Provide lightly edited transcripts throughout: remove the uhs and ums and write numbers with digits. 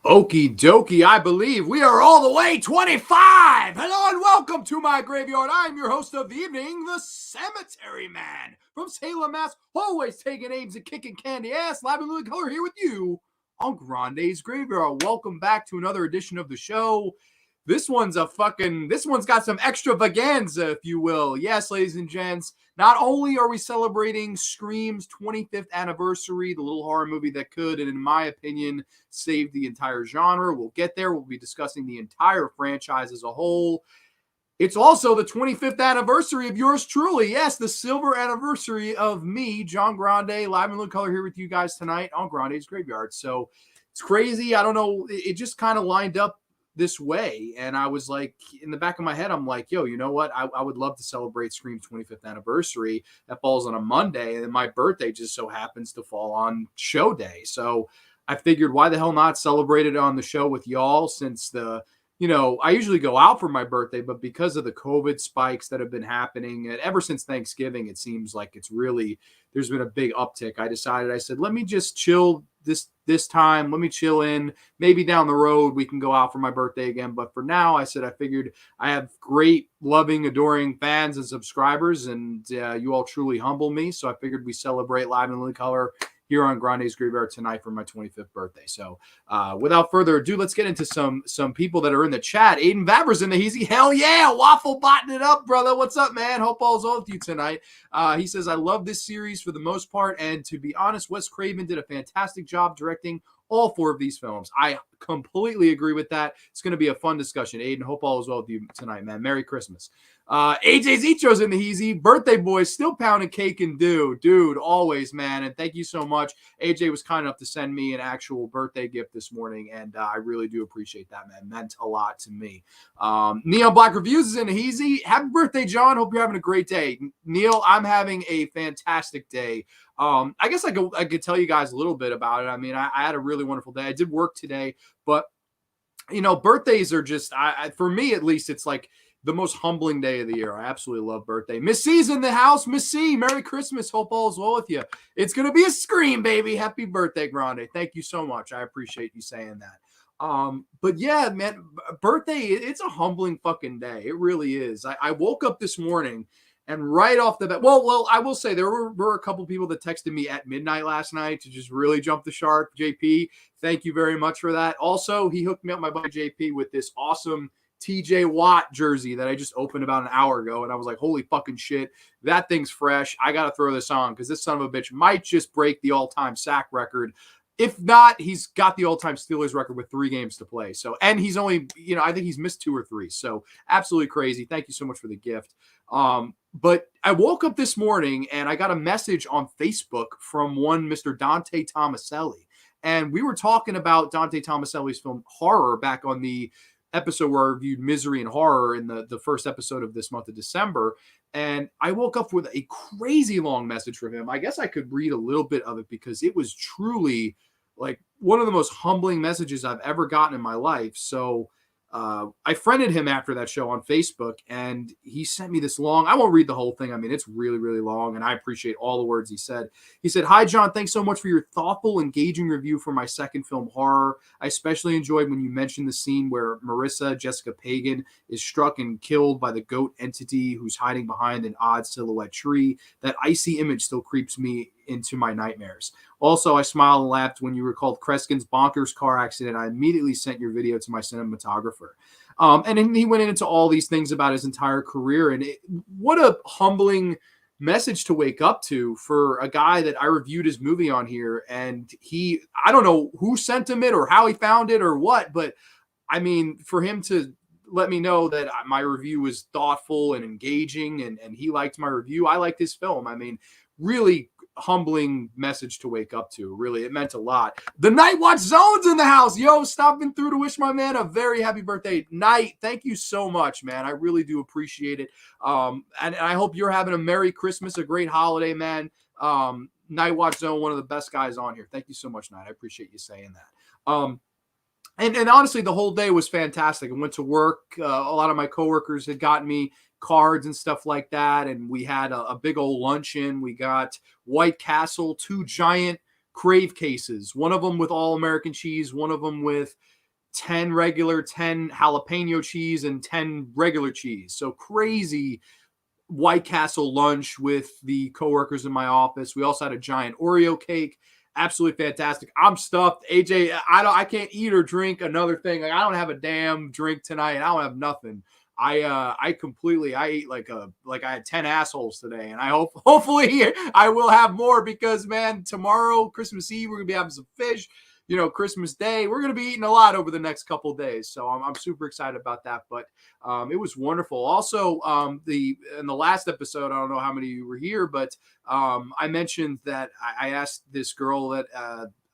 Okie dokie, I believe we are all the way 25. Hello and welcome to my graveyard. I'm your host of the evening, the Cemetery Man from Salem, Mass. Always taking aims and kicking candy ass. Live in living color here with you on Grande's Graveyard. Welcome back to another edition of the show. This one's got some extravaganza, if you will. Yes, ladies and gents, not only are we celebrating Scream's 25th anniversary, the little horror movie that could, and in my opinion, saved the entire genre. We'll get there. We'll be discussing the entire franchise as a whole. It's also the 25th anniversary of yours truly. Yes, the silver anniversary of me, John Grande, live in living color here with you guys tonight on Grande's Graveyard. So it's crazy. I don't know. It just kind of lined up this way. And I was like, in the back of my head, I'm like, yo, you know what? I would love to celebrate Scream's 25th anniversary. That falls on a Monday. And my birthday just so happens to fall on show day. So I figured, why the hell not celebrate it on the show with y'all, since I usually go out for my birthday, but because of the COVID spikes that have been happening and ever since Thanksgiving, it seems like there's been a big uptick. I said, let me just chill this time. Let me chill in. Maybe down the road we can go out for my birthday again. But for now, I figured I have great, loving, adoring fans and subscribers, and you all truly humble me. So I figured we celebrate live in living color here on Grande's Graveyard tonight for my 25th birthday. So without further ado, let's get into some people that are in the chat. Aiden Vavers in the Heezy. Hell yeah, Waffle botting it up, brother. What's up, man? Hope all's well with you tonight. He says, I love this series for the most part, and to be honest, Wes Craven did a fantastic job directing all four of these films. I completely agree with that. It's going to be a fun discussion. Aiden, hope all is well with you tonight, man. Merry Christmas. AJ Zitro's in the Heezy. Birthday boy, still pounding cake and dude, always, man. And thank you so much. AJ was kind enough to send me an actual birthday gift this morning, and I really do appreciate that, man. Meant a lot to me. Neon Black Reviews is in the Heezy. Happy birthday, John. Hope you're having a great day. Neil, I'm having a fantastic day. I guess I could tell you guys a little bit about it. I mean, I had a really wonderful day. I did work today, but birthdays are just, for me at least, it's like the most humbling day of the year. I absolutely love birthday. Miss C's in the house. Miss C, Merry Christmas. Hope all is well with you. It's going to be a Scream, baby. Happy birthday, Grande. Thank you so much. I appreciate you saying that. But yeah, man, birthday, it's a humbling fucking day. It really is. I woke up this morning, and right off the bat, well, I will say there were a couple people that texted me at midnight last night to just really jump the shark. JP, thank you very much for that. Also, he hooked me up, my buddy JP, with this awesome TJ Watt jersey that I just opened about an hour ago. And I was like, holy fucking shit, that thing's fresh. I got to throw this on because this son of a bitch might just break the all-time sack record. If not, he's got the all-time Steelers record with 3 games to play. So, and he's only, I think he's missed 2 or 3. So absolutely crazy. Thank you so much for the gift. But I woke up this morning and I got a message on Facebook from one Mr. Dante Tomaselli. And we were talking about Dante Tomaselli's film Horror back on the episode where I reviewed Misery and Horror in the first episode of this month of December. And I woke up with a crazy long message from him. I guess I could read a little bit of it because it was truly like one of the most humbling messages I've ever gotten in my life. So I friended him after that show on Facebook, and he sent me this long, I won't read the whole thing. I mean, it's really, really long, and I appreciate all the words he said. He said, "Hi, John. Thanks so much for your thoughtful, engaging review for my second film, Horror. I especially enjoyed when you mentioned the scene where Marissa, Jessica Pagan, is struck and killed by the goat entity who's hiding behind an odd silhouette tree. That icy image still creeps me into my nightmares. Also, I smiled and laughed when you recalled Kreskin's bonkers car accident. I immediately sent your video to my cinematographer." And then he went into all these things about his entire career. And what a humbling message to wake up to for a guy that I reviewed his movie on here. And I don't know who sent him it or how he found it or what, but I mean, for him to let me know that my review was thoughtful and engaging and he liked my review, I liked his film. I mean, really humbling message to wake up to. Really, it meant a lot. The Night Watch Zone's in the house. Yo, stopping through to wish my man a very happy birthday. Night, thank you so much, man. I really do appreciate it. And I hope you're having a Merry Christmas, a great holiday, man. Night Watch Zone, one of the best guys on here. Thank you so much, Night. I appreciate you saying that. And honestly, the whole day was fantastic. I went to work. A lot of my coworkers had gotten me cards and stuff like that. And we had a big old luncheon. We got White Castle, 2 giant Crave cases. One of them with all American cheese, one of them with 10 regular, 10 jalapeno cheese, and 10 regular cheese. So crazy White Castle lunch with the coworkers in my office. We also had a giant Oreo cake. Absolutely fantastic. I'm stuffed. AJ, I can't eat or drink another thing. Like, I don't have a damn drink tonight. I don't have nothing. I ate like I had 10 assholes today, and hopefully I will have more, because man, tomorrow, Christmas Eve, we're gonna be having some fish. Christmas Day, we're going to be eating a lot over the next couple of days. So I'm super excited about that. But it was wonderful. Also, in the last episode, I don't know how many of you were here, but I mentioned that I asked this girl that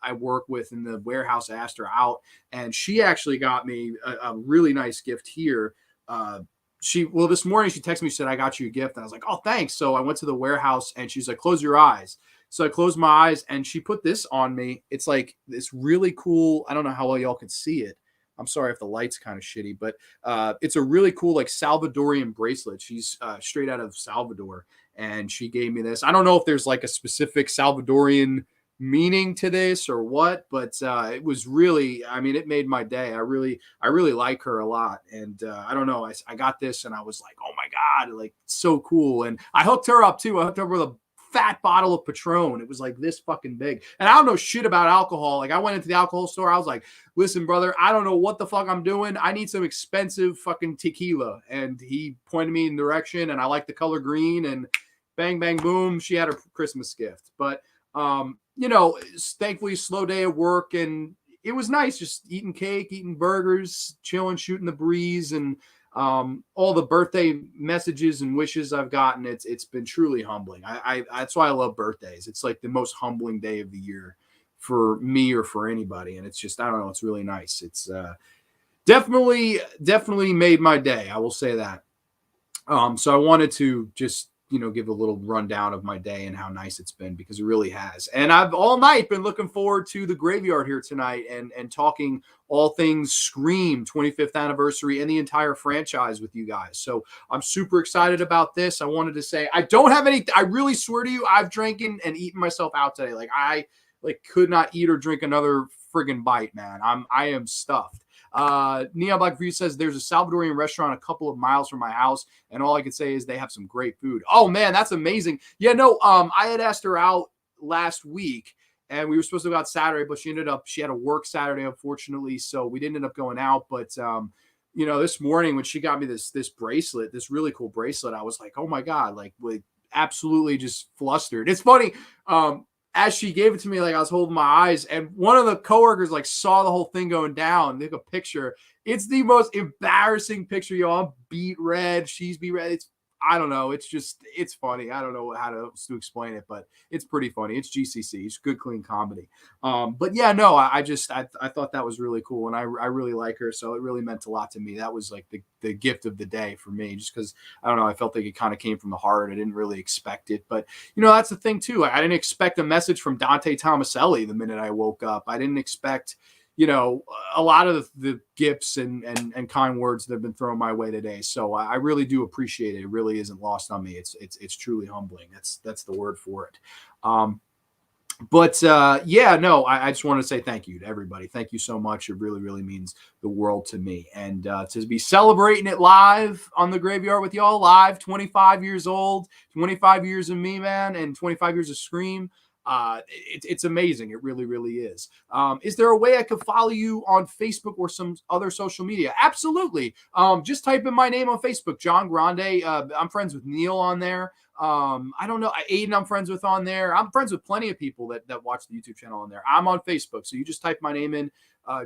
I work with in the warehouse, I asked her out, and she actually got me a really nice gift here. This morning she texted me, she said, I got you a gift. And I was like, oh, thanks. So I went to the warehouse, and she's like, close your eyes. So I closed my eyes, and she put this on me. It's like this really cool. I don't know how well y'all can see it. I'm sorry if the light's kind of shitty, but it's a really cool like Salvadorian bracelet. She's straight out of Salvador, and she gave me this. I don't know if there's like a specific Salvadorian meaning to this or what, but it was really, I mean, it made my day. I really like her a lot. And I don't know, I got this, and I was like, oh my God, like so cool. And I hooked her up too. I hooked her up with a fat bottle of Patron. It was like this fucking big. And I don't know shit about alcohol. Like, I went into the alcohol store. I was like, listen, brother, I don't know what the fuck I'm doing. I need some expensive fucking tequila. And he pointed me in the direction, and I like the color green, and bang, bang, boom. She had her Christmas gift. But, thankfully slow day at work, and it was nice just eating cake, eating burgers, chilling, shooting the breeze, and all the birthday messages and wishes I've gotten. It's been truly humbling. I that's why I love birthdays. It's like the most humbling day of the year for me or for anybody. And it's just, I don't know, it's really nice. It's definitely made my day. I will say that. So I wanted to just, give a little rundown of my day and how nice it's been, because it really has. And I've all night been looking forward to the graveyard here tonight and talking all things Scream 25th anniversary and the entire franchise with you guys. So I'm super excited about this. I wanted to say, I don't have any, I really swear to you, I've drinking and eaten myself out today. Like, I could not eat or drink another friggin' bite, man. I am stuffed. Neon Black View says there's a Salvadorian restaurant a couple of miles from my house, and all I could say is they have some great food. Oh man, that's amazing. Yeah, no, I had asked her out last week, and we were supposed to go out Saturday, but she had to work Saturday, unfortunately, so we didn't end up going out. But this morning when she got me this bracelet, this really cool bracelet, I was like, oh my God, like absolutely just flustered. It's funny. As she gave it to me, like, I was holding my eyes, and one of the coworkers like saw the whole thing going down. They took a picture. It's the most embarrassing picture, y'all. I'm beat red. She's beat red. I don't know. It's funny. I don't know how to explain it, but it's pretty funny. It's GCC. It's good, clean comedy. But yeah, no, I thought that was really cool, and I really like her, so it really meant a lot to me. That was like the gift of the day for me, just because I don't know, I felt like it kind of came from the heart. I didn't really expect it, but that's the thing too. I didn't expect a message from Dante Tomaselli the minute I woke up. I didn't expect a lot of the gifts and kind words that have been thrown my way today. So I really do appreciate it. It really isn't lost on me. It's truly humbling. That's the word for it. I just want to say thank you to everybody. Thank you so much. It really, really means the world to me. And to be celebrating it live on the graveyard with y'all, live, 25 years old, 25 years of me, man, and 25 years of Scream. It's amazing. It really, really is. Is there a way I could follow you on Facebook or some other social media? Absolutely. Just type in my name on Facebook, John Grande. I'm friends with Neil on there. I don't know. Aiden, I'm friends with on there. I'm friends with plenty of people that watch the YouTube channel on there. I'm on Facebook. So you just type my name in,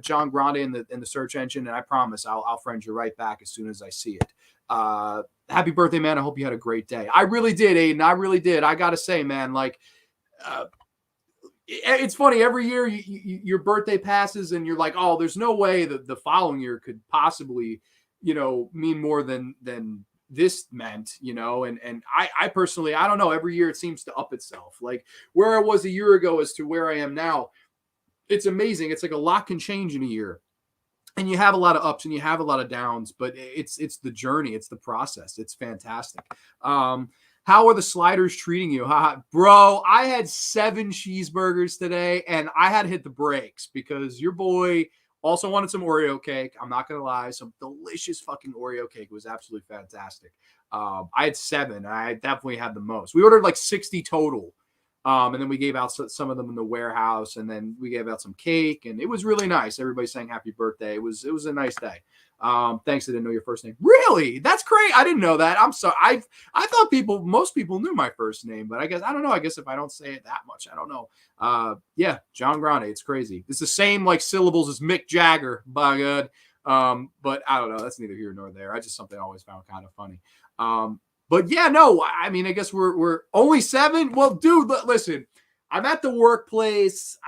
John Grande in the search engine. And I promise I'll friend you right back as soon as I see it. Happy birthday, man. I hope you had a great day. I really did, Aiden. I really did. I got to say, man, like, it's funny, every year your birthday passes and you're like, oh, there's no way that the following year could possibly, mean more than this meant, and I personally, I don't know, every year it seems to up itself. Like where I was a year ago as to where I am now, it's amazing. It's like a lot can change in a year. And you have a lot of ups and you have a lot of downs, but it's the journey. It's the process. It's fantastic. How are the sliders treating you? Bro, I had 7 cheeseburgers today, and I had to hit the brakes because your boy also wanted some Oreo cake. I'm not going to lie. Some delicious fucking Oreo cake. It was absolutely fantastic. I had 7. And I definitely had the most. We ordered like 60 total. And then we gave out some of them in the warehouse, and then we gave out some cake, and it was really nice. Everybody sang happy birthday. It was a nice day. Thanks. I didn't know your first name. Really? That's great. I didn't know that. I'm sorry. I thought most people knew my first name, but I don't know. I guess if I don't say it that much, I don't know. Yeah, John Grande. It's crazy. It's the same like syllables as Mick Jagger. By God. But I don't know. That's neither here nor there. I just something I always found kind of funny. But yeah, no, I mean, I guess we're only 7. Well, dude, listen, I'm at the workplace.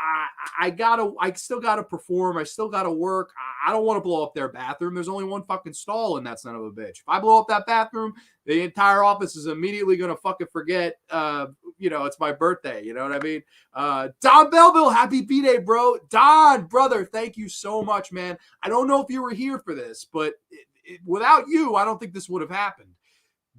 I still gotta perform. I still gotta work. I don't want to blow up their bathroom. There's only one fucking stall in that son of a bitch. If I blow up that bathroom, the entire office is immediately gonna fucking forget. It's my birthday. You know what I mean? Don Belleville, happy B-Day, bro. Don, brother, thank you so much, man. I don't know if you were here for this, but without you, I don't think this would have happened.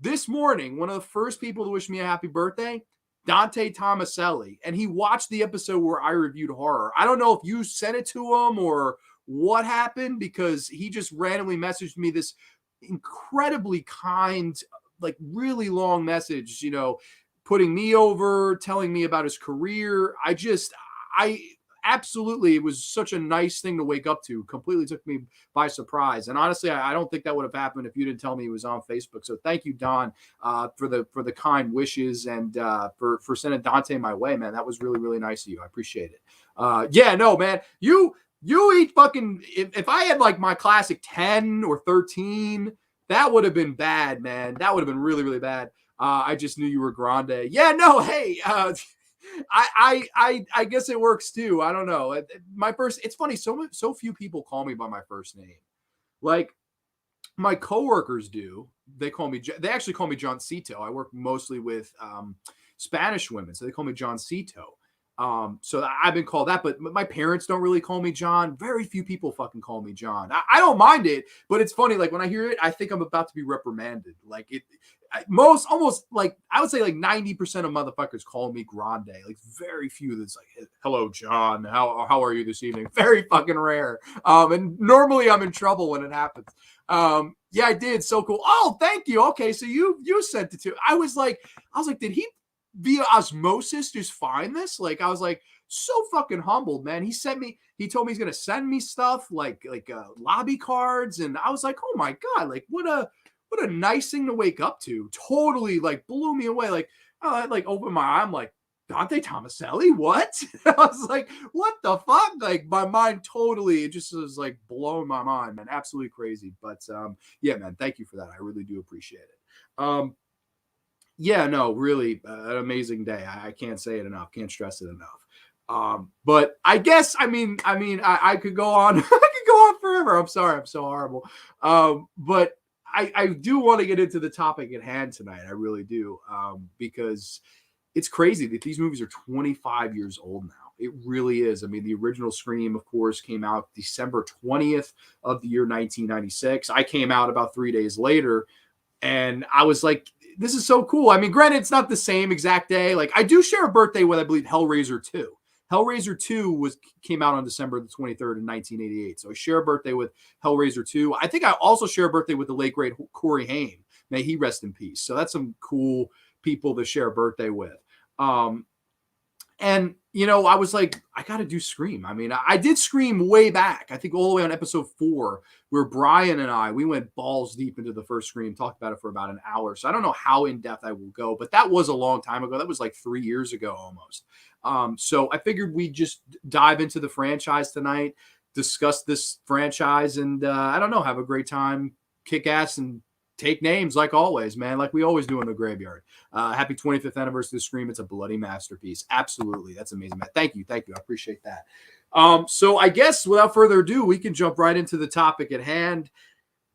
This morning, one of the first people to wish me a happy birthday, Dante Tomaselli, and he watched the episode where I reviewed horror. I don't know if you sent it to him or what happened, because he just randomly messaged me this incredibly kind, like really long message, putting me over, telling me about his career. Absolutely, it was such a nice thing to wake up to. Completely took me by surprise. And honestly, I don't think that would have happened if you didn't tell me he was on Facebook. So thank you, Don, for the kind wishes and for sending Dante my way, man. That was really, really nice of you. I appreciate it. Yeah, no, man. You eat fucking, if I had like my classic 10 or 13, that would have been bad, man. That would have been really, really bad. I just knew you were Grande. Yeah, no, hey, I guess it works too. I don't know. It's funny. So few people call me by my first name. Like my coworkers do. They actually call me Johncito. I work mostly with Spanish women, so they call me Johncito. So I've been called that, but my parents don't really call me John. Very few people fucking call me John. I don't mind it, but it's funny. Like when I hear it, I think I'm about to be reprimanded. Like almost like I would say like 90% of motherfuckers call me Grande. Like very few that's like, hello, John. How are you this evening? Very fucking rare. And normally I'm in trouble when it happens. Yeah, I did. So cool. Oh, thank you. Okay. So you sent it to, I was like, did he via osmosis just find this? Like, I was like, so fucking humbled, man. He told me he's going to send me stuff like lobby cards. And I was like, oh my God, like what a nice thing to wake up to. Totally like blew me away. Like, I like opened my eye. I'm like, Dante Tomaselli, what? I was like, what the fuck? Like my mind totally, it just was like blowing my mind, man. Absolutely crazy. But yeah, man, thank you for that. I really do appreciate it. Yeah, no, really an amazing day. I can't say it enough. Can't stress it enough. But I guess, I mean, I could go on. I could go on forever. I'm sorry. I'm so horrible. But I do want to get into the topic at hand tonight. I really do. Because it's crazy that these movies are 25 years old now. It really is. I mean, the original Scream, of course, came out December 20th of the year 1996. I came out about 3 days later, and I was like, this is so cool. I mean, granted, it's not the same exact day. Like, I do share a birthday with, I believe, Hellraiser 2. Hellraiser 2 came out on December the 23rd in 1988. So I share a birthday with Hellraiser 2. I think I also share a birthday with the late, great Corey Haim. May he rest in peace. So that's some cool people to share a birthday with. And, I was like, I got to do Scream. I mean, I did Scream way back. I think all the way on episode 4, where Brian and we went balls deep into the first Scream, talked about it for about an hour. So I don't know how in depth I will go, but that was a long time ago. That was like 3 years ago almost. So I figured we'd just dive into the franchise tonight, discuss this franchise, and I don't know, have a great time, kick ass, and take names like always, man, like we always do in the graveyard. Happy 25th anniversary of Scream. It's a bloody masterpiece. Absolutely. That's amazing, man. Thank you. I appreciate that. So I guess without further ado, we can jump right into the topic at hand.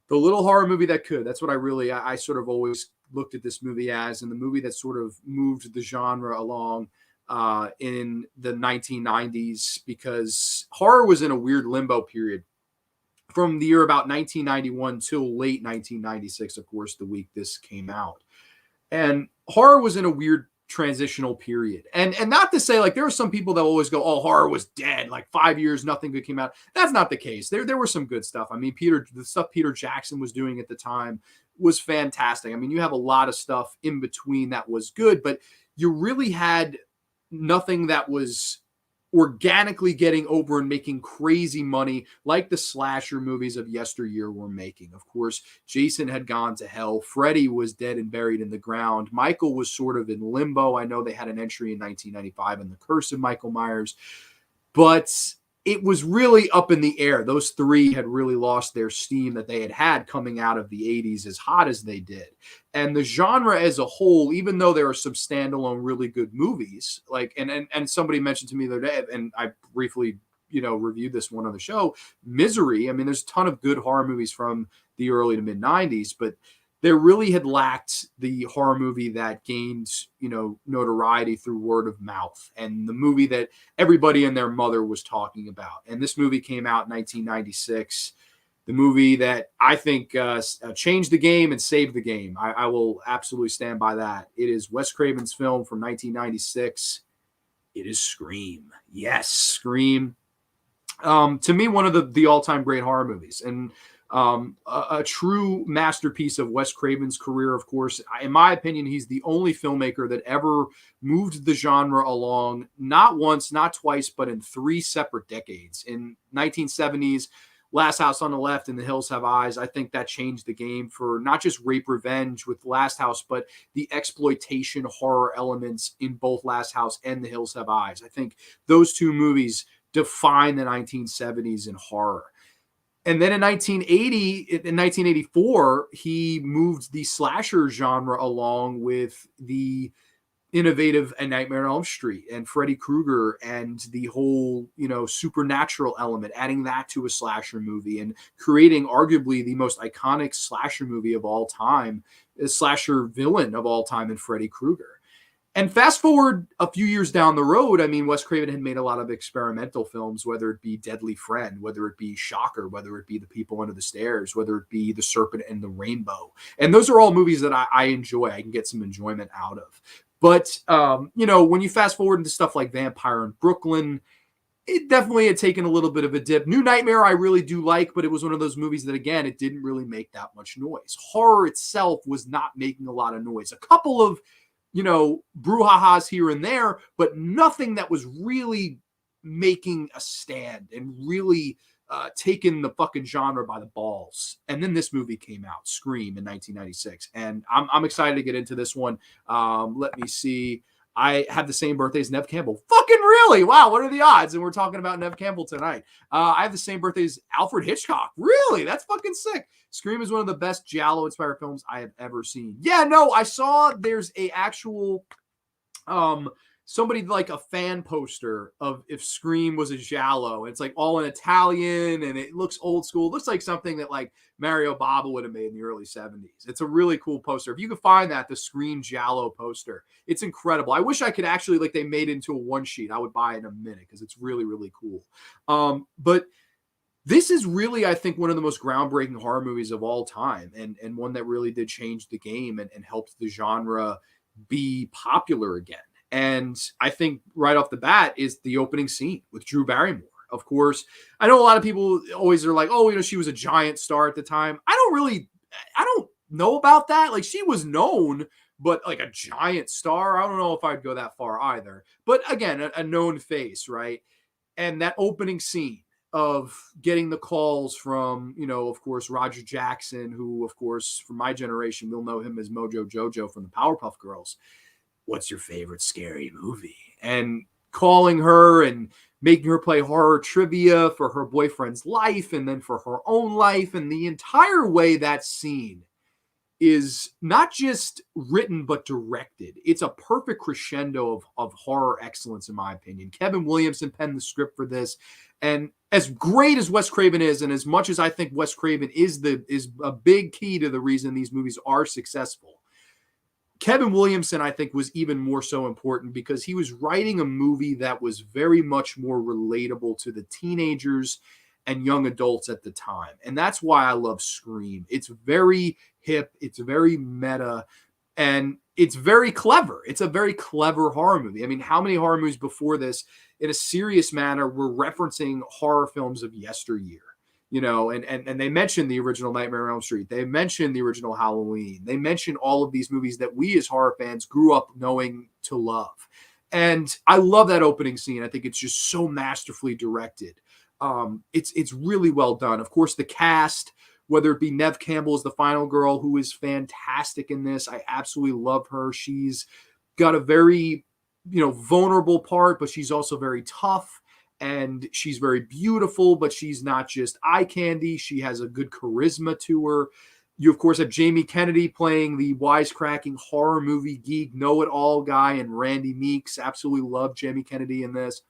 The little horror movie that could. That's what I sort of always looked at this movie as, and the movie that sort of moved the genre along in the 1990s, because horror was in a weird limbo period from the year about 1991 till late 1996, of course, the week this came out. And horror was in a weird transitional period. And not to say, like, there are some people that always go, oh, horror was dead, like 5 years, nothing good came out. That's not the case. There was some good stuff. I mean, the stuff Peter Jackson was doing at the time was fantastic. I mean, you have a lot of stuff in between that was good, but you really had nothing that was organically getting over and making crazy money like the slasher movies of yesteryear were making. Of course, Jason had gone to hell. Freddy was dead and buried in the ground. Michael was sort of in limbo. I know they had an entry in 1995 in The Curse of Michael Myers, but it was really up in the air. Those three had really lost their steam that they had coming out of the 80s as hot as they did. And the genre as a whole, even though there are some standalone really good movies, like and somebody mentioned to me the other day, and I briefly reviewed this one on the show, Misery. I mean, there's a ton of good horror movies from the early to mid 90s, but there really had lacked the horror movie that gained, notoriety through word of mouth, and the movie that everybody and their mother was talking about. And this movie came out in 1996, the movie that I think changed the game and saved the game. I will absolutely stand by that. It is Wes Craven's film from 1996. It is Scream. Yes, Scream. To me, one of the all-time great horror movies, and a true masterpiece of Wes Craven's career. Of course, in my opinion, he's the only filmmaker that ever moved the genre along, not once, not twice, but in 3 separate decades. In 1970s, Last House on the Left and The Hills Have Eyes, I think that changed the game for not just rape revenge with Last House, but the exploitation horror elements in both Last House and The Hills Have Eyes. I think those two movies define the 1970s in horror. And then in 1984, he moved the slasher genre along with the innovative A Nightmare on Elm Street and Freddy Krueger and the whole, supernatural element, adding that to a slasher movie and creating arguably the most iconic slasher movie of all time, a slasher villain of all time in Freddy Krueger. And fast forward a few years down the road, I mean, Wes Craven had made a lot of experimental films, whether it be Deadly Friend, whether it be Shocker, whether it be The People Under the Stairs, whether it be The Serpent and the Rainbow. And those are all movies that I enjoy. I can get some enjoyment out of. But, when you fast forward into stuff like Vampire in Brooklyn, it definitely had taken a little bit of a dip. New Nightmare I really do like, but it was one of those movies that, again, it didn't really make that much noise. Horror itself was not making a lot of noise. A couple of brouhahas here and there, but nothing that was really making a stand and really taking the fucking genre by the balls. And then this movie came out, Scream, in 1996. And I'm excited to get into this one. Let me see. I have the same birthday as Neve Campbell. Fucking really? Wow, what are the odds? And we're talking about Neve Campbell tonight. I have the same birthday as Alfred Hitchcock. Really? That's fucking sick. Scream is one of the best Giallo-inspired films I have ever seen. Yeah, no, I saw there's a actual somebody like a fan poster of if Scream was a Giallo. It's like all in Italian and it looks old school. It looks like something that like Mario Bava would have made in the early 70s. It's a really cool poster. If you could find that, the Scream Giallo poster, it's incredible. I wish I could actually, like, they made it into a one sheet. I would buy it in a minute because it's really, really cool. But this is really, I think, one of the most groundbreaking horror movies of all time, and one that really did change the game and helped the genre be popular again. And I think right off the bat is the opening scene with Drew Barrymore. Of course, I know a lot of people always are like, oh, she was a giant star at the time. I don't know about that. Like, she was known, but like a giant star, I don't know if I'd go that far either. But again, a known face, right? And that opening scene of getting the calls from, of course, Roger Jackson, who, of course, from my generation, we'll know him as Mojo Jojo from the Powerpuff Girls. What's your favorite scary movie? And calling her and making her play horror trivia for her boyfriend's life and then for her own life. And the entire way that scene is not just written, but directed. It's a perfect crescendo of horror excellence, in my opinion. Kevin Williamson penned the script for this. And as great as Wes Craven is, and as much as I think Wes Craven is a big key to the reason these movies are successful, Kevin Williamson, I think, was even more so important because he was writing a movie that was very much more relatable to the teenagers and young adults at the time. And that's why I love Scream. It's very hip. It's very meta. And it's very clever. It's a very clever horror movie. I mean, how many horror movies before this, in a serious manner, were referencing horror films of yesteryear? And they mentioned the original Nightmare on Elm Street. They mentioned the original Halloween. They mentioned all of these movies that we as horror fans grew up knowing to love. And I love that opening scene. I think it's just so masterfully directed. It's really well done. Of course, the cast, whether it be Neve Campbell as the final girl, who is fantastic in this. I absolutely love her. She's got a very, vulnerable part, but she's also very tough, and she's very beautiful, but she's not just eye candy. She has a good charisma to her. You, of course, have Jamie Kennedy playing the wisecracking horror movie geek, know-it-all guy, and Randy Meeks. Absolutely love Jamie Kennedy in this.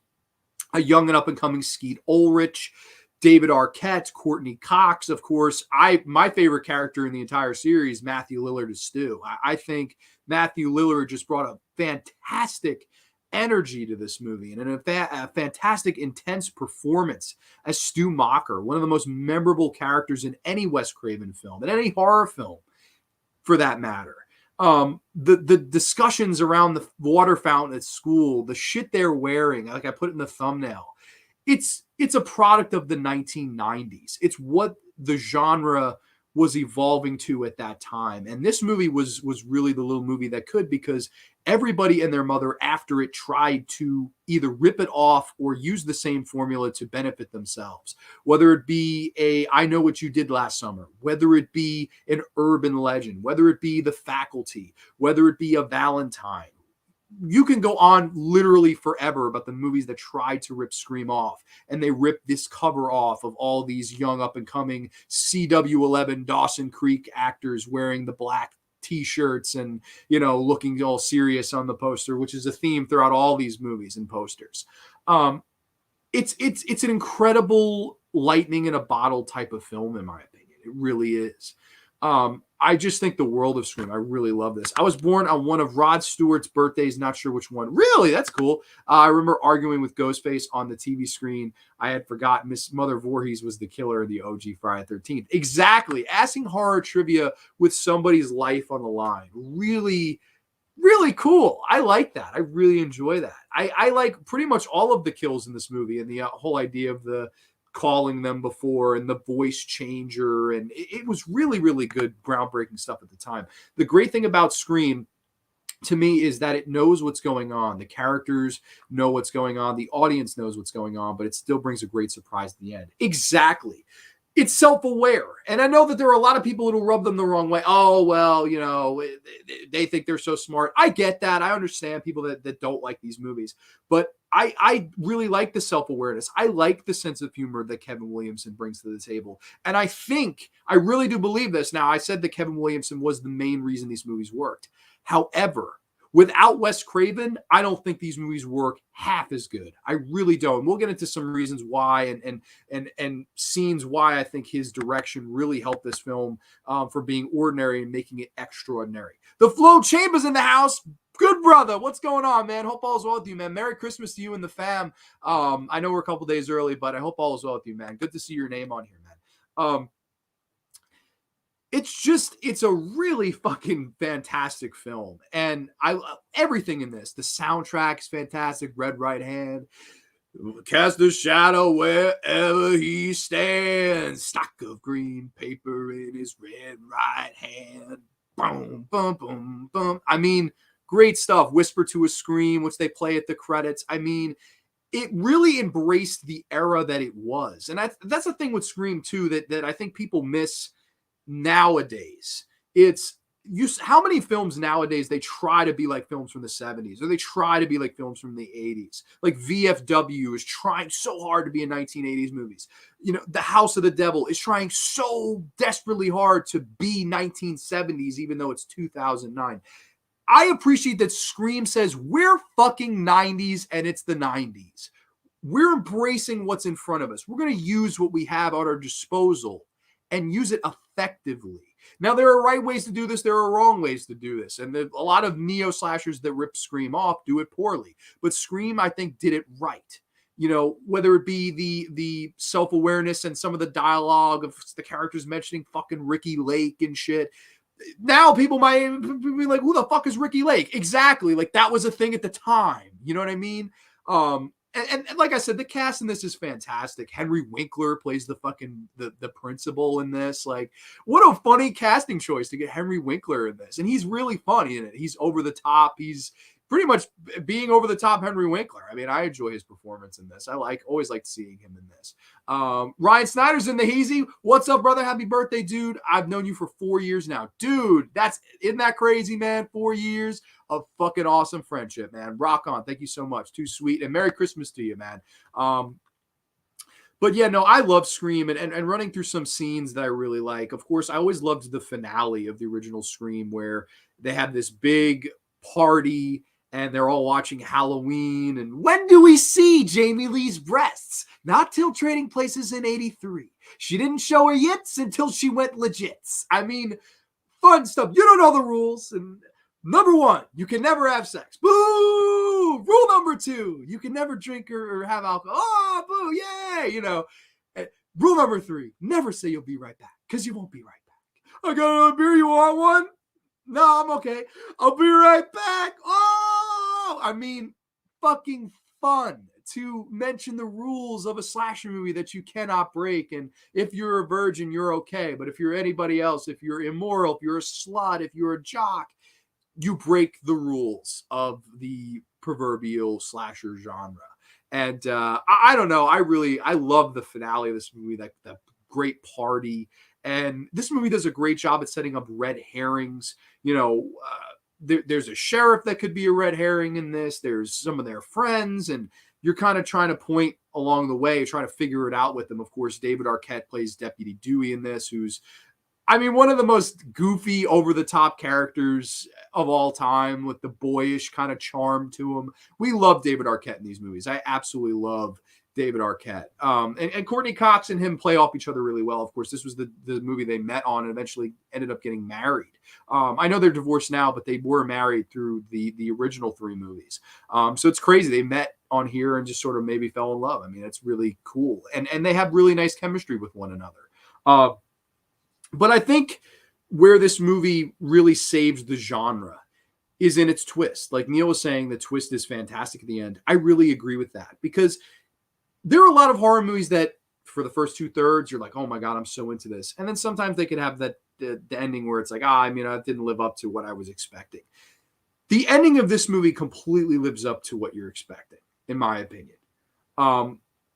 A young and up-and-coming Skeet Ulrich, David Arquette, Courtney Cox, of course. My favorite character in the entire series, Matthew Lillard, is Stu. I think Matthew Lillard just brought a fantastic energy to this movie and a fantastic, intense performance as Stu Macher, one of the most memorable characters in any Wes Craven film, in any horror film, for that matter. The discussions around the water fountain at school, the shit they're wearing, like I put in the thumbnail, it's a product of the 1990s. It's what the genre was evolving to at that time. And this movie was really the little movie that could, because everybody and their mother after it tried to either rip it off or use the same formula to benefit themselves. Whether it be a I Know What You Did Last Summer, whether it be an urban legend, whether it be The Faculty, whether it be a Valentine. You can go on literally forever about the movies that tried to rip Scream off, and they ripped this cover off of all these young up-and-coming CW11 Dawson Creek actors wearing the black T-shirts and, looking all serious on the poster, which is a theme throughout all these movies and posters. It's an incredible lightning in a bottle type of film, in my opinion. It really is. I just think the world of Scream. I really love this. I was born on one of Rod Stewart's birthdays, not sure which one. Really? That's cool. I remember arguing with Ghostface on the TV screen. I had forgotten Miss Mother Voorhees was the killer of the OG Friday the 13th. Exactly. Asking horror trivia with somebody's life on the line. Really, really cool. I like that. I really enjoy that. I like pretty much all of the kills in this movie, and the whole idea of the calling them before and the voice changer, and it was really, really good, groundbreaking stuff at the time. The great thing about Scream to me is that it knows what's going on. The characters know what's going on, the audience knows what's going on, but it still brings a great surprise at the end. Exactly. It's self-aware. And I know that there are a lot of people who will rub them the wrong way. Oh, well, they think they're so smart. I get that. I understand people that don't like these movies. But I really like the self-awareness. I like the sense of humor that Kevin Williamson brings to the table. And I really do believe this. Now, I said that Kevin Williamson was the main reason these movies worked. However, without Wes Craven, I don't think these movies work half as good. I really don't. We'll get into some reasons why and scenes why I think his direction really helped this film from being ordinary and making it extraordinary. The Flo Chambers in the house. Good brother. What's going on, man? Hope all is well with you, man. Merry Christmas to you and the fam. I know we're a couple days early, but I hope all is well with you, man. Good to see your name on here, man. It's a really fucking fantastic film. And I love everything in this. The soundtrack is fantastic. Red Right Hand. Cast a shadow wherever he stands. Stock of green paper in his red right hand. Boom, boom, boom, boom. I mean, great stuff. Whisper to a Scream, which they play at the credits. I mean, it really embraced the era that it was. And that's the thing with Scream, too, that I think people miss nowadays. How many films nowadays they try to be like films from the 70s, or they try to be like films from the 80s. Like VFW is trying so hard to be in 1980s movies. The House of the Devil is trying so desperately hard to be 1970s, even though it's 2009. I appreciate that Scream says we're fucking 90s and it's the 90s. We're embracing what's in front of us. We're going to use what we have at our disposal and use it effectively. Now, there are right ways to do this. There are wrong ways to do this. And a lot of neo-slashers that rip Scream off do it poorly. But Scream, I think, did it right. Whether it be the self-awareness and some of the dialogue of the characters mentioning fucking Ricky Lake and shit. now people might be like, who the fuck is Ricky Lake? Exactly. Like that was a thing at the time. You know what I mean? And like I said, the cast in this is fantastic. Henry Winkler plays the fucking the principal in this. Like, what a funny casting choice to get Henry Winkler in this. And he's really funny in it. He's over the top. He's pretty much being over the top Henry Winkler. I mean, I enjoy his performance in this. Always like seeing him in this. Ryan Snyder's in the Heezy. What's up, brother? Happy birthday, dude. I've known you for 4 years now. Dude, isn't that crazy, man? 4 years of fucking awesome friendship, man. Rock on. Thank you so much. Too sweet. And Merry Christmas to you, man. But yeah, no, I love Scream and running through some scenes that I really like. Of course, I always loved the finale of the original Scream where they have this big party and they're all watching Halloween. And when do we see Jamie Lee's breasts? Not till Trading Places in 83. She didn't show her yits until she went legits. I mean, fun stuff. You don't know the rules. And number 1, you can never have sex. Boo! Rule number 2, you can never drink or have alcohol. Oh, boo, yay! You know. Rule number 3, never say you'll be right back because you won't be right back. I got another beer. You want one? No, I'm okay. I'll be right back. Oh, I mean, fucking fun to mention the rules of a slasher movie that you cannot break. And if you're a virgin, you're okay. But if you're anybody else, if you're immoral, if you're a slut, if you're a jock, you break the rules of the proverbial slasher genre. And I don't know. I love the finale of this movie, that great party. And this movie does a great job at setting up red herrings. You know, there's a sheriff that could be a red herring in this. There's some of their friends, and you're kind of trying to point along the way, trying to figure it out with them. Of course, David Arquette plays Deputy Dewey in this, who's, I mean, one of the most goofy, over-the-top characters of all time with the boyish kind of charm to him. We love David Arquette in these movies. I absolutely love David Arquette. And Courtney Cox and him play off each other really well. Of course, this was the movie they met on and eventually ended up getting married. I know they're divorced now, but they were married through the original 3 movies. So it's crazy. They met on here and just sort of maybe fell in love. I mean, it's really cool. And they have really nice chemistry with one another. But I think where this movie really saves the genre is in its twist. Like Neil was saying, the twist is fantastic at the end. I really agree with that because there are a lot of horror movies that for the first 2/3, you're like, oh my God, I'm so into this. And then sometimes they can have the ending where it's like, I mean, it didn't live up to what I was expecting. The ending of this movie completely lives up to what you're expecting, in my opinion.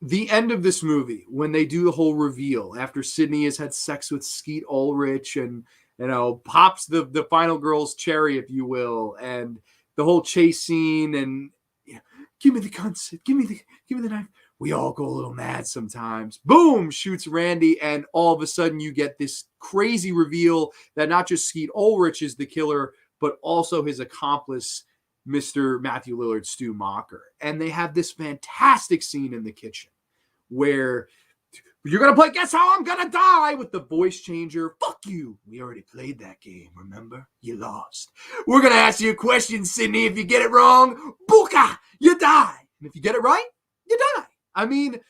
The end of this movie, when they do the whole reveal after Sydney has had sex with Skeet Ulrich and, you know, pops the final girl's cherry, if you will, and the whole chase scene and, you know, give me the gun, give me the knife. We all go a little mad sometimes. Boom, shoots Randy, and all of a sudden you get this crazy reveal that not just Skeet Ulrich is the killer, but also his accomplice, Mr. Matthew Lillard, Stu Macher. And they have this fantastic scene in the kitchen where you're going to play Guess How I'm Going to Die with the voice changer. Fuck you. We already played that game, remember? You lost. We're going to ask you a question, Sydney. If you get it wrong, booka, you die. And if you get it right, you die. I mean,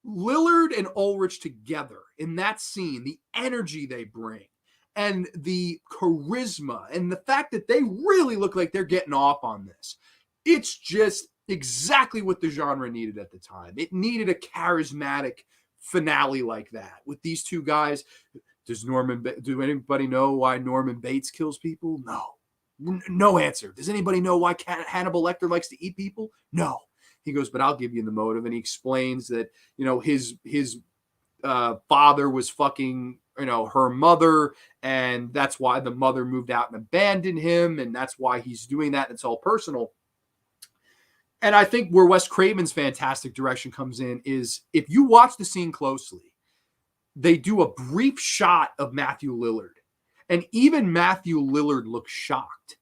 Lillard and Ulrich together in that scene, the energy they bring and the charisma and the fact that they really look like they're getting off on this. It's just exactly what the genre needed at the time. It needed a charismatic finale like that with these two guys. Do anybody know why Norman Bates kills people? No. No answer. Does anybody know why Hannibal Lecter likes to eat people? No. He goes, but I'll give you the motive. And he explains that, you know, his father was fucking, you know, her mother. And that's why the mother moved out and abandoned him. And that's why he's doing that. And it's all personal. And I think where Wes Craven's fantastic direction comes in is if you watch the scene closely, they do a brief shot of Matthew Lillard. And even Matthew Lillard looks shocked.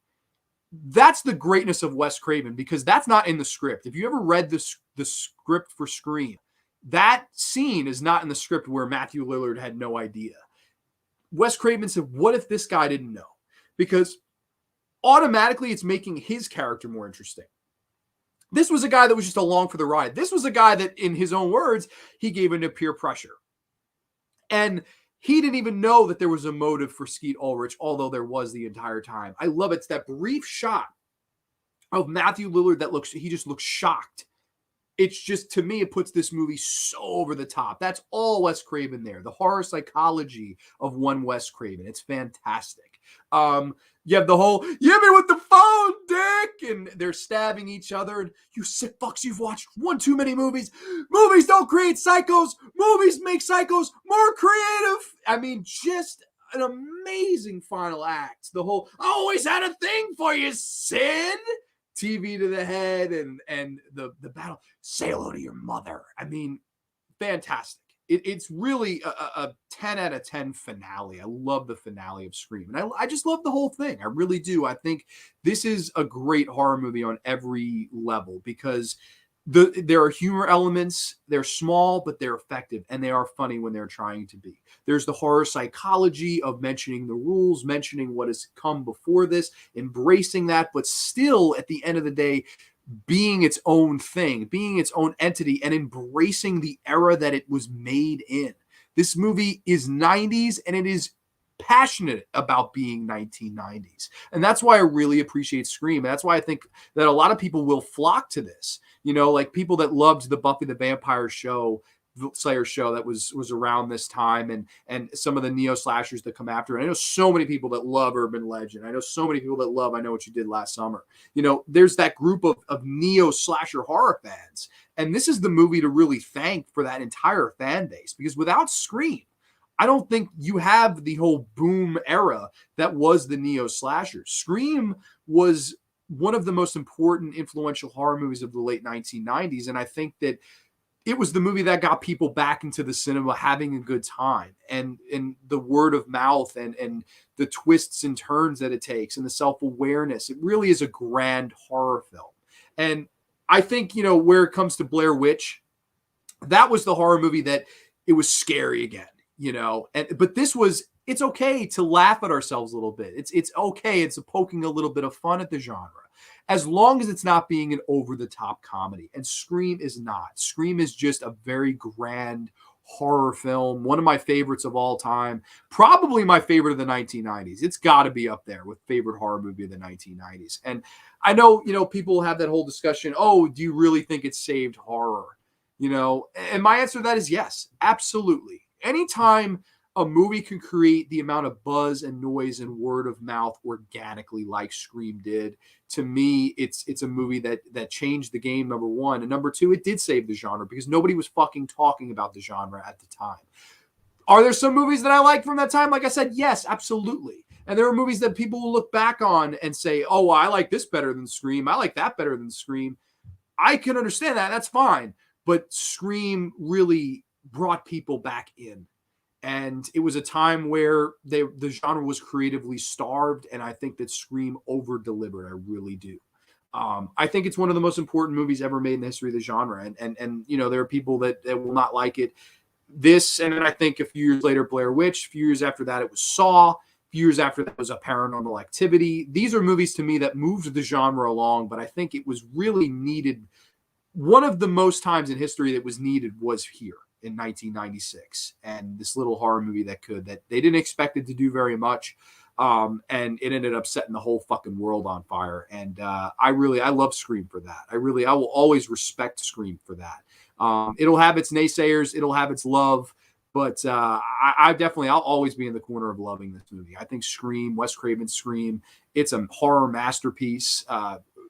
That's the greatness of Wes Craven, because that's not in the script. If you ever read the script for Scream, that scene is not in the script where Matthew Lillard had no idea. Wes Craven said, what if this guy didn't know? Because automatically it's making his character more interesting. This was a guy that was just along for the ride. This was a guy that, in his own words, he gave into peer pressure. And He didn't even know that there was a motive for Skeet Ulrich, although there was the entire time. I love it. It's that brief shot of Matthew Lillard that he just looks shocked. It's just, to me, it puts this movie so over the top. That's all Wes Craven there. The horror psychology of one Wes Craven. It's fantastic. You have the whole, you hit me with the phone, dick! And they're stabbing each other. And you sick fucks, you've watched one too many movies. Movies don't create psychos. Movies make psychos more creative. I mean, just an amazing final act. The whole, I always had a thing for you, Sid. TV to the head and the battle. Say hello to your mother. I mean, fantastic. It's really a 10 out of 10 finale. I love the finale of Scream. And I just love the whole thing. I really do. I think this is a great horror movie on every level because there are humor elements. They're small, but they're effective. And they are funny when they're trying to be. There's the horror psychology of mentioning the rules, mentioning what has come before this, embracing that, but still at the end of the day, being its own thing, being its own entity, and embracing the era that it was made in. This movie is 90s, and it is passionate about being 1990s. And that's why I really appreciate Scream. And that's why I think that a lot of people will flock to this. You know, like people that loved the Buffy the Vampire Slayer show that was around this time, and some of the neo slashers that come after it. I know so many people that love Urban Legend. I know so many people that love I Know What You Did Last Summer. You know, there's that group of neo slasher horror fans, and this is the movie to really thank for that entire fan base, because without Scream, I don't think you have the whole boom era that was the neo slashers. Scream was one of the most important influential horror movies of the late 1990s, and I think that it was the movie that got people back into the cinema having a good time, and the word of mouth and the twists and turns that it takes and the self-awareness. It really is a grand horror film. And I think, you know, where it comes to Blair Witch, that was the horror movie that it was scary again, you know, but this was, it's okay to laugh at ourselves a little bit. It's okay. It's poking a little bit of fun at the genre, as long as it's not being an over-the-top comedy. And Scream is not. Scream is just a very grand horror film, one of my favorites of all time, probably my favorite of the 1990s. It's got to be up there with favorite horror movie of the 1990s. And I know, you know, people have that whole discussion, oh, do you really think it saved horror? You know, and my answer to that is yes, absolutely. Anytime a movie can create the amount of buzz and noise and word of mouth organically like Scream did, to me, it's a movie that changed the game, number one. And number two, it did save the genre because nobody was fucking talking about the genre at the time. Are there some movies that I like from that time? Like I said, yes, absolutely. And there are movies that people will look back on and say, oh, well, I like this better than Scream. I like that better than Scream. I can understand that. That's fine. But Scream really brought people back in. And it was a time where the genre was creatively starved, and I think that Scream over-delivered. I really do. I think it's one of the most important movies ever made in the history of the genre, and you know, there are people that will not like it. This, and then I think a few years later, Blair Witch. A few years after that, it was Saw. A few years after that was a Paranormal Activity. These are movies to me that moved the genre along, but I think it was really needed. One of the most times in history that was needed was here in 1996, and this little horror movie that they didn't expect it to do very much, and it ended up setting the whole fucking world on fire. And I love Scream for that. I will always respect Scream for that. It'll have its naysayers, it'll have its love, but I'll always be in the corner of loving this movie. I think Scream, Wes Craven's Scream, it's a horror masterpiece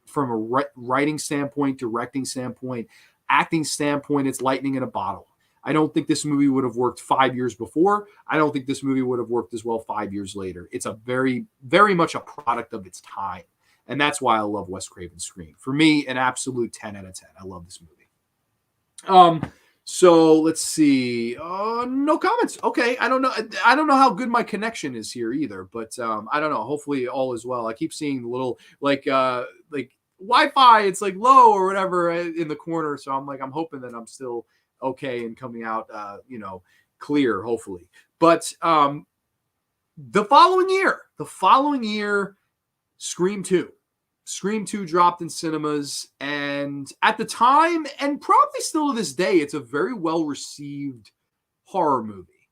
from a writing standpoint, directing standpoint, acting standpoint. It's lightning in a bottle. I don't think this movie would have worked 5 years before. I don't think this movie would have worked as well 5 years later. It's a very, very much a product of its time. And that's why I love Wes Craven's Scream. For me, an absolute 10 out of 10. I love this movie. So let's see. No comments. Okay. I don't know how good my connection is here either, but I don't know. Hopefully all is well. I keep seeing little like Wi-Fi, it's like low or whatever in the corner. So I'm hoping that I'm still okay and coming out, clear, hopefully. But the following year, Scream 2. Scream 2 dropped in cinemas, and at the time, and probably still to this day, it's a very well-received horror movie.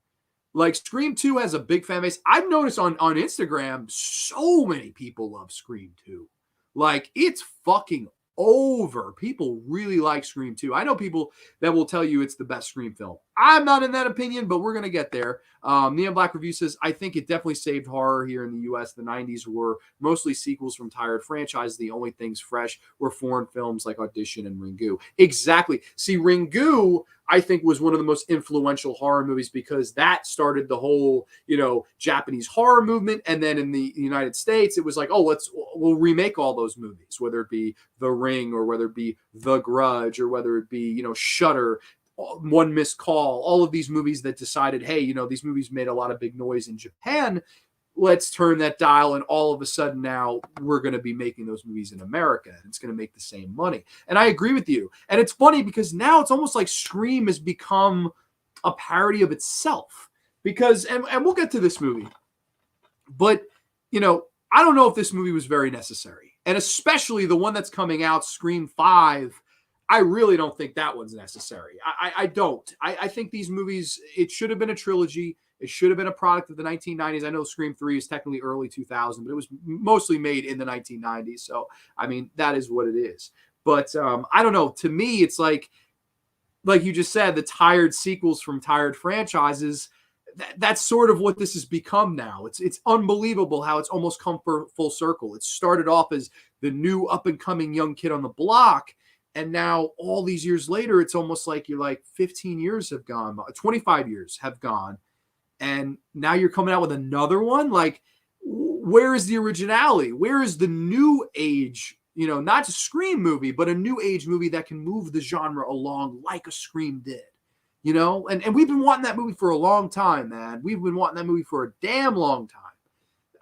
Like Scream 2 has a big fan base. I've noticed on Instagram, so many people love Scream 2. Like it's fucking over. People really like Scream 2. I know people that will tell you it's the best Scream film. I'm not in that opinion, but we're gonna get there. Neon Black Review says, I think it definitely saved horror here in the US. The 90s were mostly sequels from tired franchises. The only things fresh were foreign films like Audition and Ringu. Exactly. See, Ringu, I think, was one of the most influential horror movies because that started the whole, Japanese horror movement. And then in the United States, it was like, oh, we'll remake all those movies, whether it be The Ring or whether it be The Grudge or whether it be, Shudder, One Missed Call, all of these movies that decided, hey, these movies made a lot of big noise in Japan. Let's turn that dial, and all of a sudden now we're going to be making those movies in America, and it's going to make the same money. And I agree with you. And it's funny because now it's almost like Scream has become a parody of itself. Because, and we'll get to this movie, but, I don't know if this movie was very necessary. And especially the one that's coming out, Scream 5, I really don't think that one's necessary. I don't. I think these movies, it should have been a trilogy. It should have been a product of the 1990s. I know Scream 3 is technically early 2000, but it was mostly made in the 1990s. So, I mean, that is what it is. But I don't know. To me, it's like you just said, the tired sequels from tired franchises. That's sort of what this has become now. It's unbelievable how it's almost come full circle. It started off as the new up-and-coming young kid on the block, and now all these years later, it's almost like you're like 15 years have gone, 25 years have gone, and now you're coming out with another one. Like, where is the originality? Where is the new age, not just Scream movie, but a new age movie that can move the genre along like a Scream did? And we've been wanting that movie for a long time, man. We've been wanting that movie for a damn long time.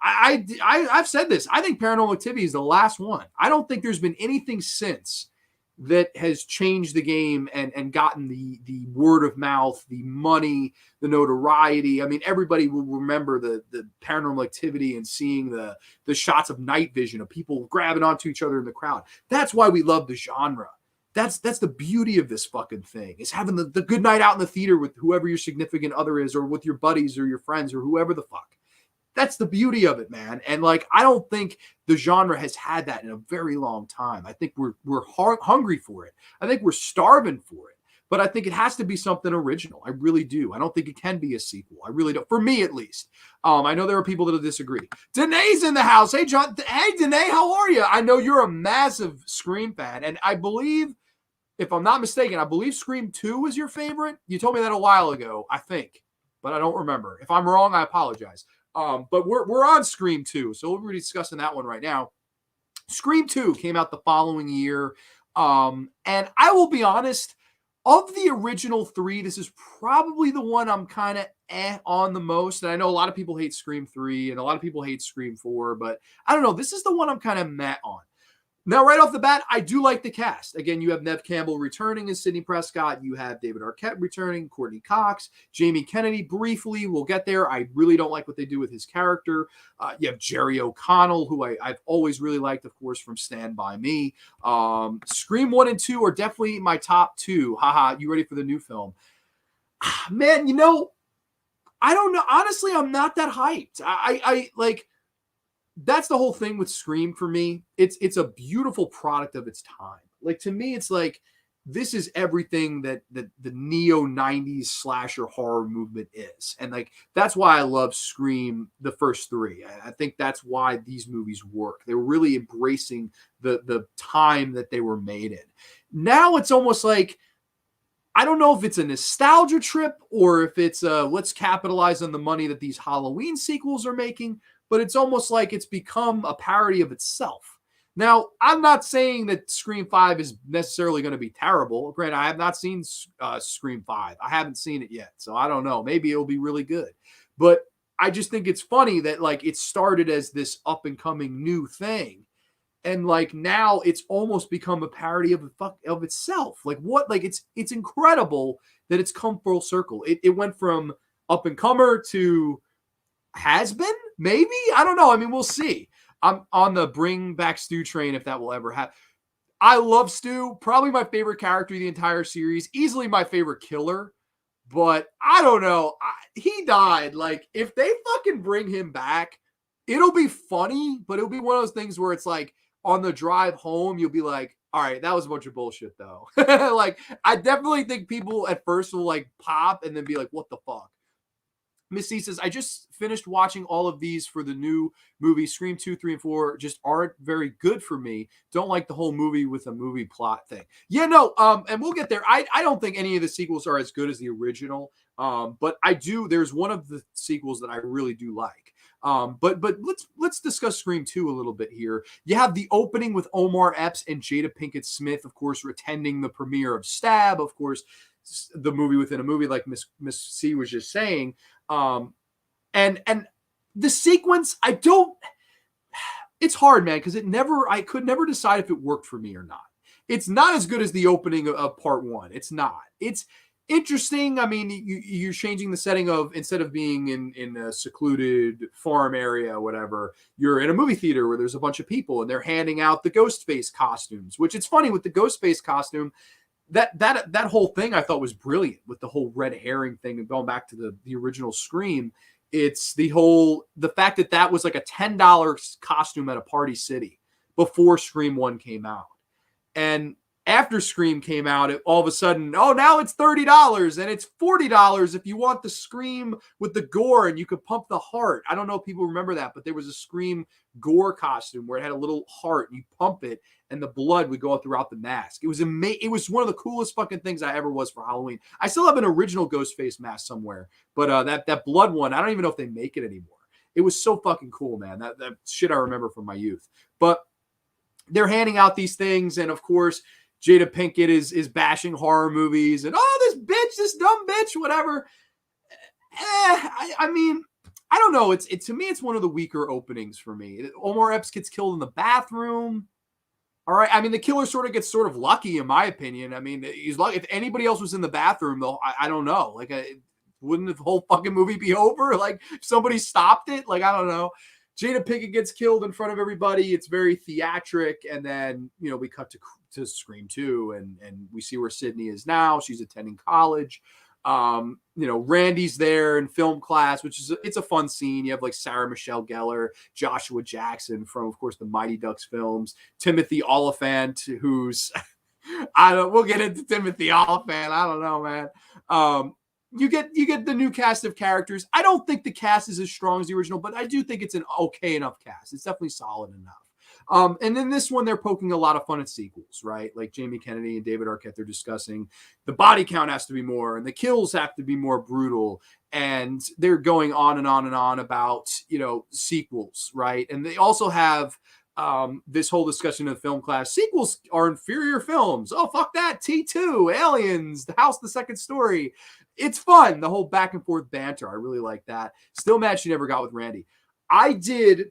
I've said this. I think Paranormal Activity is the last one. I don't think there's been anything since that has changed the game and gotten the word of mouth, the money, the notoriety. I mean, everybody will remember the Paranormal Activity and seeing the shots of night vision of people grabbing onto each other in the crowd. That's why we love the genre. That's the beauty of this fucking thing, is having the good night out in the theater with whoever your significant other is, or with your buddies or your friends or whoever the fuck. That's the beauty of it, man. And I don't think the genre has had that in a very long time. I think we're hungry for it. I think we're starving for it. But I think it has to be something original. I really do. I don't think it can be a sequel. I really don't. For me, at least. I know there are people that'll disagree. Danae's in the house. Hey, John. Hey, Danae, how are you? I know you're a massive Scream fan, and I believe, if I'm not mistaken, I believe Scream 2 was your favorite. You told me that a while ago, I think, but I don't remember. If I'm wrong, I apologize. But we're on Scream 2, so we'll be discussing that one right now. Scream 2 came out the following year, and I will be honest, of the original three, this is probably the one I'm kind of on the most. And I know a lot of people hate Scream 3, and a lot of people hate Scream 4, but I don't know. This is the one I'm kind of meh on. Now, right off the bat, I do like the cast. Again, you have Neve Campbell returning as Sidney Prescott. You have David Arquette returning, Courtney Cox, Jamie Kennedy briefly. We'll get there. I really don't like what they do with his character. You have Jerry O'Connell, who I've always really liked, of course, from Stand By Me. Scream 1 and 2 are definitely my top two. Haha, you ready for the new film? Man, I don't know. Honestly, I'm not that hyped. I that's the whole thing with Scream for me. It's a beautiful product of its time. Like, to me, it's like, this is everything that the neo 90s slasher horror movement is. And that's why I love Scream, the first three. I think that's why these movies work. They're really embracing the time that they were made in. Now it's almost like, I don't know if it's a nostalgia trip or if it's let's capitalize on the money that these Halloween sequels are making, but it's almost like it's become a parody of itself. Now, I'm not saying that Scream 5 is necessarily going to be terrible. Granted, I have not seen Scream 5. I haven't seen it yet, so I don't know. Maybe it'll be really good. But I just think it's funny that it started as this up-and-coming new thing, and now it's almost become a parody of itself. It's incredible that it's come full circle. It went from up-and-comer to has been, maybe? I don't know. I mean, we'll see. I'm on the bring back Stu train if that will ever happen. I love Stu. Probably my favorite character of the entire series. Easily my favorite killer. But I don't know. He died. Like, if they fucking bring him back, it'll be funny, but it'll be one of those things where it's like on the drive home, you'll be like, all right, that was a bunch of bullshit though. Like, I definitely think people at first will like pop and then be like, what the fuck? Miss C says, I just finished watching all of these for the new movie. Scream 2, 3, and 4 just aren't very good for me. Don't like the whole movie with a movie plot thing. Yeah, no, and we'll get there. I don't think any of the sequels are as good as the original. But I do, there's one of the sequels that I really do like. But let's discuss Scream 2 a little bit here. You have the opening with Omar Epps and Jada Pinkett Smith, of course, attending the premiere of Stab, of course, the movie within a movie, like Miss C was just saying. And the sequence, it's hard, man, because I could never decide if it worked for me or not. It's not as good as the opening of part one. It's not. It's interesting. I mean, you're changing the setting of, instead of being in a secluded farm area or whatever, you're in a movie theater where there's a bunch of people and they're handing out the Ghostface costumes, which it's funny with the Ghostface costume. That whole thing I thought was brilliant with the whole red herring thing and going back to the original Scream. It's the fact that was like a $10 costume at a Party City before Scream 1 came out. And after Scream came out, all of a sudden, now it's $30 and it's $40 if you want the Scream with the gore and you could pump the heart. I don't know if people remember that, but there was a Scream gore costume where it had a little heart and you pump it and the blood would go throughout the mask. It was amazing. It was one of the coolest fucking things I ever was for Halloween. I still have an original Ghostface mask somewhere, but that blood one, I don't even know if they make it anymore. It was so fucking cool, man. That shit I remember from my youth. But they're handing out these things, and of course, Jada Pinkett is bashing horror movies and this dumb bitch, whatever. I mean, I don't know. To me, it's one of the weaker openings for me. Omar Epps gets killed in the bathroom. All right. I mean, the killer gets lucky, in my opinion. I mean, he's lucky. If anybody else was in the bathroom, though, I don't know. Like, wouldn't the whole fucking movie be over? Like, if somebody stopped it? Like, I don't know. Jada Pinkett gets killed in front of everybody. It's very theatric. And then, we cut to Scream 2 and we see where Sydney is now. She's attending college. Randy's there in film class, it's a fun scene. You have like Sarah Michelle Gellar, Joshua Jackson from, of course, the Mighty Ducks films, Timothy Oliphant, who's, we'll get into Timothy Oliphant. I don't know, man. You get the new cast of characters. I don't think the cast is as strong as the original, but I do think it's an okay enough cast. It's definitely solid enough. And then this one, they're poking a lot of fun at sequels, right? Like Jamie Kennedy and David Arquette, they're discussing the body count has to be more and the kills have to be more brutal. And they're going on and on and on about, sequels, right? And they also have this whole discussion in the film class. Sequels are inferior films. Oh, fuck that. T2, Aliens, The House, the Second Story. It's fun. The whole back and forth banter. I really like that. Still mad she never got with Randy. I did,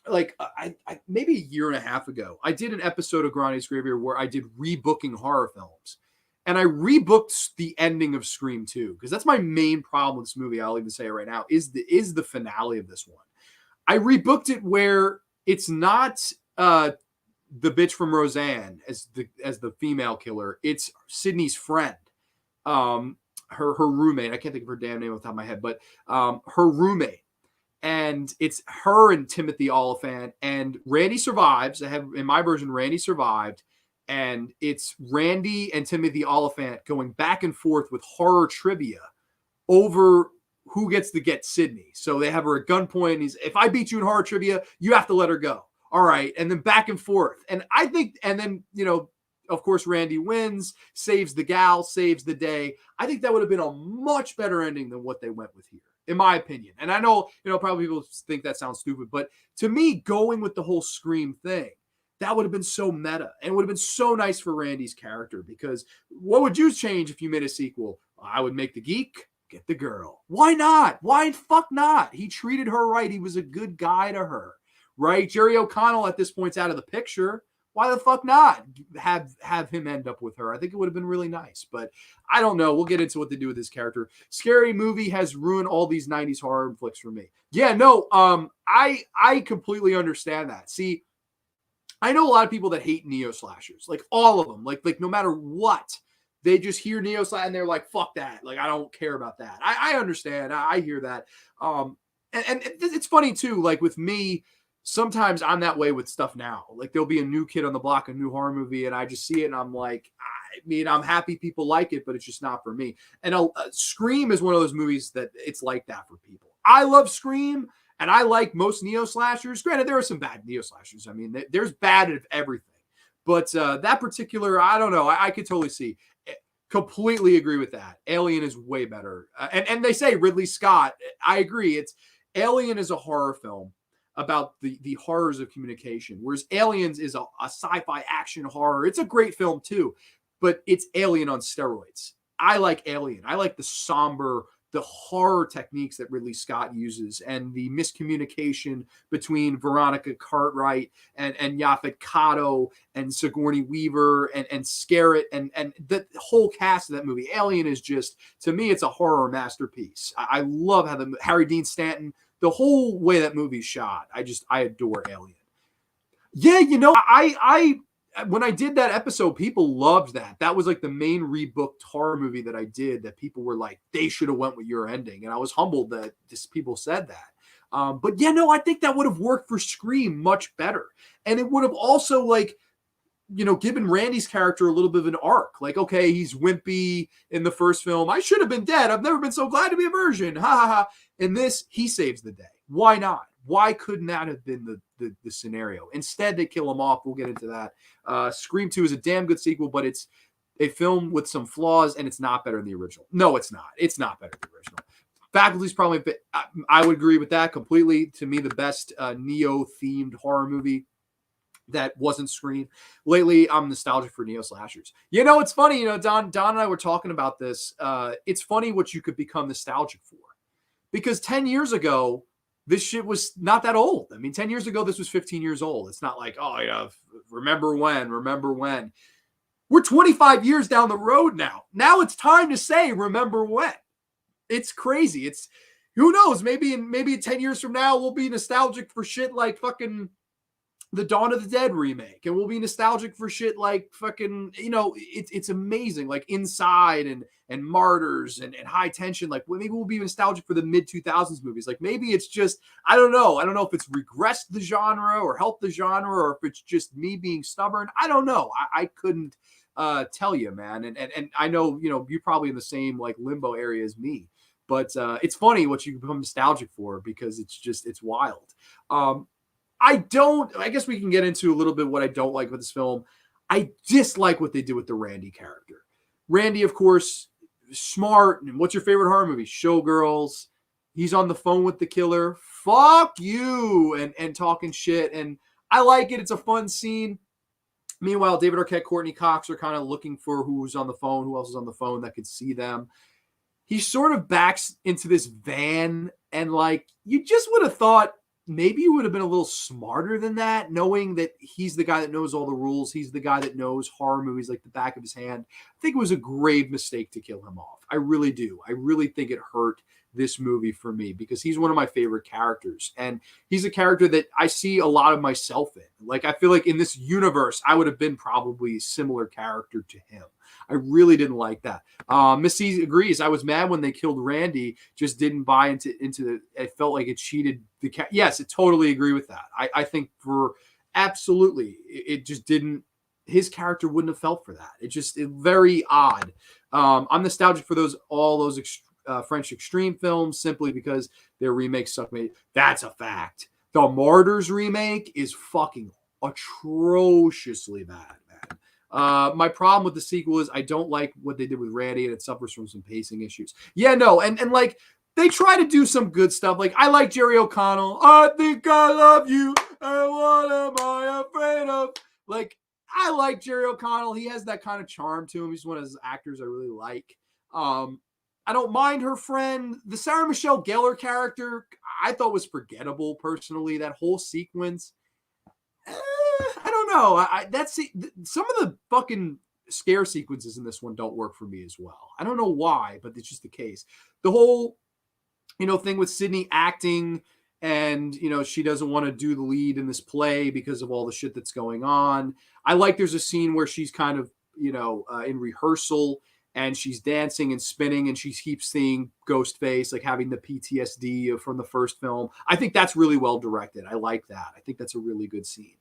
like, I maybe a year and a half ago, I did an episode of Grande's Graveyard where I did rebooking horror films. And I rebooked the ending of Scream 2 because that's my main problem with this movie. I'll even say it right now, is the finale of this one. I rebooked it where it's not the bitch from Roseanne as the female killer. It's Sydney's friend. Her roommate. I can't think of her damn name off the top of my head, but her roommate. And it's her and Timothy Oliphant. And Randy survives. In my version, Randy survived. And it's Randy and Timothy Oliphant going back and forth with horror trivia over who gets to get Sydney. So they have her at gunpoint. And if I beat you in horror trivia, you have to let her go. All right. And then back and forth. And I think, and then, of course, Randy wins, saves the gal, saves the day. I think that would have been a much better ending than what they went with here, in my opinion. And I know, probably people think that sounds stupid, but to me, going with the whole Scream thing, that would have been so meta and would have been so nice for Randy's character, because what would you change if you made a sequel? I would make the geek get the girl. Why not? Why fuck not? He treated her right. He was a good guy to her, right? Jerry O'Connell at this point's out of the picture. Why the fuck not have him end up with her? I think it would have been really nice, but I don't know. We'll get into what they do with this character. Scary Movie has ruined all these 90s horror flicks for me. Yeah, no, I completely understand that. See, I know a lot of people that hate neo slashers, like all of them, like no matter what, they just hear Neo Slash and they're like, fuck that. Like, I don't care about that. I understand. I hear that. And it's funny too, like with me, sometimes I'm that way with stuff now. Like there'll be a new kid on the block, a new horror movie, and I just see it and I'm like, I mean, I'm happy people like it, but it's just not for me. And Scream is one of those movies that it's like that for people. I love Scream, and I like most Neo slashers. Granted, there are some bad Neo slashers. I mean, there's bad of everything. But that particular, I don't know. I could totally see. Completely agree with that. Alien is way better. And they say Ridley Scott. I agree. It's Alien is a horror film about the horrors of communication, whereas Aliens is a sci-fi action horror. It's a great film too, but it's Alien on steroids. I like Alien. I like the somber, the horror techniques that Ridley Scott uses and the miscommunication between Veronica Cartwright and Yaphet Kotto and Sigourney Weaver and Scarrett and the whole cast of that movie. Alien is just, to me, it's a horror masterpiece. I love how Harry Dean Stanton, the whole way that movie's shot. I adore Alien. Yeah, you know, I when I did that episode, people loved that. That was like the main rebooked horror movie that I did that people were like, they should have went with your ending. And I was humbled that just people said that. But yeah, no, I think that would have worked for Scream much better. And it would have also like, you know, given Randy's character a little bit of an arc. Like, okay, he's wimpy in the first film. I should have been dead. I've never been so glad to be a virgin. Ha ha ha. In this, he saves the day. Why not? Why couldn't that have been the scenario? Instead, they kill him off. We'll get into that. Scream 2 is a damn good sequel, but it's a film with some flaws, and it's not better than the original. No, it's not. It's not better than the original. Faculty's probably a bit, I would agree with that completely. To me, the best Neo-themed horror movie that wasn't Scream. Lately, I'm nostalgic for Neo slashers. You know, it's funny. You know, Don and I were talking about this. It's funny what you could become nostalgic for. Because 10 years ago, this shit was not that old. I mean, 10 years ago, this was 15 years old. It's not like, oh, yeah, remember when. We're 25 years down the road now. Now it's time to say, remember when. It's crazy. It's, who knows, maybe in 10 years from now, we'll be nostalgic for shit like fucking the Dawn of the Dead remake. And we'll be nostalgic for shit like fucking, you know, it's amazing. Like Inside and Martyrs and High Tension. Like maybe we'll be nostalgic for the mid 2000s movies. Like maybe it's just, I don't know if it's regressed the genre or helped the genre or if it's just me being stubborn. I don't know. I couldn't tell you, man. And I know, you know, you're probably in the same like limbo area as me. But it's funny what you become nostalgic for because it's wild. I guess we can get into a little bit what I don't like with this film. I dislike what they did with the Randy character. Randy, of course, smart. And what's your favorite horror movie? Showgirls. He's on the phone with the killer. Fuck you. And talking shit. And I like it. It's a fun scene. Meanwhile, David Arquette, Courtney Cox are kind of looking for who's on the phone, who else is on the phone that could see them. He sort of backs into this van and like, you just would have thought, maybe you would have been a little smarter than that, knowing that he's the guy that knows all the rules. He's the guy that knows horror movies like the back of his hand. I think it was a grave mistake to kill him off. I really do. I really think it hurt this movie for me because he's one of my favorite characters. And he's a character that I see a lot of myself in. Like, I feel like in this universe, I would have been probably a similar character to him. I really didn't like that. Miss C agrees. I was mad when they killed Randy. Just didn't buy into the. It felt like it cheated the cat. Yes, I totally agree with that. I think for absolutely, it just didn't. His character wouldn't have felt for that. It very odd. I'm nostalgic for all those French Extreme films simply because their remakes suck me. That's a fact. The Martyrs remake is fucking atrociously bad, man. My problem with the sequel is I don't like what they did with Randy, and it suffers from some pacing issues. Yeah, no, and like they try to do some good stuff. Like I like Jerry O'Connell. I think I love you, and what am I afraid of? Like I like Jerry O'Connell. He has that kind of charm to him. He's one of those actors I really like. I don't mind her friend. The Sarah Michelle Gellar character, I thought was forgettable personally. That whole sequence. I don't know. That's some of the fucking scare sequences in this one don't work for me as well. I don't know why, but it's just the case. The whole, thing with Sydney acting and, she doesn't want to do the lead in this play because of all the shit that's going on. I like there's a scene where she's kind of, in rehearsal and she's dancing and spinning, and she keeps seeing Ghostface, like having the PTSD from the first film. I think that's really well directed. I like that. I think that's a really good scene.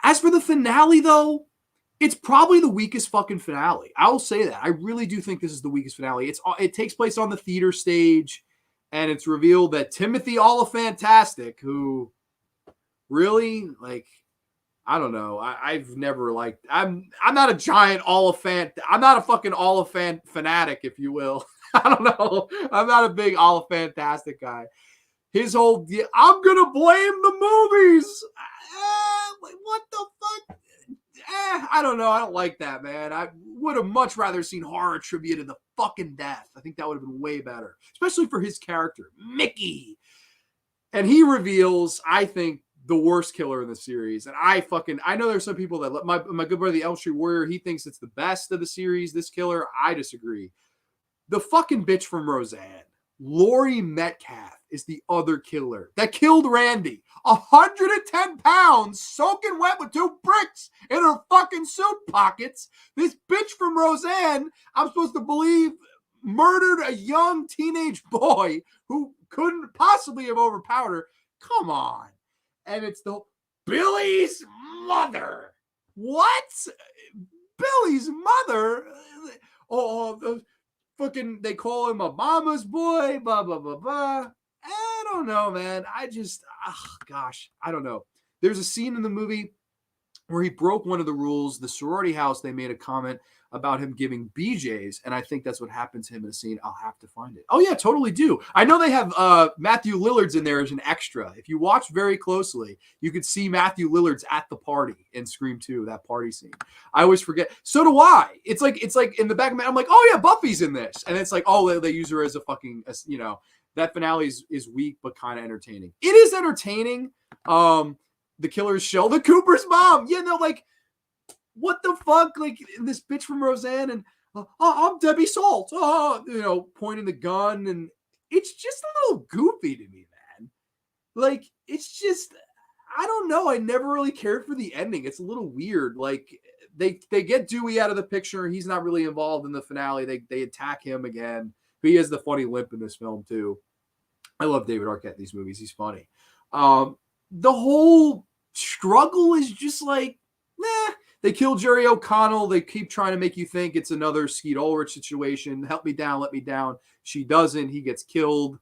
As for the finale, though, it's probably the weakest fucking finale. I will say that. I really do think this is the weakest finale. It takes place on the theater stage, and it's revealed that Timothy Olyphantastic, who really, like, I don't know. I've never liked. I'm not a giant Oliphant. I'm not a fucking Oliphant fanatic, if you will. I don't know. I'm not a big Olyphantastic guy. His whole, I'm gonna blame the movies. What the fuck? I don't know. I don't like that, man. I would have much rather seen horror attributed to the fucking death. I think that would have been way better, especially for his character, Mickey. And he reveals, I think, the worst killer in the series. And I know there's some people that, my good brother, the Elm Street Warrior, he thinks it's the best of the series, this killer. I disagree. The fucking bitch from Roseanne, Laurie Metcalf, is the other killer that killed Randy. 110 pounds, soaking wet with 2 bricks in her fucking suit pockets. This bitch from Roseanne, I'm supposed to believe, murdered a young teenage boy who couldn't possibly have overpowered her. Come on. And it's the Billy's mother. What? Billy's mother? Oh, fucking, they call him a mama's boy, blah, blah, blah, blah. I don't know, man. Gosh, I don't know. There's a scene in the movie where he broke one of the rules. The sorority house, they made a comment about him giving BJs, and I think that's what happened to him in the scene. I'll have to find it. Oh, yeah, totally do. I know they have Matthew Lillard's in there as an extra. If you watch very closely, you could see Matthew Lillard's at the party in Scream 2, that party scene. I always forget. So do I. It's like in the back of my, I'm like, oh, yeah, Buffy's in this. And it's like, oh, they use her as a fucking, that finale is weak, but kind of entertaining. It is entertaining. The killer's Sheldon Cooper's mom. Yeah, no, like, what the fuck? Like, this bitch from Roseanne, and I'm Debbie Salt. Pointing the gun, and it's just a little goofy to me, man. Like, it's just, I don't know. I never really cared for the ending. It's a little weird. Like, they get Dewey out of the picture. He's not really involved in the finale. They attack him again. But he has the funny limp in this film too. I love David Arquette in these movies. He's funny. The whole struggle is just like, nah. They kill Jerry O'Connell. They keep trying to make you think it's another Skeet Ulrich situation. Help me down, let me down. She doesn't. He gets killed.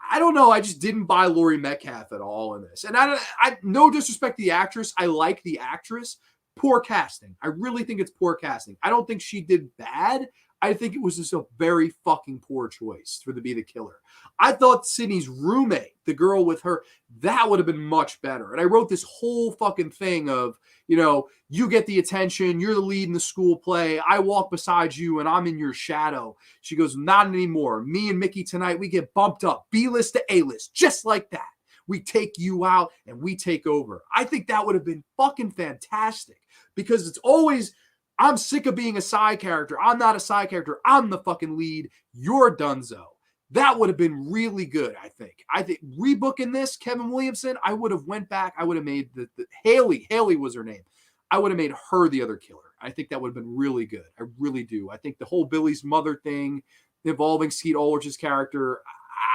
I don't know. I just didn't buy Laurie Metcalf at all in this. And I no disrespect to the actress. I like the actress. Poor casting. I really think it's poor casting. I don't think she did bad. I think it was just a very fucking poor choice to be the killer. I thought Sydney's roommate, the girl with her, that would have been much better. And I wrote this whole fucking thing of, you get the attention, you're the lead in the school play, I walk beside you and I'm in your shadow. She goes, not anymore. Me and Mickey tonight, we get bumped up, B-list to A-list, just like that. We take you out and we take over. I think that would have been fucking fantastic because it's always, I'm sick of being a side character. I'm not a side character. I'm the fucking lead. You're Dunzo. That would have been really good, I think. I think rebooking this, Kevin Williamson, I would have went back. I would have made the Haley was her name. I would have made her the other killer. I think that would have been really good. I really do. I think the whole Billy's mother thing involving Skeet Ulrich's character,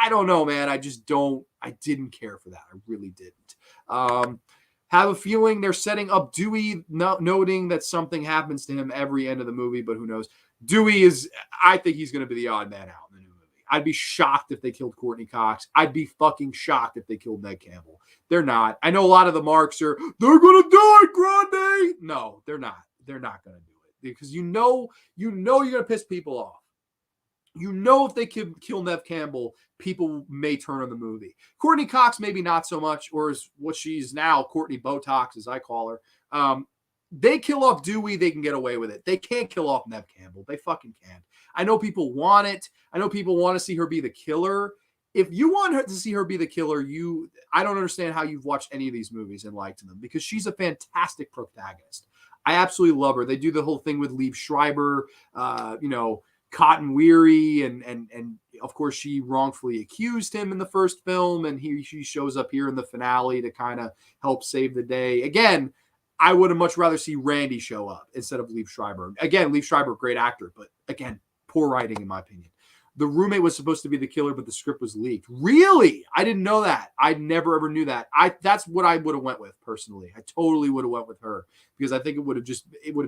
I don't know, man. I didn't care for that. I really didn't. Have a feeling they're setting up Dewey, noting that something happens to him every end of the movie, but who knows? I think he's going to be the odd man out in the new movie. I'd be shocked if they killed Courtney Cox. I'd be fucking shocked if they killed Ned Campbell. They're not. I know a lot of the marks are, they're going to die, Grande. No, they're not. They're not going to do it because you know you're going to piss people off. If they kill Neve Campbell, people may turn on the movie. Courtney Cox, maybe not so much, or is what she's now, Courtney Botox, as I call her. They kill off Dewey, they can get away with it. They can't kill off Neve Campbell. They fucking can't. I know people want it. I know people want to see her be the killer. If you want her to see her be the killer, I don't understand how you've watched any of these movies and liked them because she's a fantastic protagonist. I absolutely love her. They do the whole thing with Liev Schreiber, Cotton Weary, and of course she wrongfully accused him in the first film, and she shows up here in the finale to kind of help save the day. Again, I would have much rather see Randy show up instead of Liev Schreiber. Again, Liev Schreiber, great actor, but again, Poor writing, in my opinion. The roommate was supposed to be the killer, but the script was leaked. Really? I didn't know that. I never ever knew that. That's what I would have went with personally. I totally would have went with her because I think it would have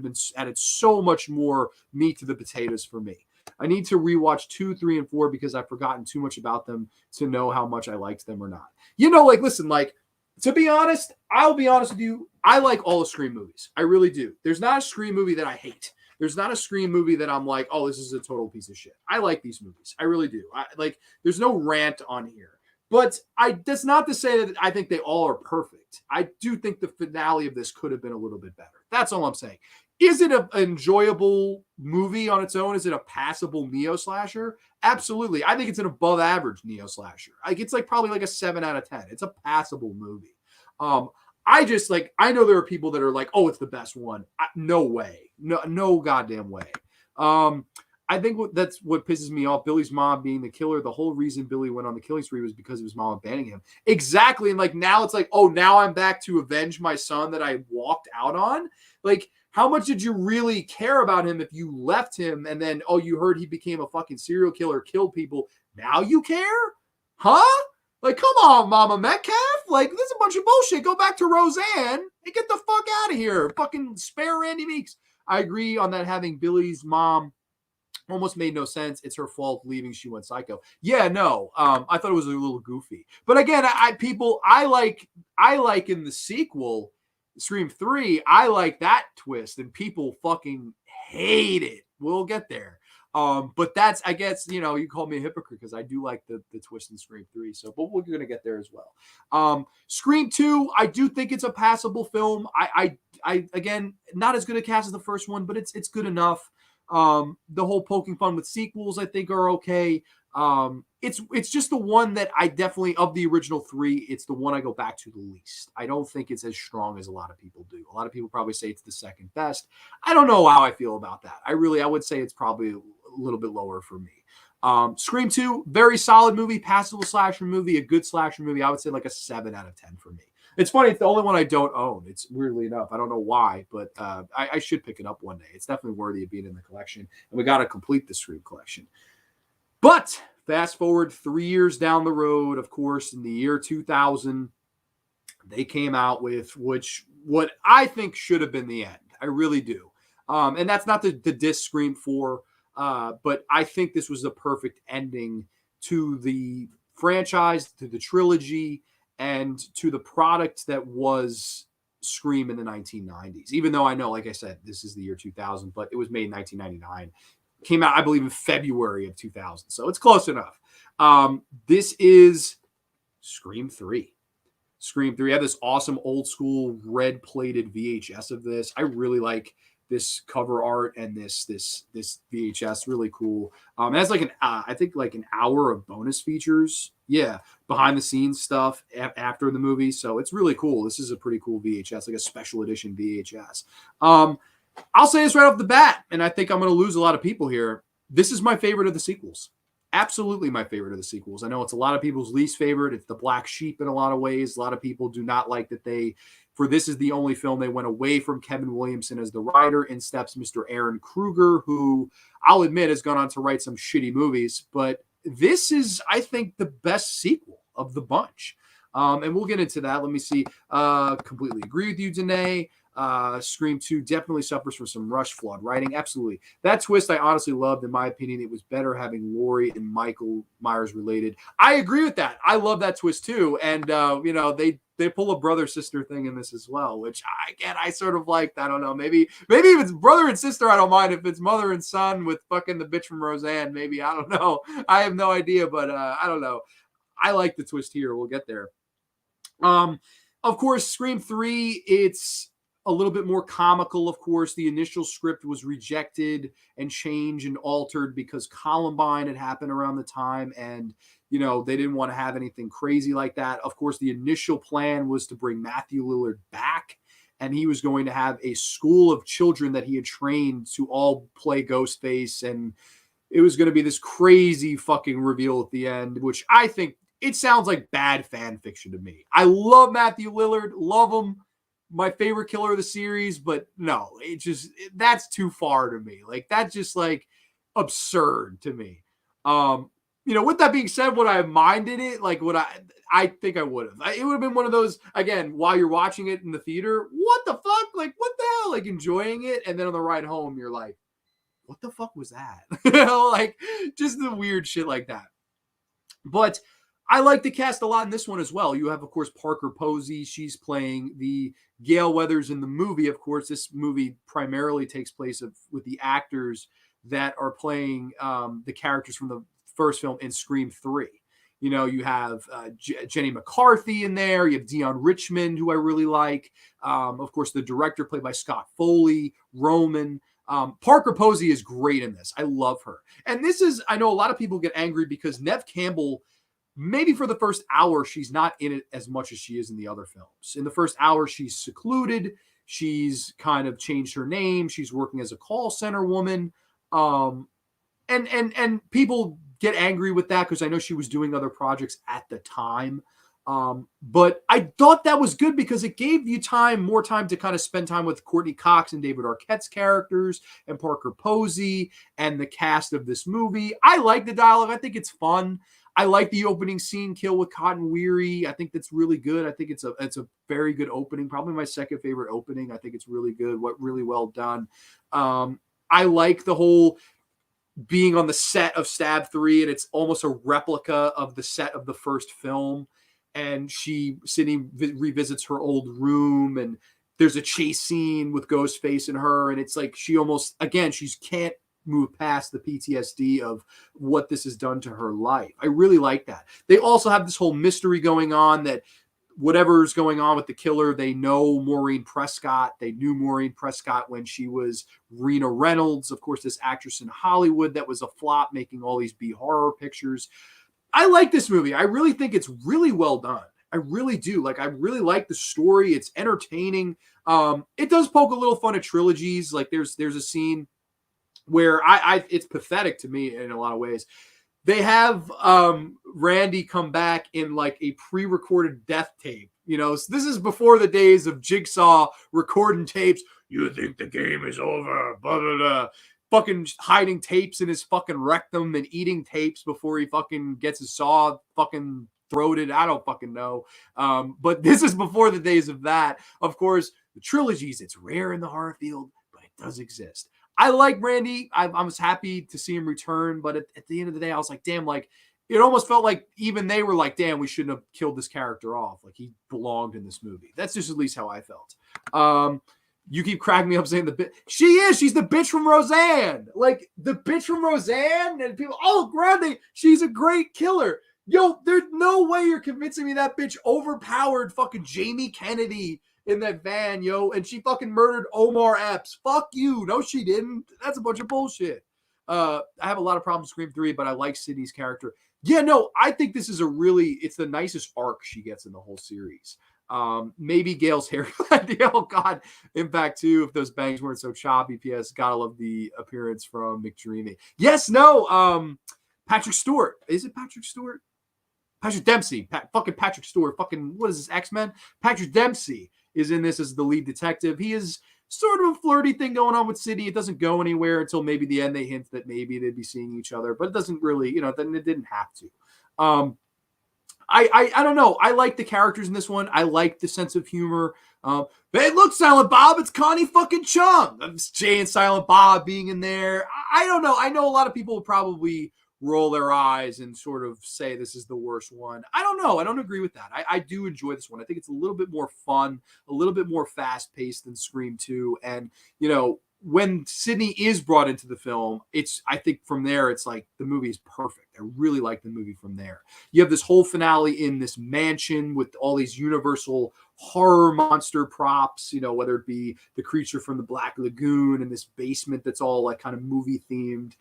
been added so much more meat to the potatoes for me. I need to rewatch 2, 3, and 4 because I've forgotten too much about them to know how much I liked them or not. Listen, to be honest, I'll be honest with you. I like all the Scream movies. I really do. There's not a Scream movie that I hate. There's not a Scream movie that I'm like, oh, this is a total piece of shit. I like these movies. I really do. There's no rant on here. But that's not to say that I think they all are perfect. I do think the finale of this could have been a little bit better. That's all I'm saying. Is it an enjoyable movie on its own? Is it a passable neo-slasher? Absolutely. I think it's an above average neo-slasher. It's probably a 7 out of 10. It's a passable movie. I know there are people that are like, oh, it's the best one. No way. No goddamn way. I think that's what pisses me off. Billy's mom being the killer. The whole reason Billy went on the killing spree was because of his mom abandoning him. Exactly. And now it's oh, now I'm back to avenge my son that I walked out on. How much did you really care about him if you left him and then, oh, you heard he became a fucking serial killer, killed people. Now you care? Huh? Come on, Mama Metcalf. This is a bunch of bullshit. Go back to Roseanne and get the fuck out of here. Fucking spare Randy Meeks. I agree on that having Billy's mom almost made no sense. It's her fault leaving. She went psycho. Yeah, no. I thought it was a little goofy. But again, I like in the sequel, Scream 3, I like that twist, and people fucking hate it. We'll get there. But that's, I guess, you call me a hypocrite because I do like the twist in Scream 3. But we're going to get there as well. Scream 2, I do think it's a passable film. I again, not as good a cast as the first one, but it's good enough. The whole poking fun with sequels, I think, are okay. It's just the one that I definitely, of the original 3, it's the one I go back to the least. I don't think it's as strong as a lot of people do. A lot of people probably say it's the second best. I don't know how I feel about that. I would say it's probably a little bit lower for me. Scream 2, very solid movie, passable slasher movie, a good slasher movie. I would say a 7 out of 10 for me. It's funny. It's the only one I don't own. It's weirdly enough. I don't know why, but I should pick it up one day. It's definitely worthy of being in the collection, and we got to complete the Scream collection. But fast forward 3 years down the road, of course, in the year 2000, they came out with what I think should have been the end. I really do. And that's not the diss Scream 4, but I think this was the perfect ending to the franchise, to the trilogy, and to the product that was Scream in the 1990s. Even though I know, like I said, this is the year 2000, but it was made in 1999. Came out, I believe, in February of 2000. So it's close enough. This is Scream 3. Scream 3. I have this awesome old school red plated VHS of this. I really like this cover art and this VHS. Really cool. It has I think an hour of bonus features. Yeah. Behind the scenes stuff after the movie. So it's really cool. This is a pretty cool VHS, a special edition VHS. I'll say this right off the bat, and I think I'm going to lose a lot of people here. This is my favorite of the sequels. Absolutely my favorite of the sequels. I know it's a lot of people's least favorite. It's the black sheep in a lot of ways. A lot of people do not like that this is the only film they went away from Kevin Williamson as the writer. In steps Mr. Aaron Kruger, who I'll admit has gone on to write some shitty movies. But this is, I think, the best sequel of the bunch. And we'll get into that. Let me see. Completely agree with you, Danae. Scream 2 definitely suffers from some rush flawed writing. Absolutely. That twist I honestly loved. In my opinion, it was better having Laurie and Michael Myers related. I agree with that. I love that twist too. And, they pull a brother-sister thing in this as well, which I sort of liked. I don't know. Maybe if it's brother and sister, I don't mind. If it's mother and son with fucking the bitch from Roseanne, maybe, I don't know. I have no idea, but I don't know. I like the twist here. We'll get there. Of course, Scream 3, it's a little bit more comical. Of course, the initial script was rejected and changed and altered because Columbine had happened around the time, and they didn't want to have anything crazy like that. Of course, the initial plan was to bring Matthew Lillard back, and he was going to have a school of children that he had trained to all play Ghostface, and it was going to be this crazy fucking reveal at the end, which I think it sounds like bad fan fiction to me. I love Matthew Lillard, love him. My favorite killer of the series, but no, that's too far to me. That's just absurd to me. With that being said, would I have minded it? Like, I think I would have. It would have been one of those, again, while you're watching it in the theater, what the fuck? Like, what the hell? Like, enjoying it. And then on the ride home, you're like, what the fuck was that? Like, just the weird shit like that. But I like the cast a lot in this one as well. You have, of course, Parker Posey. She's playing the Gale Weathers in the movie. Of course, this movie primarily takes place with the actors that are playing the characters from the first film in Scream 3. You have Jenny McCarthy in there. You have Dion Richmond, who I really like. Of course, the director played by Scott Foley, Roman. Parker Posey is great in this. I love her. And I know a lot of people get angry because Neve Campbell, maybe for the first hour, she's not in it as much as she is in the other films. In the first hour, she's secluded. She's kind of changed her name. She's working as a call center woman. And people get angry with that because I know she was doing other projects at the time. But I thought that was good because it gave you more time to kind of spend time with Courtney Cox and David Arquette's characters and Parker Posey and the cast of this movie. I like the dialogue. I think it's fun. I like the opening scene, Kill with Cotton Weary. I think that's really good. I think it's a very good opening. Probably my second favorite opening. I think it's really good. Really well done. I like the whole being on the set of Stab 3, and it's almost a replica of the set of the first film. And Sydney revisits her old room, and there's a chase scene with Ghostface and her, and it's like she can't move past the PTSD of what this has done to her life. I really like that. They also have this whole mystery going on that whatever's going on with the killer, they know Maureen Prescott. They knew Maureen Prescott when she was Rena Reynolds, of course, this actress in Hollywood that was a flop, making all these B horror pictures. I like this movie. I really think it's really well done. I really do. Like, I really like the story. It's entertaining. It does poke a little fun at trilogies. Like, there's a scene where it's pathetic to me in a lot of ways. They have Randy come back in like a pre-recorded death tape. So this is before the days of Jigsaw recording tapes. You think the game is over, blah, blah, blah. Fucking hiding tapes in his fucking rectum and eating tapes before he fucking gets his saw fucking throated. I don't fucking know. But this is before the days of that. Of course, the trilogies, it's rare in the horror field, but it does exist. I like Randy. I was happy to see him return, but at the end of the day, I was like, damn, like, it almost felt like even they were like, damn, we shouldn't have killed this character off. Like, he belonged in this movie. That's just at least how I felt. You keep cracking me up saying she's the bitch from Roseanne. Like, the bitch from Roseanne, and people, Grande, she's a great killer. Yo, there's no way you're convincing me that bitch overpowered fucking Jamie Kennedy in that van, yo, and she fucking murdered Omar Epps. Fuck you. No, she didn't. That's a bunch of bullshit. I have a lot of problems with Scream 3, but I like Sydney's character. Yeah, no, I think this is it's the nicest arc she gets in the whole series. Maybe Gale's hair. Oh God, Impact 2. If those bangs weren't so choppy. P.S. Gotta love the appearance from McDreamy. Yes, no. Patrick Stewart. Is it Patrick Stewart? Patrick Dempsey. Fucking Patrick Stewart. Fucking what is this? X-Men. Patrick Dempsey is in this as the lead detective. He is sort of a flirty thing going on with Sydney. It doesn't go anywhere until maybe the end. They hint that maybe they'd be seeing each other, but it doesn't really. Then it didn't have to. I don't know. I like the characters in this one. I like the sense of humor. Hey, look, Silent Bob, it's Connie fucking Chung. It's Jay and Silent Bob being in there. I don't know. I know a lot of people will probably roll their eyes and sort of say this is the worst one. I don't know. I don't agree with that. I do enjoy this one. I think it's a little bit more fun, a little bit more fast-paced than Scream 2. And, when Sydney is brought into the film, I think from there, it's like the movie is perfect. I really like the movie from there. You have this whole finale in this mansion with all these universal horror monster props, whether it be the creature from the Black Lagoon and this basement that's all like kind of movie themed.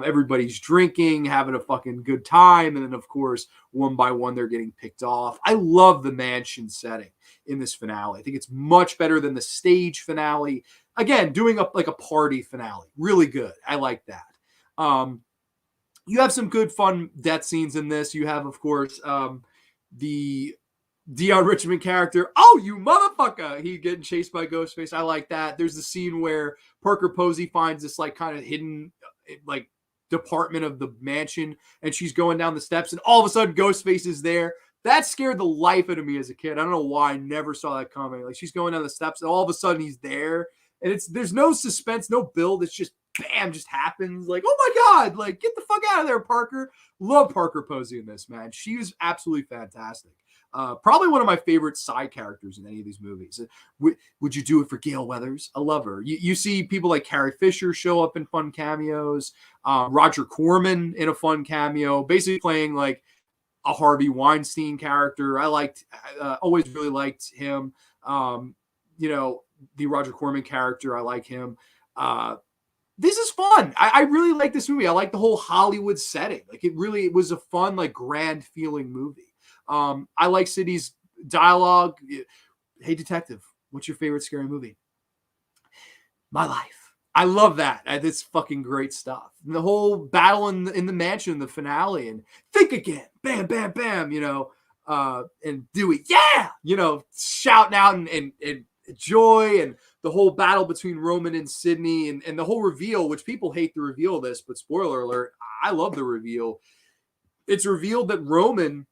Everybody's drinking, having a fucking good time. And then, of course, one by one, they're getting picked off. I love the mansion setting in this finale. I think it's much better than the stage finale. Again, doing up like a party finale. Really good. I like that. You have some good, fun death scenes in this. You have, of course, the Dion Richmond character. Oh, you motherfucker! He getting chased by Ghostface. I like that. There's the scene where Parker Posey finds this like kind of hidden like department of the mansion, and she's going down the steps, and all of a sudden Ghostface is there. That scared the life out of me as a kid. I don't know why. I never saw that coming. Like, she's going down the steps, and all of a sudden he's there, and there's no suspense, no build. It's just bam, just happens. Like, oh my God, like, get the fuck out of there, Parker. Love Parker Posey in this, man. She was absolutely fantastic. Probably one of my favorite side characters in any of these movies. Would you do it for Gail Weathers? I love her. You see people like Carrie Fisher show up in fun cameos. Roger Corman in a fun cameo, basically playing like a Harvey Weinstein character. I always really liked him. The Roger Corman character, I like him. This is fun. I really like this movie. I like the whole Hollywood setting. Like, it was a fun, like, grand feeling movie. I like Sidney's dialogue. Hey, detective, what's your favorite scary movie? My Life. I love that. It's fucking great stuff. And the whole battle in the mansion, the finale, and think again, bam, bam, bam, and Dewey, yeah, shouting out and joy, and the whole battle between Roman and Sidney, and the whole reveal, which people hate the reveal of this, but spoiler alert, I love the reveal. It's revealed that Roman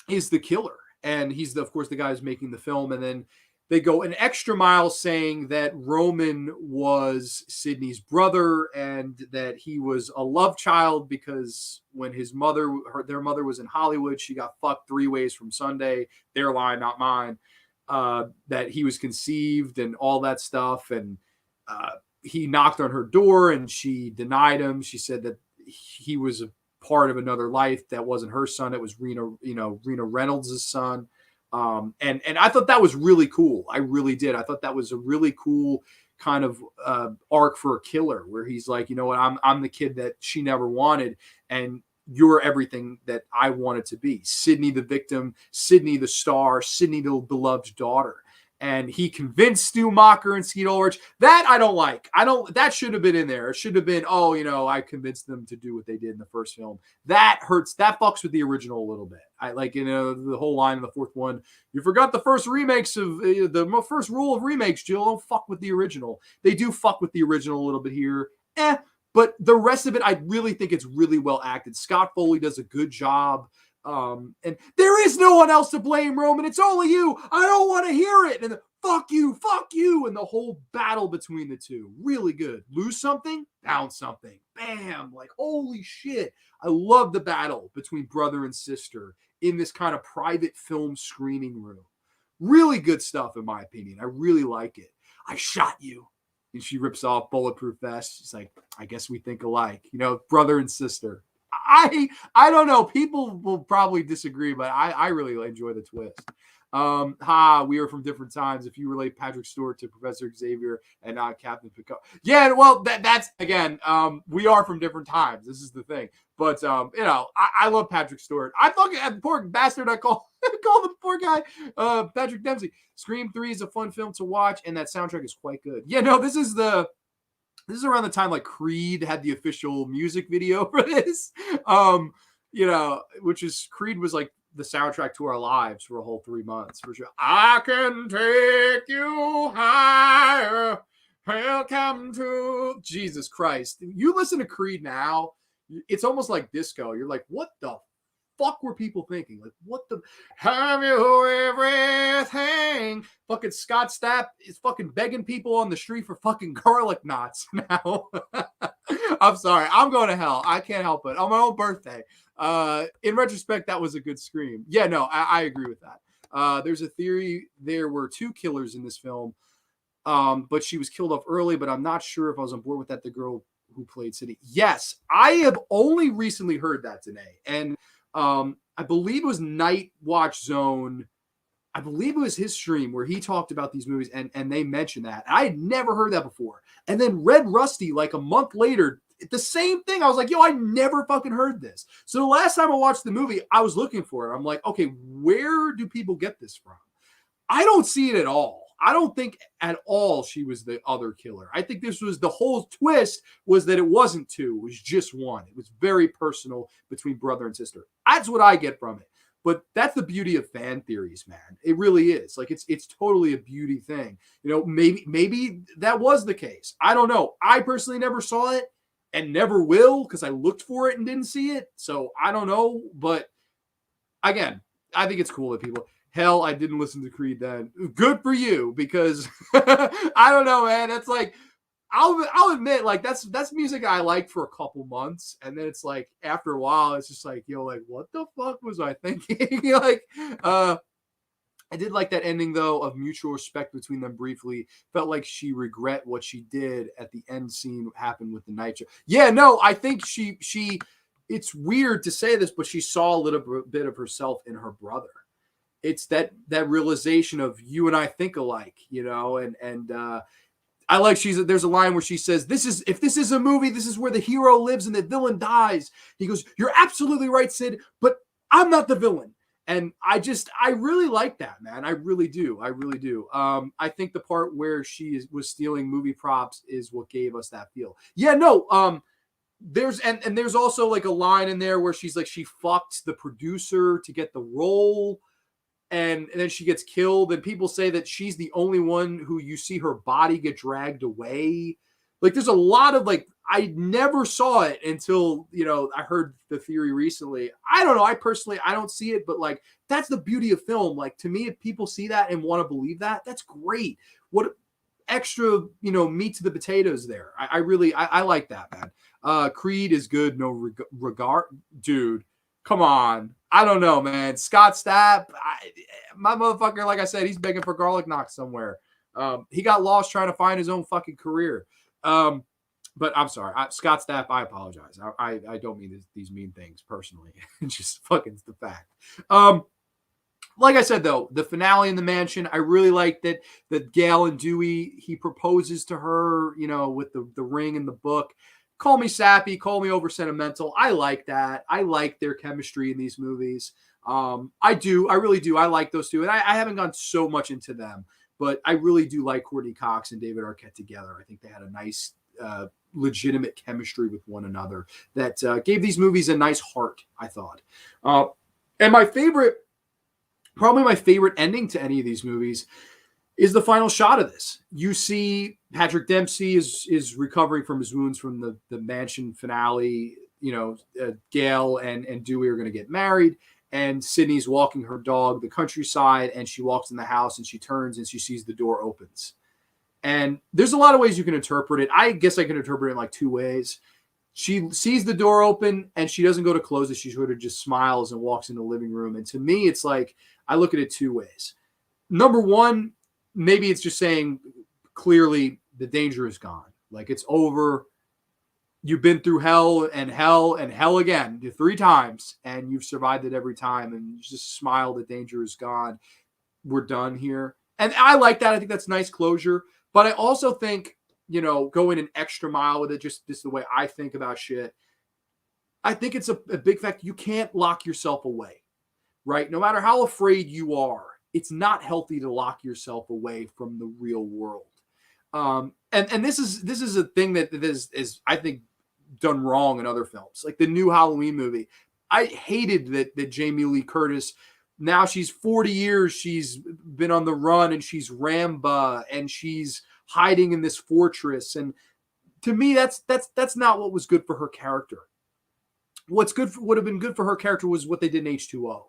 is the killer, and he's of course the guy who's making the film, and then they go an extra mile saying that Roman was Sidney's brother and that he was a love child because when their mother was in Hollywood, she got fucked 3 ways from Sunday. Their line, not mine. That he was conceived and all that stuff. And he knocked on her door and she denied him. She said that he was a part of another life that wasn't her son. It was Rena Reynolds' son. And I thought that was really cool. I really did. I thought that was a really cool kind of arc for a killer, where he's like, you know what, I'm the kid that she never wanted, and you're everything that I wanted to be. Sidney the victim, Sidney the star, Sidney the beloved daughter. And he convinced Stu Macher and Skeet Ulrich. That I don't like. That should have been in there. It should have been, I convinced them to do what they did in the first film. That hurts. That fucks with the original a little bit. I like, the whole line in the fourth one. You forgot the first remakes of the first rule of remakes, Jill. Don't fuck with the original. They do fuck with the original a little bit here. But the rest of it, I really think it's really well acted. Scott Foley does a good job. And there is no one else to blame, Roman. It's only you. I don't want to hear it. And fuck you. And the whole battle between the two. Really good. Lose something, found something. Bam. Like, holy shit. I love the battle between brother and sister in this kind of private film screening room. Really good stuff, in my opinion. I really like it. I shot you. And she rips off Bulletproof Vest. She's like, I guess we think alike. Brother and sister. I don't know. People will probably disagree, but I really enjoy the twist. We are from different times. If you relate Patrick Stewart to Professor Xavier and not Captain Picard. Yeah, well, that's again, we are from different times. This is the thing. But I love Patrick Stewart. I fucking poor bastard. I call the poor guy Patrick Dempsey. Scream 3 is a fun film to watch, and that soundtrack is quite good. Yeah, no, this is around the time like Creed had the official music video for this. Which is Creed was like the soundtrack to our lives for a whole 3 months for sure. I can take you higher. Welcome to Jesus Christ. You listen to Creed now, it's almost like disco. You're like, what the fuck were people thinking? Like, what the have you everything? Fucking Scott Stapp is fucking begging people on the street for fucking garlic knots now. I'm sorry. I'm going to hell. I can't help it. On my own birthday. In retrospect, that was a good scream. Yeah, no, I agree with that. There's a theory there were 2 killers in this film, but she was killed off early, but I'm not sure if I was on board with that. The girl who played Sidney. Yes, I have only recently heard that today. And I believe it was Night Watch Zone. I believe it was his stream where he talked about these movies and they mentioned that. I had never heard that before. And then Red Rusty, like a month later, the same thing. I was like, I never fucking heard this. So the last time I watched the movie, I was looking for it. I'm like, okay, where do people get this from? I don't see it at all. I don't think at all she was the other killer. I think this was the whole twist was that it wasn't 2. It was just 1. It was very personal between brother and sister. That's what I get from it. But that's the beauty of fan theories, man. It really is. Like it's totally a beauty thing. Maybe that was the case. I don't know. I personally never saw it. and never will because I looked for it and didn't see it. So I don't know. But again, I think it's cool that people. Hell, I didn't listen to Creed then. Good for you because I don't know, man. That's like I'll admit, like that's music I liked for a couple months, and then it's like after a while, it's just like like what the fuck was I thinking? Like, I did like that ending though of mutual respect between them briefly. Felt like she regret what she did at the end scene happened with the nitro. Yeah, no, I think she. It's weird to say this, but she saw a little bit of herself in her brother. It's that realization of you and I think alike, and I like there's a line where she says, if this is a movie, this is where the hero lives and the villain dies. He goes, "You're absolutely right, Sid, but I'm not the villain." And I really like that, man. I really do. I think the part where she was stealing movie props is what gave us that feel. Yeah, no, there's also like a line in there where she's like, she fucked the producer to get the role. And then she gets killed, and people say that she's the only one who you see her body get dragged away. Like there's a lot of like, I never saw it until, I heard the theory recently. I don't know. I don't see it, but like, that's the beauty of film. Like to me, if people see that and want to believe that, that's great. What extra, meat to the potatoes there. I really like that, man. Creed is good. No regard, dude. Come on. I don't know, man. Scott Stapp, my motherfucker, like I said, he's begging for garlic knots somewhere. He got lost trying to find his own fucking career. But I'm sorry. Scott Stapp, I apologize. I don't mean these mean things personally. It's just fucking the fact. Like I said, though, the finale in the mansion, I really like that Gale and Dewey, he proposes to her, with the ring and the book. Call me sappy, call me over sentimental. I like that. I like their chemistry in these movies. I really do. I like those two. And I haven't gone so much into them, but I really do like Courtney Cox and David Arquette together. I think they had a nice, legitimate chemistry with one another that gave these movies a nice heart, I thought. And probably my favorite ending to any of these movies is the final shot of this. You see Patrick Dempsey is recovering from his wounds from the mansion finale. Gail and Dewey are going to get married, and Sydney's walking her dog the countryside, and she walks in the house and she turns and she sees the door opens. And there's a lot of ways you can interpret it. I guess I can interpret it in like two ways. She sees the door open and she doesn't go to close it. She sort of just smiles and walks in the living room. And to me, it's like, I look at it two ways. Number one, maybe it's just saying clearly the danger is gone. Like it's over. You've been through hell and hell and hell again 3 times, and you've survived it every time. And you just smile. The danger is gone. We're done here. And I like that. I think that's nice closure. But I also think, going an extra mile with it, just the way I think about shit. I think it's a big fact. You can't lock yourself away, right? No matter how afraid you are, it's not healthy to lock yourself away from the real world. And this is a thing that is I think done wrong in other films, like the new Halloween movie. I hated that Jamie Lee Curtis. Now she's 40 years. She's been on the run, and she's Ramba, and she's hiding in this fortress. And to me, that's not what was good for her character. Would have been good for her character was what they did in H2O.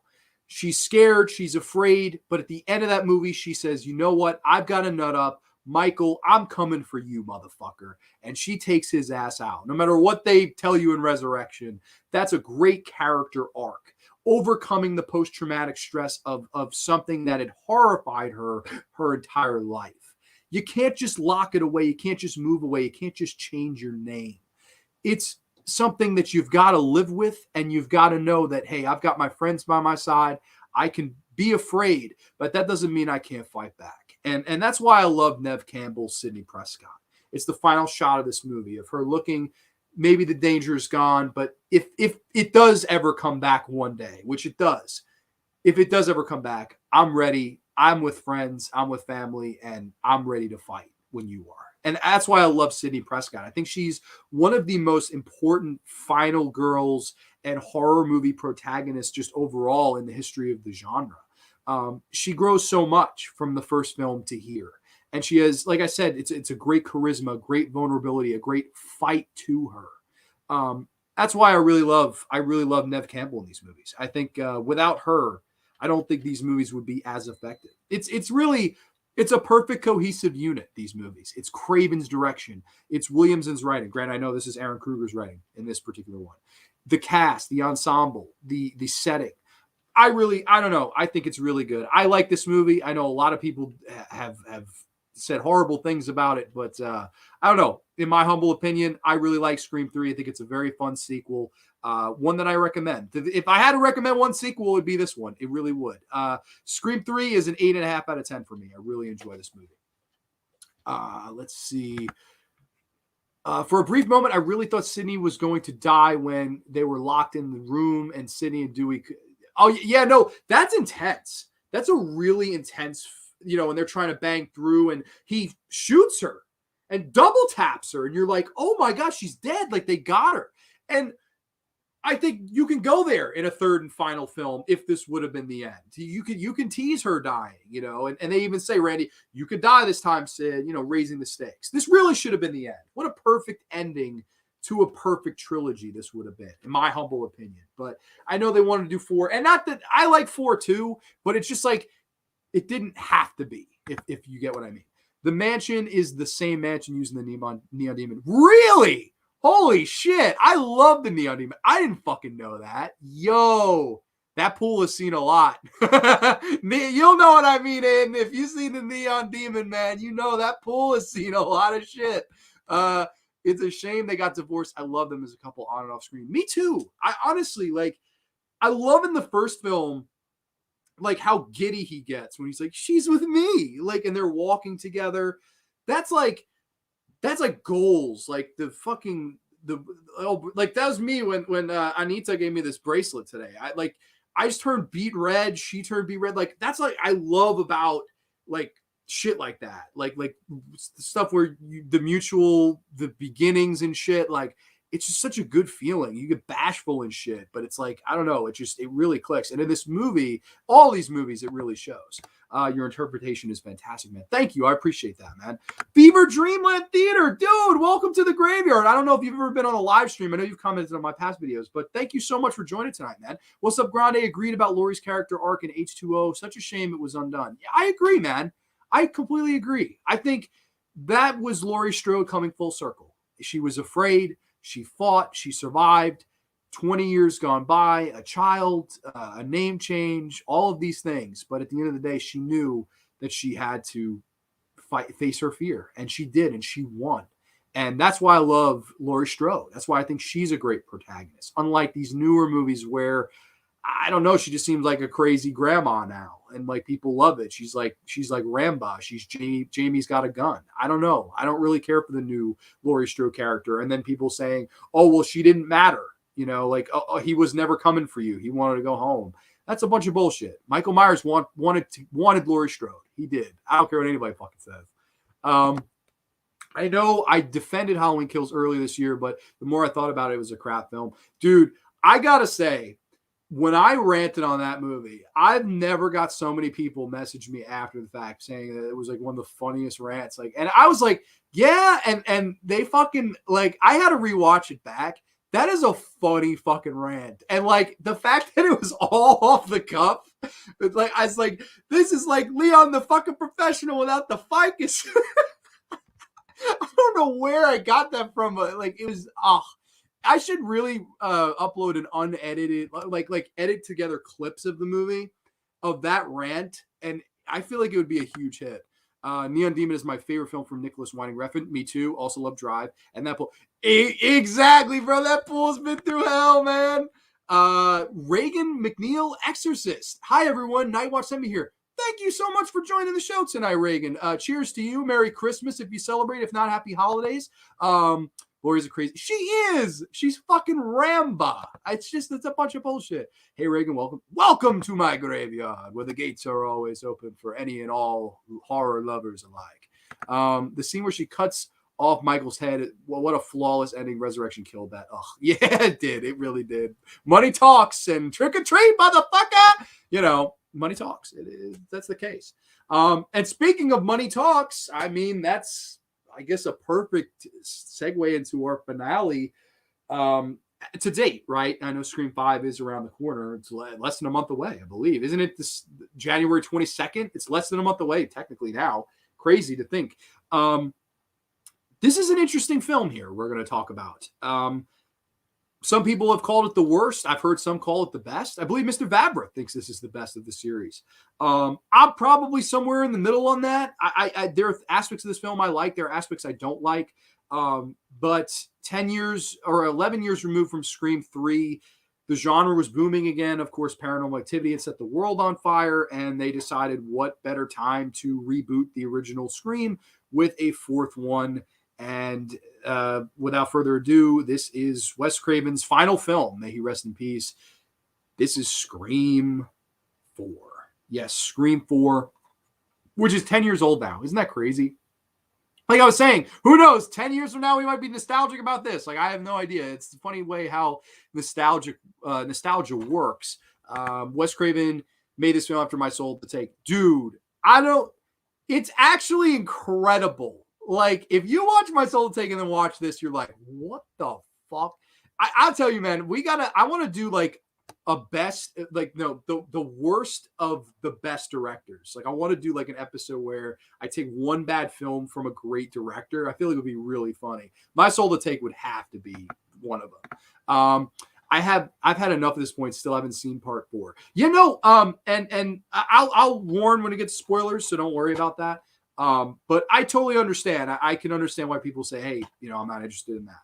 She's scared. She's afraid. But at the end of that movie, she says, "You know what? I've got a nut up. Michael, I'm coming for you, motherfucker." And she takes his ass out. No matter what they tell you in Resurrection, that's a great character arc. Overcoming the post-traumatic stress of something that had horrified her entire life. You can't just lock it away. You can't just move away. You can't just change your name. It's something that you've got to live with, and you've got to know that, hey, I've got my friends by my side. I can be afraid, but that doesn't mean I can't fight back. And that's why I love Neve Campbell's Sidney Prescott. It's the final shot of this movie of her looking, maybe the danger is gone, but if it does ever come back one day, which it does, if it does ever come back, I'm ready. I'm with friends, I'm with family, and I'm ready to fight when you are. And that's why I love Sidney Prescott. I think she's one of the most important final girls and horror movie protagonists just overall in the history of the genre. She grows so much from the first film to here. And she has, like I said, it's a great charisma, great vulnerability, a great fight to her. That's why I really love Neve Campbell in these movies. I think without her, I don't think these movies would be as effective. It's a perfect cohesive unit, these movies. It's Craven's direction. It's Williamson's writing. Granted, I know this is Aaron Kruger's writing in this particular one. The cast, the ensemble, the setting. I don't know. I think it's really good. I like this movie. I know a lot of people have said horrible things about it, but I don't know. In my humble opinion, I really like Scream 3. I think it's a very fun sequel. One that I recommend. If I had to recommend one sequel, it would be this one. It really would. Scream 3 is an 8.5 out of 10 for me. I really enjoy this movie. Let's see. For a brief moment, I really thought Sidney was going to die when they were locked in the room and Sidney and Dewey. Oh, yeah, no, that's intense. That's a really intense, and they're trying to bang through and he shoots her and double taps her. And you're like, oh my gosh, she's dead. Like they got her. And I think you can go there in a third and final film if this would have been the end. You can tease her dying, and they even say, Randy, you could die this time, Sid, raising the stakes. This really should have been the end. What a perfect ending to a perfect trilogy this would have been, in my humble opinion. But I know they wanted to do 4, and not that I like 4 too, but it's just like it didn't have to be, if you get what I mean. The mansion is the same mansion using the Neon Demon. Really? Holy shit. I love the Neon Demon. I didn't fucking know that. Yo, that pool has seen a lot. You'll know what I mean, Aiden. If you've seen the Neon Demon, man, you know that pool has seen a lot of shit. It's a shame they got divorced. I love them as a couple on and off screen. Me too. I honestly, I love in the first film, how giddy he gets when he's like, she's with me. And they're walking together. That's like goals. That was me when Anita gave me this bracelet today. I just turned beet red. She turned beet red. That's I love about shit like that. Stuff where the beginnings and shit. It's just such a good feeling. You get bashful and shit, but it's I don't know. It really clicks. And in this movie, all these movies, it really shows. Your interpretation is fantastic, man. Thank you. I appreciate that, man. Fever Dreamland Theater. Dude, welcome to the graveyard. I don't know if you've ever been on a live stream. I know you've commented on my past videos, but thank you so much for joining tonight, man. What's up, Grande? Agreed about Laurie's character arc in H2O. Such a shame it was undone. Yeah, I agree, man. I completely agree. I think that was Laurie Strode coming full circle. She was afraid. She fought. She survived. 20 years gone by, a child, a name change, all of these things. But at the end of the day, she knew that she had to face her fear. And she did, and she won. And that's why I love Laurie Strode. That's why I think she's a great protagonist. Unlike these newer movies where, I don't know, she just seems like a crazy grandma now. And people love it. She's like Ramba. She's Jamie's got a gun. I don't know. I don't really care for the new Laurie Strode character. And then people saying, oh, well, she didn't matter. He was never coming for you. He wanted to go home. That's a bunch of bullshit. Michael Myers wanted Laurie Strode. He did. I don't care what anybody fucking says. I know I defended Halloween Kills earlier this year, but the more I thought about it, it was a crap film. Dude, I gotta say, when I ranted on that movie, I've never got so many people message me after the fact saying that it was one of the funniest rants. And I was like, yeah. And they fucking I had to rewatch it back. That is a funny fucking rant. And the fact that it was all off the cuff, I was like, this is Leon the fucking professional without the ficus. I don't know where I got that from, but it was, I should really upload an unedited, edit together clips of the movie of that rant, and I feel like it would be a huge hit. Neon Demon is my favorite film from Nicholas Winding Refn. Me too. Also love Drive. And that pool. Exactly, bro. That pool's been through hell, man. Reagan McNeil, Exorcist. Hi, everyone. Nightwatch sent me here. Thank you so much for joining the show tonight, Reagan. Cheers to you. Merry Christmas if you celebrate. If not, happy holidays. Lori's a crazy. She is. She's fucking Ramba. It's a bunch of bullshit. Hey, Reagan, welcome to my graveyard, where the gates are always open for any and all horror lovers alike. The scene where she cuts off Michael's head. What a flawless ending. Resurrection killed that. Oh, yeah, it did. It really did. Money talks and trick or treat, motherfucker. Money talks. That's the case. And speaking of money talks, I mean, that's, I guess, a perfect segue into our finale. To date, right? I know Scream 5 is around the corner. It's less than a month away, I believe. Isn't it this January 22nd? It's less than a month away, technically now. Crazy to think. This is an interesting film here we're going to talk about. Some people have called it the worst. I've heard some call it the best. I believe Mr. Vabra thinks this is the best of the series. I'm probably somewhere in the middle on that. There are aspects of this film I like. There are aspects I don't like. But 10 years or 11 years removed from Scream 3, the genre was booming again. Of course, Paranormal Activity had set the world on fire, and they decided what better time to reboot the original Scream with a fourth one. And without further ado, this is Wes Craven's final film. May he rest in peace. This is Scream 4. Yes, Scream 4, which is 10 years old now. Isn't that crazy? Like I was saying, who knows? 10 years from now, we might be nostalgic about this. Like, I have no idea. It's a funny way how nostalgia works. Wes Craven made this film after My Soul to Take. Dude, it's actually incredible. Like, if you watch My Soul to Take and then watch this, you're like, what the fuck? I'll tell you, man, I want to do like a best, like, no, the worst of the best directors. Like, I want to do like an episode where I take one bad film from a great director. I feel like it would be really funny. My Soul to Take would have to be one of them. I've had enough at this point. Still haven't seen part 4. And I'll warn when it gets spoilers, so don't worry about that. But I totally understand. I can understand why people say, hey, I'm not interested in that.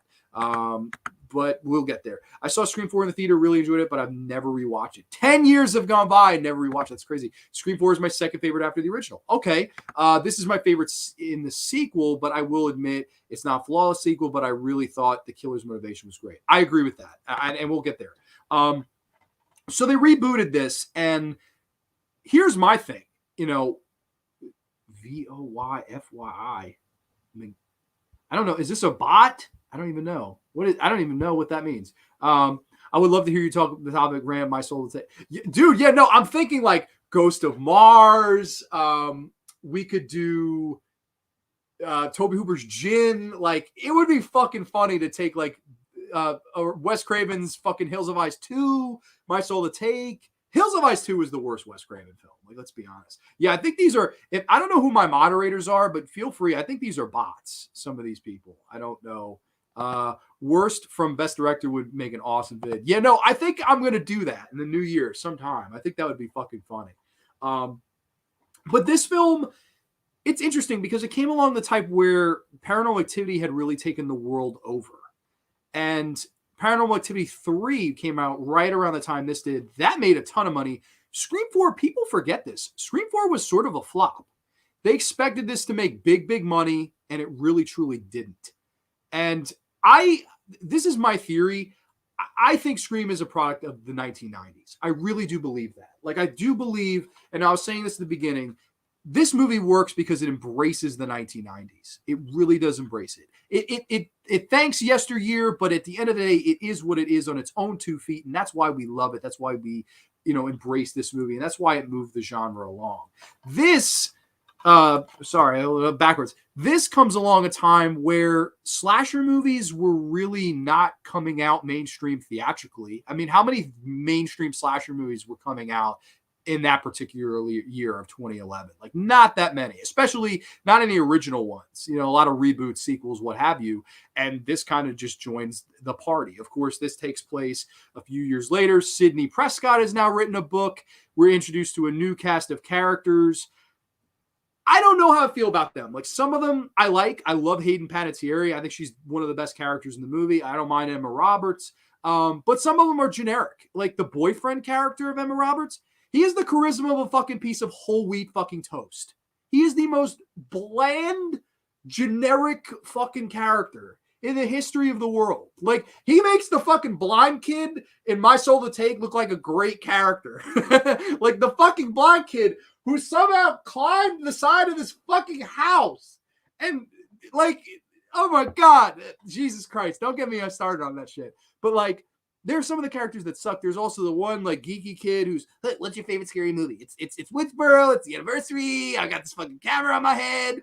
But we'll get there. I saw Scream 4 in the theater, really enjoyed it, but I've never rewatched it. 10 years have gone by and never rewatched it. That's crazy. Scream 4 is my second favorite after the original. Okay. This is my favorite in the sequel, but I will admit it's not a flawless sequel, but I really thought the killer's motivation was great. I agree with that. And we'll get there. So they rebooted this, and here's my thing, VOYFYI. I mean, I don't know. Is this a bot? I don't even know. I don't even know what that means. I would love to hear you talk the topic, Grande, My Soul to Take. Dude, yeah, no, I'm thinking like Ghost of Mars. We could do Tobe Hooper's Gin. Like, it would be fucking funny to take like Wes Craven's fucking Hills of Ice 2, My Soul to Take. Hills of Ice 2 is the worst Wes Craven film. Like, let's be honest. Yeah, I think these are, I don't know who my moderators are, but feel free. I think these are bots, some of these people. I don't know. Worst from Best Director would make an awesome vid. Yeah, no, I think I'm going to do that in the new year sometime. I think that would be fucking funny. But this film, it's interesting because it came along the type where Paranormal Activity had really taken the world over. And Paranormal Activity 3 came out right around the time this did. That made a ton of money. Scream 4, people forget this. Scream 4 was sort of a flop. They expected this to make big, big money, and it really, truly didn't. And this is my theory. I think Scream is a product of the 1990s. I really do believe that. Like, I do believe, and I was saying this at the beginning, this movie works because it embraces the 1990s. It really does embrace it. It thanks yesteryear, but at the end of the day, it is what it is on its own 2 feet, and that's why we love it. That's why we, embrace this movie, and that's why it moved the genre along. This, backwards. This comes along a time where slasher movies were really not coming out mainstream theatrically. I mean, how many mainstream slasher movies were coming out in that particular year of 2011? Like, not that many, especially not any original ones. A lot of reboots, sequels, what have you. And this kind of just joins the party. Of course, this takes place a few years later. Sidney Prescott has now written a book. We're introduced to a new cast of characters. I don't know how I feel about them. Like, some of them I like. I love Hayden Panettiere. I think she's one of the best characters in the movie. I don't mind Emma Roberts. But some of them are generic. Like the boyfriend character of Emma Roberts. He has the charisma of a fucking piece of whole wheat fucking toast. He is the most bland, generic fucking character in the history of the world. Like, he makes the fucking blind kid in My Soul to Take look like a great character. Like, the fucking blind kid who somehow climbed the side of this fucking house. And, like, oh my God, Jesus Christ, don't get me started on that shit. But, like, there's some of the characters that suck. There's also the one, like, geeky kid who's, hey, what's your favorite scary movie? It's Woodsboro. It's the anniversary. I got this fucking camera on my head.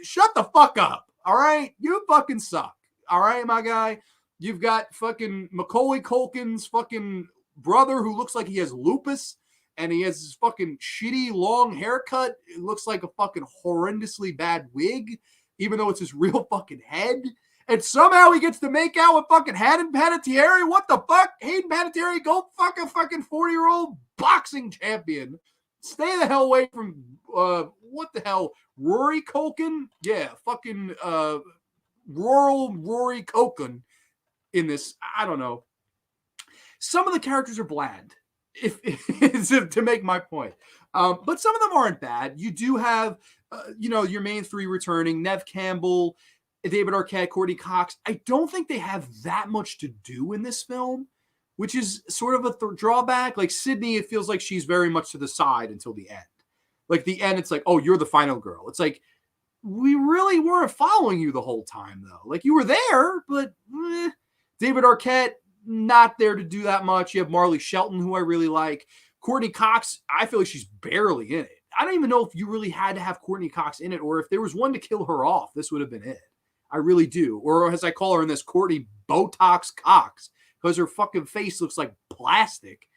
Shut the fuck up. All right? You fucking suck. All right, my guy? You've got fucking Macaulay Culkin's fucking brother who looks like he has lupus and he has this fucking shitty long haircut. It looks like a fucking horrendously bad wig, even though it's his real fucking head. And somehow he gets to make out with fucking Hayden Panettiere. What the fuck? Hayden Panettiere, go fuck a fucking 40-year-old boxing champion. Stay the hell away from, what the hell? Rory Culkin? Yeah, fucking rural Rory Culkin in this. I don't know. Some of the characters are bland, if to make my point. But some of them aren't bad. You do have, your main three returning: Nev Campbell, David Arquette, Courtney Cox. I don't think they have that much to do in this film, which is sort of a drawback. Like Sydney, it feels like she's very much to the side until the end. Like the end, it's like, oh, you're the final girl. It's like, we really weren't following you the whole time, though. Like you were there, but David Arquette, not there to do that much. You have Marley Shelton, who I really like. Courtney Cox, I feel like she's barely in it. I don't even know if you really had to have Courtney Cox in it, or if there was one to kill her off, this would have been it. I really do. Or as I call her in this, Courtney Botox Cox, because her fucking face looks like plastic.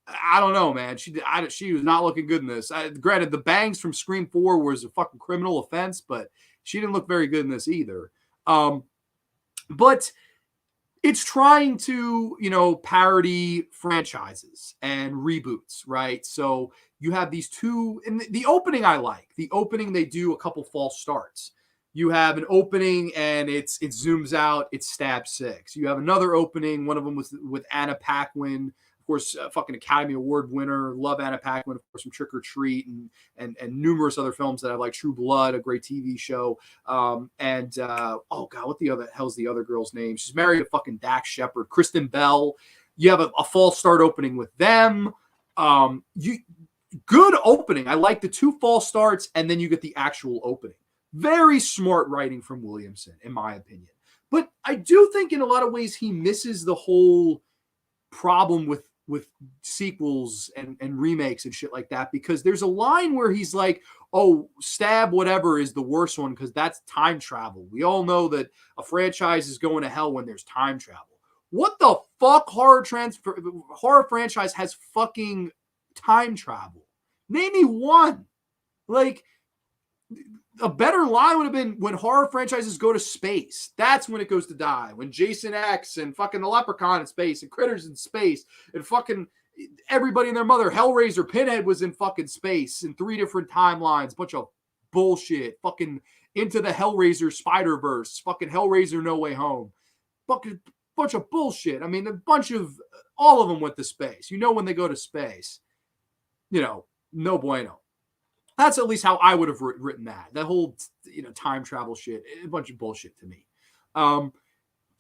I don't know, man. She was not looking good in this. Granted, the bangs from Scream 4 was a fucking criminal offense, but she didn't look very good in this either. But it's trying to, parody franchises and reboots, right? So you have these two, and the opening I like. The opening, they do a couple false starts. You have an opening and it zooms out, it's Stab 6. You have another opening, one of them was with Anna Paquin, of course, fucking Academy Award winner. Love Anna Paquin, of course, from Trick or Treat and numerous other films that I like. True Blood, a great TV show. Oh God, what the hell's the other girl's name? She's married to fucking Dax Shepard. Kristen Bell. You have a false start opening with them. Good opening. I like the two false starts, and then you get the actual opening. Very smart writing from Williamson, in my opinion. But I do think in a lot of ways he misses the whole problem with sequels and remakes and shit like that, because there's a line where he's like, oh, Stab whatever is the worst one because that's time travel. We all know that a franchise is going to hell when there's time travel. What the fuck horror franchise has fucking time travel? Name me one. Like, a better line would have been when horror franchises go to space. That's when it goes to die. When Jason X and fucking the Leprechaun in space and Critters in space and fucking everybody and their mother, Hellraiser, Pinhead was in fucking space in 3 different timelines. Bunch of bullshit. Fucking Into the Hellraiser Spider-Verse. Fucking Hellraiser No Way Home. Fucking bunch of bullshit. I mean, all of them went to space. When they go to space, no bueno. That's at least how I would have written that. That whole, time travel shit, a bunch of bullshit to me.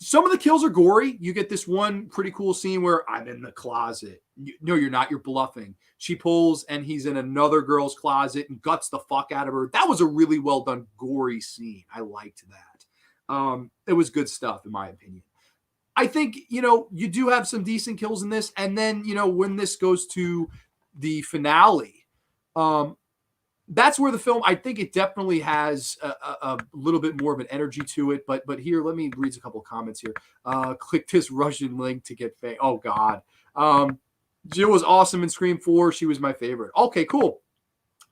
Some of the kills are gory. You get this one pretty cool scene where I'm in the closet. No, you're not. You're bluffing. She pulls and he's in another girl's closet and guts the fuck out of her. That was a really well done, gory scene. I liked that. It was good stuff, in my opinion. I think, you do have some decent kills in this. And then, when this goes to the finale, that's where the film, I think it definitely has a little bit more of an energy to it. But here, let me read a couple of comments here. Click this Russian link to get fame. Oh, God. Jill was awesome in Scream 4. She was my favorite. Okay, cool.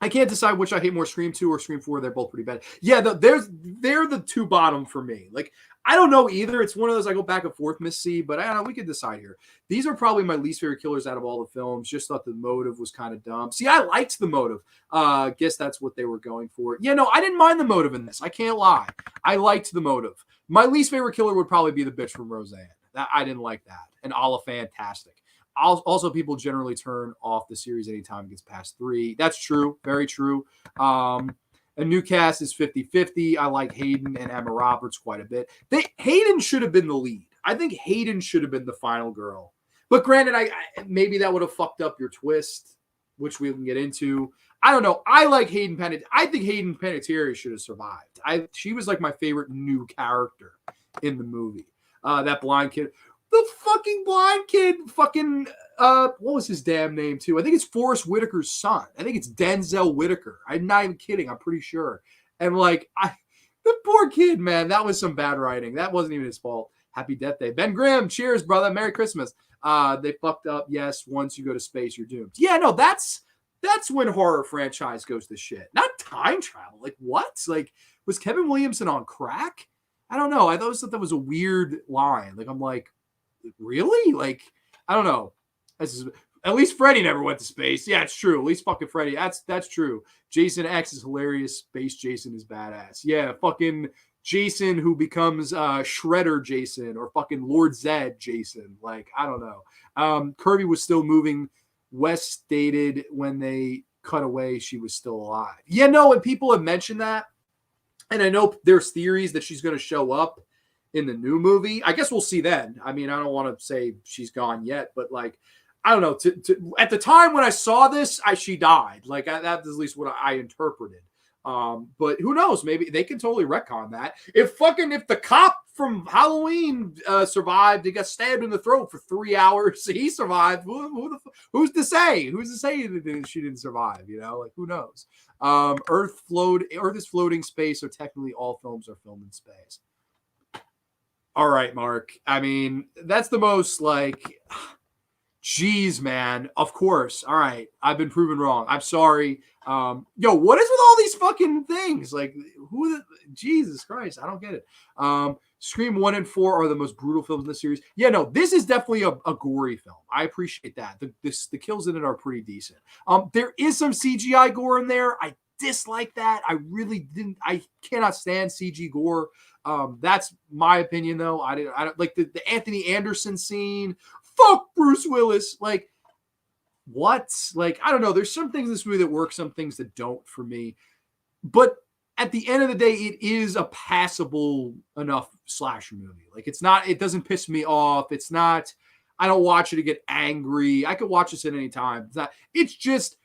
I can't decide which I hate more, Scream 2 or Scream 4. They're both pretty bad. Yeah, they're the two bottom for me. Like, I don't know either. It's one of those I go back and forth, Miss C, but I don't know. We could decide here. These are probably my least favorite killers out of all the films. Just thought the motive was kind of dumb. See, I liked the motive. Guess that's what they were going for. Yeah, no, I didn't mind the motive in this. I can't lie. I liked the motive. My least favorite killer would probably be the bitch from Roseanne. I didn't like that. And Alla fantastic. Also, people generally turn off the series anytime it gets past 3. That's true. Very true. A new cast is 50-50. I like Hayden and Emma Roberts quite a bit. Hayden should have been the lead. I think Hayden should have been the final girl. But granted, maybe that would have fucked up your twist, which we can get into. I don't know. I like Hayden Panettiere. I think Hayden Panettiere should have survived. She was like my favorite new character in the movie. That blind kid. The fucking blind kid, what was his damn name too? I think it's Forrest Whitaker's son. I think it's Denzel Whitaker. I'm not even kidding. I'm pretty sure. And the poor kid, man, that was some bad writing. That wasn't even his fault. Happy Death Day. Ben Grimm, cheers, brother. Merry Christmas. They fucked up. Yes, once you go to space, you're doomed. Yeah, no, that's when horror franchise goes to shit. Not time travel. Like, what? Like, was Kevin Williamson on crack? I don't know. I always thought that was a weird line. Like, I'm like, really? Like, I don't know. At least Freddy never went to space. Yeah, it's true. At least fucking Freddy. That's true. Jason X is hilarious. Space Jason is badass. Yeah, fucking Jason who becomes Shredder Jason or fucking Lord Zed Jason. Like, I don't know. Kirby was still moving. Wes stated when they cut away, she was still alive. Yeah, no, and people have mentioned that. And I know there's theories that she's going to show up in the new movie. I guess we'll see then. I mean, I don't want to say she's gone yet, but like, I don't know. At the time when I saw this, she died. Like, that's at least what I interpreted. But who knows? Maybe they can totally retcon that. If the cop from Halloween survived, he got stabbed in the throat for 3 hours, he survived. Who's to say? Who's to say that she didn't survive? You know, like, who knows? Earth is floating space, so technically all films are filmed in space. All right, Mark. I mean, that's the most like. Jeez, man. Of course. All right. I've been proven wrong. I'm sorry. Yo, what is with all these fucking things? Like, Jesus Christ. I don't get it. Scream 1 and 4 are the most brutal films in the series. Yeah, no, this is definitely a gory film. I appreciate that. The kills in it are pretty decent. There is some CGI gore in there. I dislike that. I cannot stand CG gore. That's my opinion, though. I don't like the Anthony Anderson scene. Fuck Bruce Willis. Like, what? Like, I don't know. There's some things in this movie that work, some things that don't for me. But at the end of the day, it is a passable enough slasher movie. Like, it doesn't piss me off. It's not, I don't watch it to get angry. I could watch this at any time. It's just,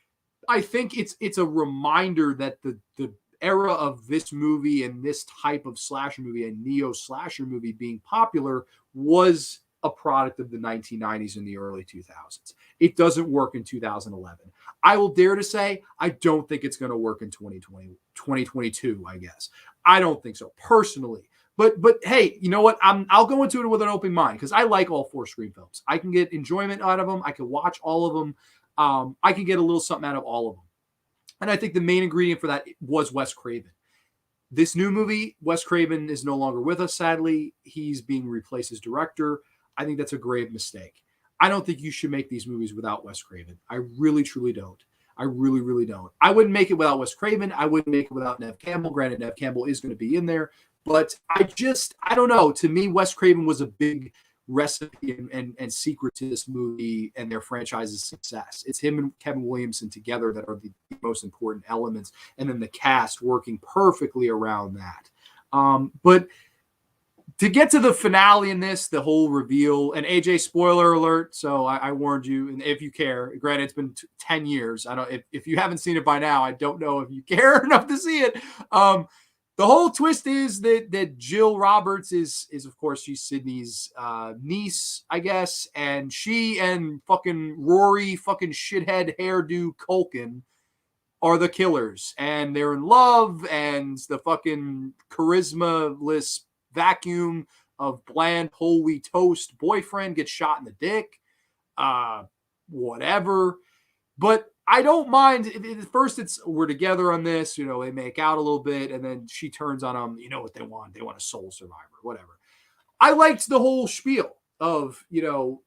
I think it's a reminder that the era of this movie and this type of slasher movie, a neo slasher movie being popular, was a product of the 1990s and the early 2000s. It doesn't work in 2011. I will dare to say, I don't think it's going to work in 2022, I guess. I don't think so, personally. But hey, you know what? I'll go into it with an open mind because I like all 4 Scream films. I can get enjoyment out of them. I can watch all of them. I can get a little something out of all of them. And I think the main ingredient for that was Wes Craven. This new movie, Wes Craven is no longer with us, sadly. He's being replaced as director. I think that's a grave mistake. I don't think you should make these movies without Wes Craven. I really, truly don't. I really, really don't. I wouldn't make it without Wes Craven. I wouldn't make it without Neve Campbell. Granted, Neve Campbell is going to be in there. But I don't know. To me, Wes Craven was a big recipe and secret to this movie and their franchise's success. It's him and Kevin Williamson together that are the most important elements. And then the cast working perfectly around that. But to get to the finale in this, the whole reveal, and AJ, spoiler alert. So I warned you, and if you care, granted, it's been 10 years. I don't, if you haven't seen it by now, I don't know if you care enough to see it. The whole twist is that Jill Roberts is of course, she's Sydney's niece, I guess. And she and fucking Rory, fucking shithead hairdo Culkin are the killers. And they're in love, and the fucking charisma-less vacuum of bland whole wheat toast boyfriend gets shot in the dick. Whatever. But I don't mind. At first, we're together on this. You know, they make out a little bit, and then she turns on him. You know what they want? They want a soul survivor, whatever. I liked the whole spiel of, you know,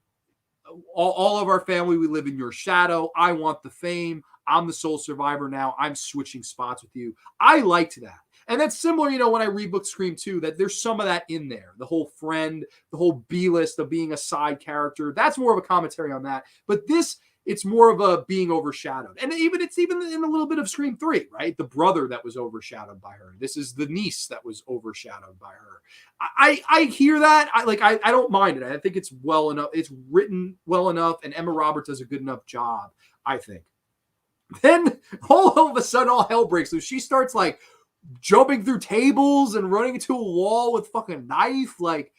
all of our family, we live in your shadow. I want the fame. I'm the soul survivor now. I'm switching spots with you. I liked that. And that's similar, you know, when I rebooked Scream 2, that there's some of that in there. The whole friend, the whole B-list of being a side character. That's more of a commentary on that. But this, it's more of a being overshadowed. And it's even in a little bit of Scream 3, right? The brother that was overshadowed by her. This is the niece that was overshadowed by her. I hear that. I don't mind it. I think it's well enough. It's written well enough, and Emma Roberts does a good enough job, I think. Then all of a sudden, all hell breaks loose. She starts like jumping through tables and running into a wall with fucking knife, like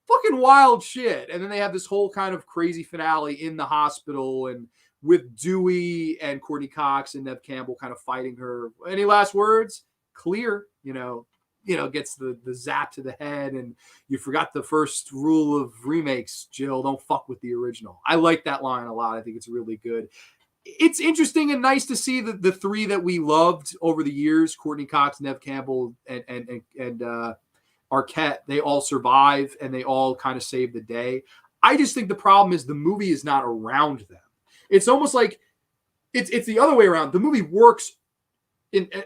fucking wild shit. And then they have this whole kind of crazy finale in the hospital, and with Dewey and Courtney Cox and Neve Campbell kind of fighting her. Any last words? Clear, you know, gets the zap to the head, and you forgot the first rule of remakes, Jill, don't fuck with the original. I like that line a lot. I think it's really good. It's interesting and nice to see the three that we loved over the years, Courtney Cox, Nev Campbell, and Arquette, they all survive and they all kind of save the day. I just think the problem is the movie is not around them. It's almost like it's the other way around. The movie works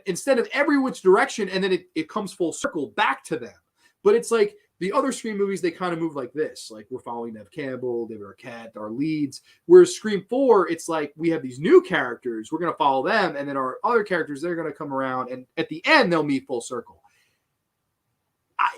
instead of every which direction, and then it comes full circle back to them. But it's like the other Scream movies, they kind of move like this. Like we're following Nev Campbell, David Arquette, our leads. Whereas Scream 4, it's like we have these new characters. We're going to follow them. And then our other characters, they're going to come around. And at the end, they'll meet full circle.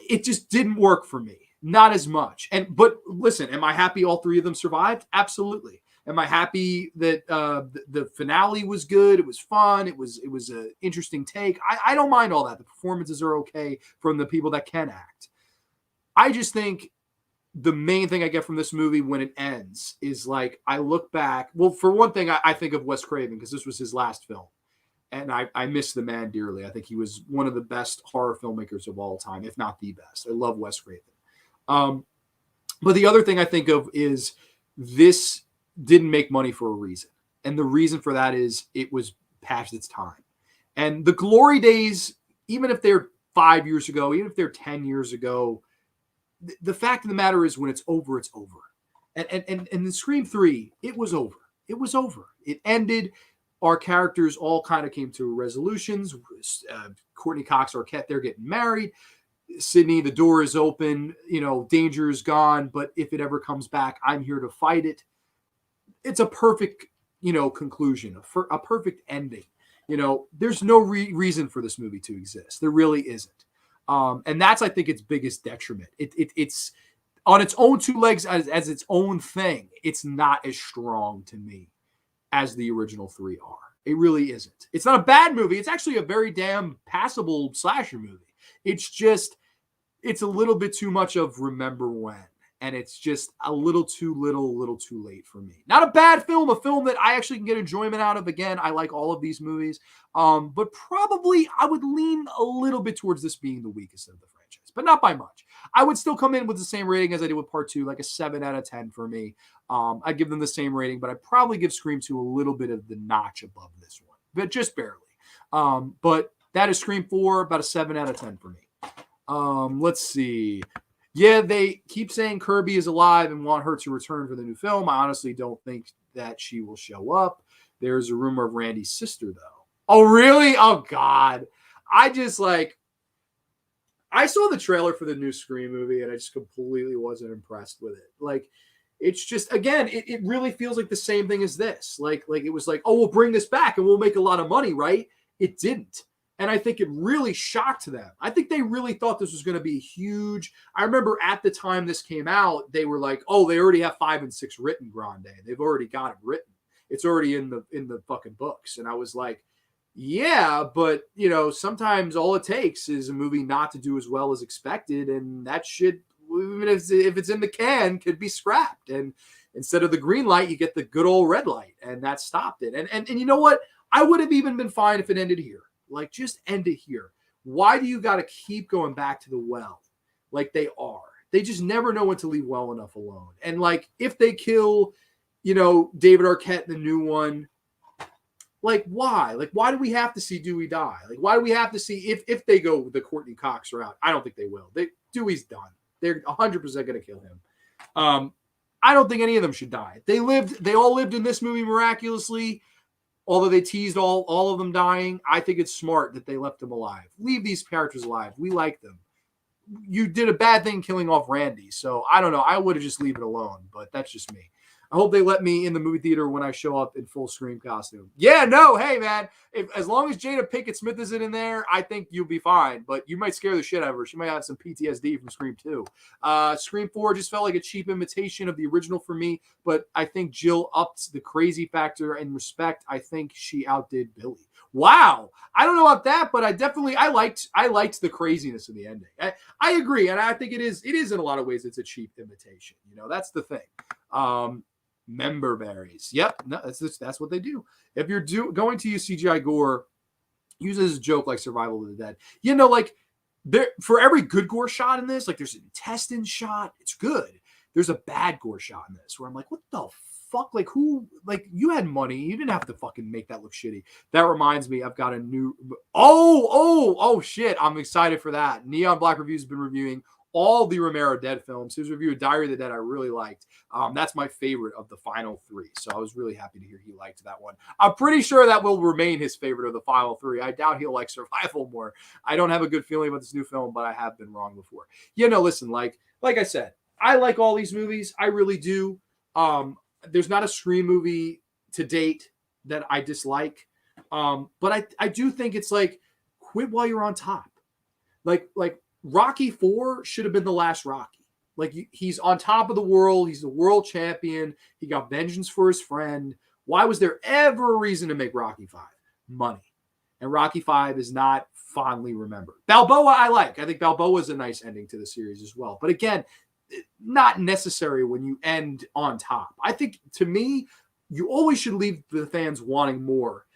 It just didn't work for me. Not as much. But listen, am I happy all three of them survived? Absolutely. Am I happy that the finale was good? It was fun. It was an interesting take. I don't mind all that. The performances are okay from the people that can act. I just think the main thing I get from this movie when it ends is like I look back. Well, for one thing, I think of Wes Craven because this was his last film. And I miss the man dearly. I think he was one of the best horror filmmakers of all time, if not the best. I love Wes Craven. But the other thing I think of is this didn't make money for a reason. And the reason for that is it was past its time. And the glory days, even if they're 5 years ago, even if they're 10 years ago, the fact of the matter is when it's over, it's over. And in Scream 3, it was over. It was over. It ended. Our characters all kind of came to resolutions. Courtney Cox, Arquette, they're getting married. Sydney, the door is open. Danger is gone. But if it ever comes back, I'm here to fight it. It's a perfect, conclusion, a perfect ending. There's no reason for this movie to exist. There really isn't. And that's, I think, its biggest detriment. It's on its own two legs as its own thing. It's not as strong to me as the original three are. It really isn't. It's not a bad movie. It's actually a very damn passable slasher movie. It's a little bit too much of remember when. And it's just a little too little, a little too late for me. Not a bad film, a film that I actually can get enjoyment out of. Again, I like all of these movies. But probably I would lean a little bit towards this being the weakest of the franchise, but not by much. I would still come in with the same rating as I did with part 2, like a 7 out of 10 for me. I'd give them the same rating, but I'd probably give Scream 2 a little bit of the notch above this one, but just barely. But that is Scream 4, about a 7 out of 10 for me. Let's see. Yeah, they keep saying Kirby is alive and want her to return for the new film. I honestly don't think that she will show up. There's a rumor of Randy's sister, though. Oh, really? Oh, God. I saw the trailer for the new Scream movie, and I just completely wasn't impressed with it. Like, it's just, again, it really feels like the same thing as this. Like it was like, oh, we'll bring this back and we'll make a lot of money, right? It didn't. And I think it really shocked them. I think they really thought this was going to be huge. I remember at the time this came out, they were like, oh, they already have 5 and 6 written, Grande. They've already got it written. It's already in the fucking books. And I was like, yeah, but sometimes all it takes is a movie not to do as well as expected. And that shit, even if it's in the can, could be scrapped. And instead of the green light, you get the good old red light. And that stopped it. And you know what? I would have even been fine if it ended here. Like, just end it here. Why do you got to keep going back to the well like they are? They just never know when to leave well enough alone. And, like, if they kill, David Arquette in the new one, like, why? Like, why do we have to see Dewey die? Like, why do we have to see if they go the Courtney Cox route? I don't think they will. Dewey's done. They're 100% going to kill him. I don't think any of them should die. They all lived in this movie miraculously. Although they teased all of them dying, I think it's smart that they left them alive. Leave these characters alive. We like them. You did a bad thing killing off Randy. So I don't know. I would have just leave it alone, but that's just me. I hope they let me in the movie theater when I show up in full Scream costume. Yeah, no, hey, man. As long as Jada Pinkett Smith isn't in there, I think you'll be fine. But you might scare the shit out of her. She might have some PTSD from Scream 2. Scream 4 just felt like a cheap imitation of the original for me. But I think Jill upped the crazy factor and respect. I think she outdid Billy. Wow. I don't know about that, but I liked the craziness of the ending. I agree. And I think it is in a lot of ways, it's a cheap imitation. That's the thing. Member berries. Yep. No, that's what they do. If you're going to use CGI gore, use it as a joke like Survival of the Dead. Like there for every good gore shot in this, like there's an intestine shot, it's good. There's a bad gore shot in this where I'm like, what the fuck? Like who? Like you had money, you didn't have to fucking make that look shitty. That reminds me, I've got a new. Oh shit! I'm excited for that. Neon Black Reviews has been reviewing all the Romero Dead films. His review of Diary of the Dead I really liked. That's my favorite of the final three. So I was really happy to hear he liked that one. I'm pretty sure that will remain his favorite of the final three. I doubt he'll like Survival more. I don't have a good feeling about this new film, but I have been wrong before. Listen, like I said, I like all these movies. I really do. There's not a Scream movie to date that I dislike. But I do think it's like, quit while you're on top. Like Rocky 4 should have been the last Rocky. Like he's on top of the world. He's the world champion. He got vengeance for his friend. Why was there ever a reason to make Rocky 5? Money. And Rocky 5 is not fondly remembered. Balboa I like. I think Balboa is a nice ending to the series as well. But again, not necessary when you end on top. I think, to me, you always should leave the fans wanting more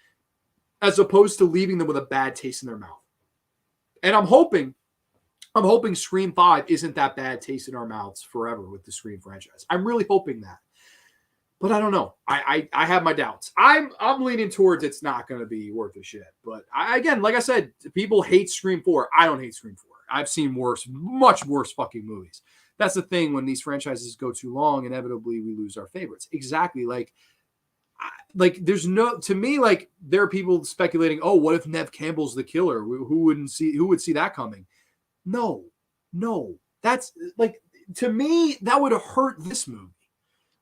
as opposed to leaving them with a bad taste in their mouth. And I'm hoping Scream 5 isn't that bad taste in our mouths forever with the Scream franchise. I'm really hoping that. But I don't know. I have my doubts. I'm leaning towards it's not going to be worth a shit. But again, like I said, people hate Scream 4. I don't hate Scream 4. I've seen worse, much worse fucking movies. That's the thing. When these franchises go too long, inevitably we lose our favorites. Exactly. Like there's no, to me, like there are people speculating, oh, what if Nev Campbell's the killer? Who would see that coming? No, that's like, to me, that would have hurt this movie.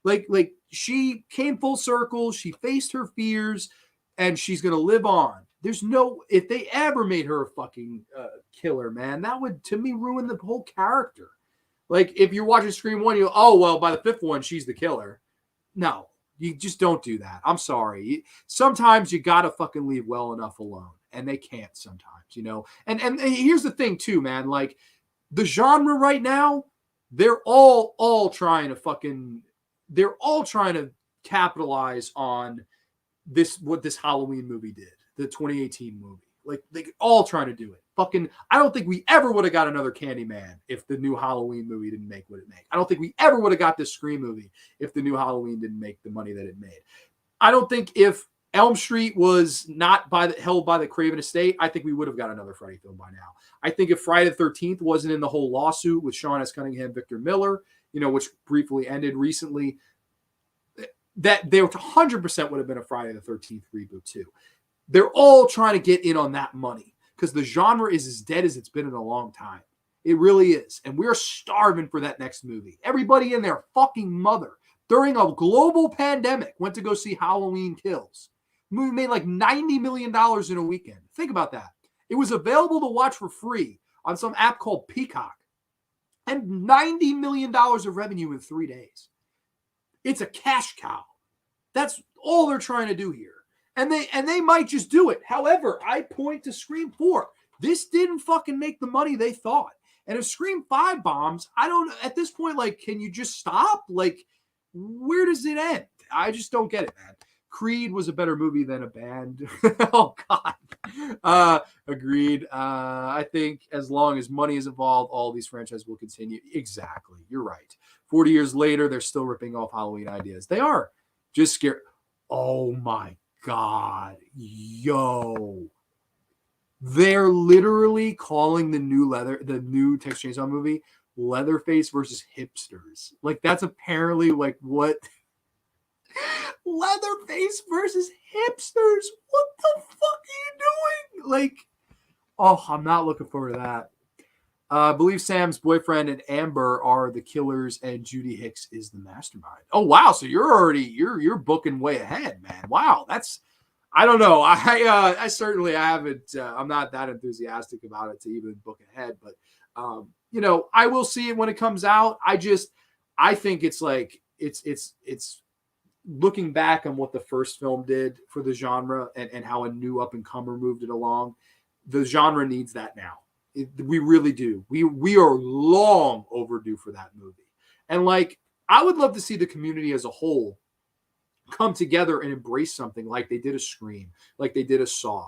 Like she came full circle. She faced her fears and she's going to live on. There's no, if they ever made her a fucking killer, man, that would, to me, ruin the whole character. Like if you're watching Scream 1, oh, well, by the fifth one, she's the killer. No, you just don't do that. I'm sorry. Sometimes you got to fucking leave well enough alone. And they can't sometimes, And here's the thing too, man. Like the genre right now, they're all trying to capitalize on this, what this Halloween movie did, the 2018 movie. Like they all trying to do it. Fucking, I don't think we ever would have got another Candyman if the new Halloween movie didn't make what it made. I don't think we ever would have got this Scream movie if the new Halloween didn't make the money that it made. I don't think if Elm Street was not held by the Craven estate, I think we would have got another Freddy film by now. I think if Friday the 13th wasn't in the whole lawsuit with Sean S. Cunningham, Victor Miller, which briefly ended recently, that they 100% would have been a Friday the 13th reboot too. They're all trying to get in on that money because the genre is as dead as it's been in a long time. It really is. And we're starving for that next movie. Everybody and their fucking mother during a global pandemic went to go see Halloween Kills. The movie made like $90 million in a weekend. Think about that. It was available to watch for free on some app called Peacock. And $90 million of revenue in 3 days. It's a cash cow. That's all they're trying to do here. And they might just do it. However, I point to Scream 4. This didn't fucking make the money they thought. And if Scream 5 bombs, I don't know. At this point, like, can you just stop? Like, where does it end? I just don't get it, man. Creed was a better movie than a band. Oh, God. Agreed. I think as long as money is involved, all these franchises will continue. Exactly. You're right. 40 years later, they're still ripping off Halloween ideas. They are. Just scared. Oh, my God. Yo. They're literally calling the new Texas Chainsaw movie Leatherface versus Hipsters. Like, that's apparently like what... Leatherface versus Hipsters. What the fuck are you doing? Like, oh, I'm not looking forward to that. I believe Sam's boyfriend and Amber are the killers, and Judy Hicks is the mastermind. Oh wow, so you're booking way ahead, man. Wow, that's, I don't know. I certainly haven't. I'm not that enthusiastic about it to even book ahead, but I will see it when it comes out. I think it's like it's looking back on what the first film did for the genre and how a new up-and-comer moved it along. The genre needs that now. We really do. We are long overdue for that movie. And like, I would love to see the community as a whole come together and embrace something like they did a Scream, like they did a Saw.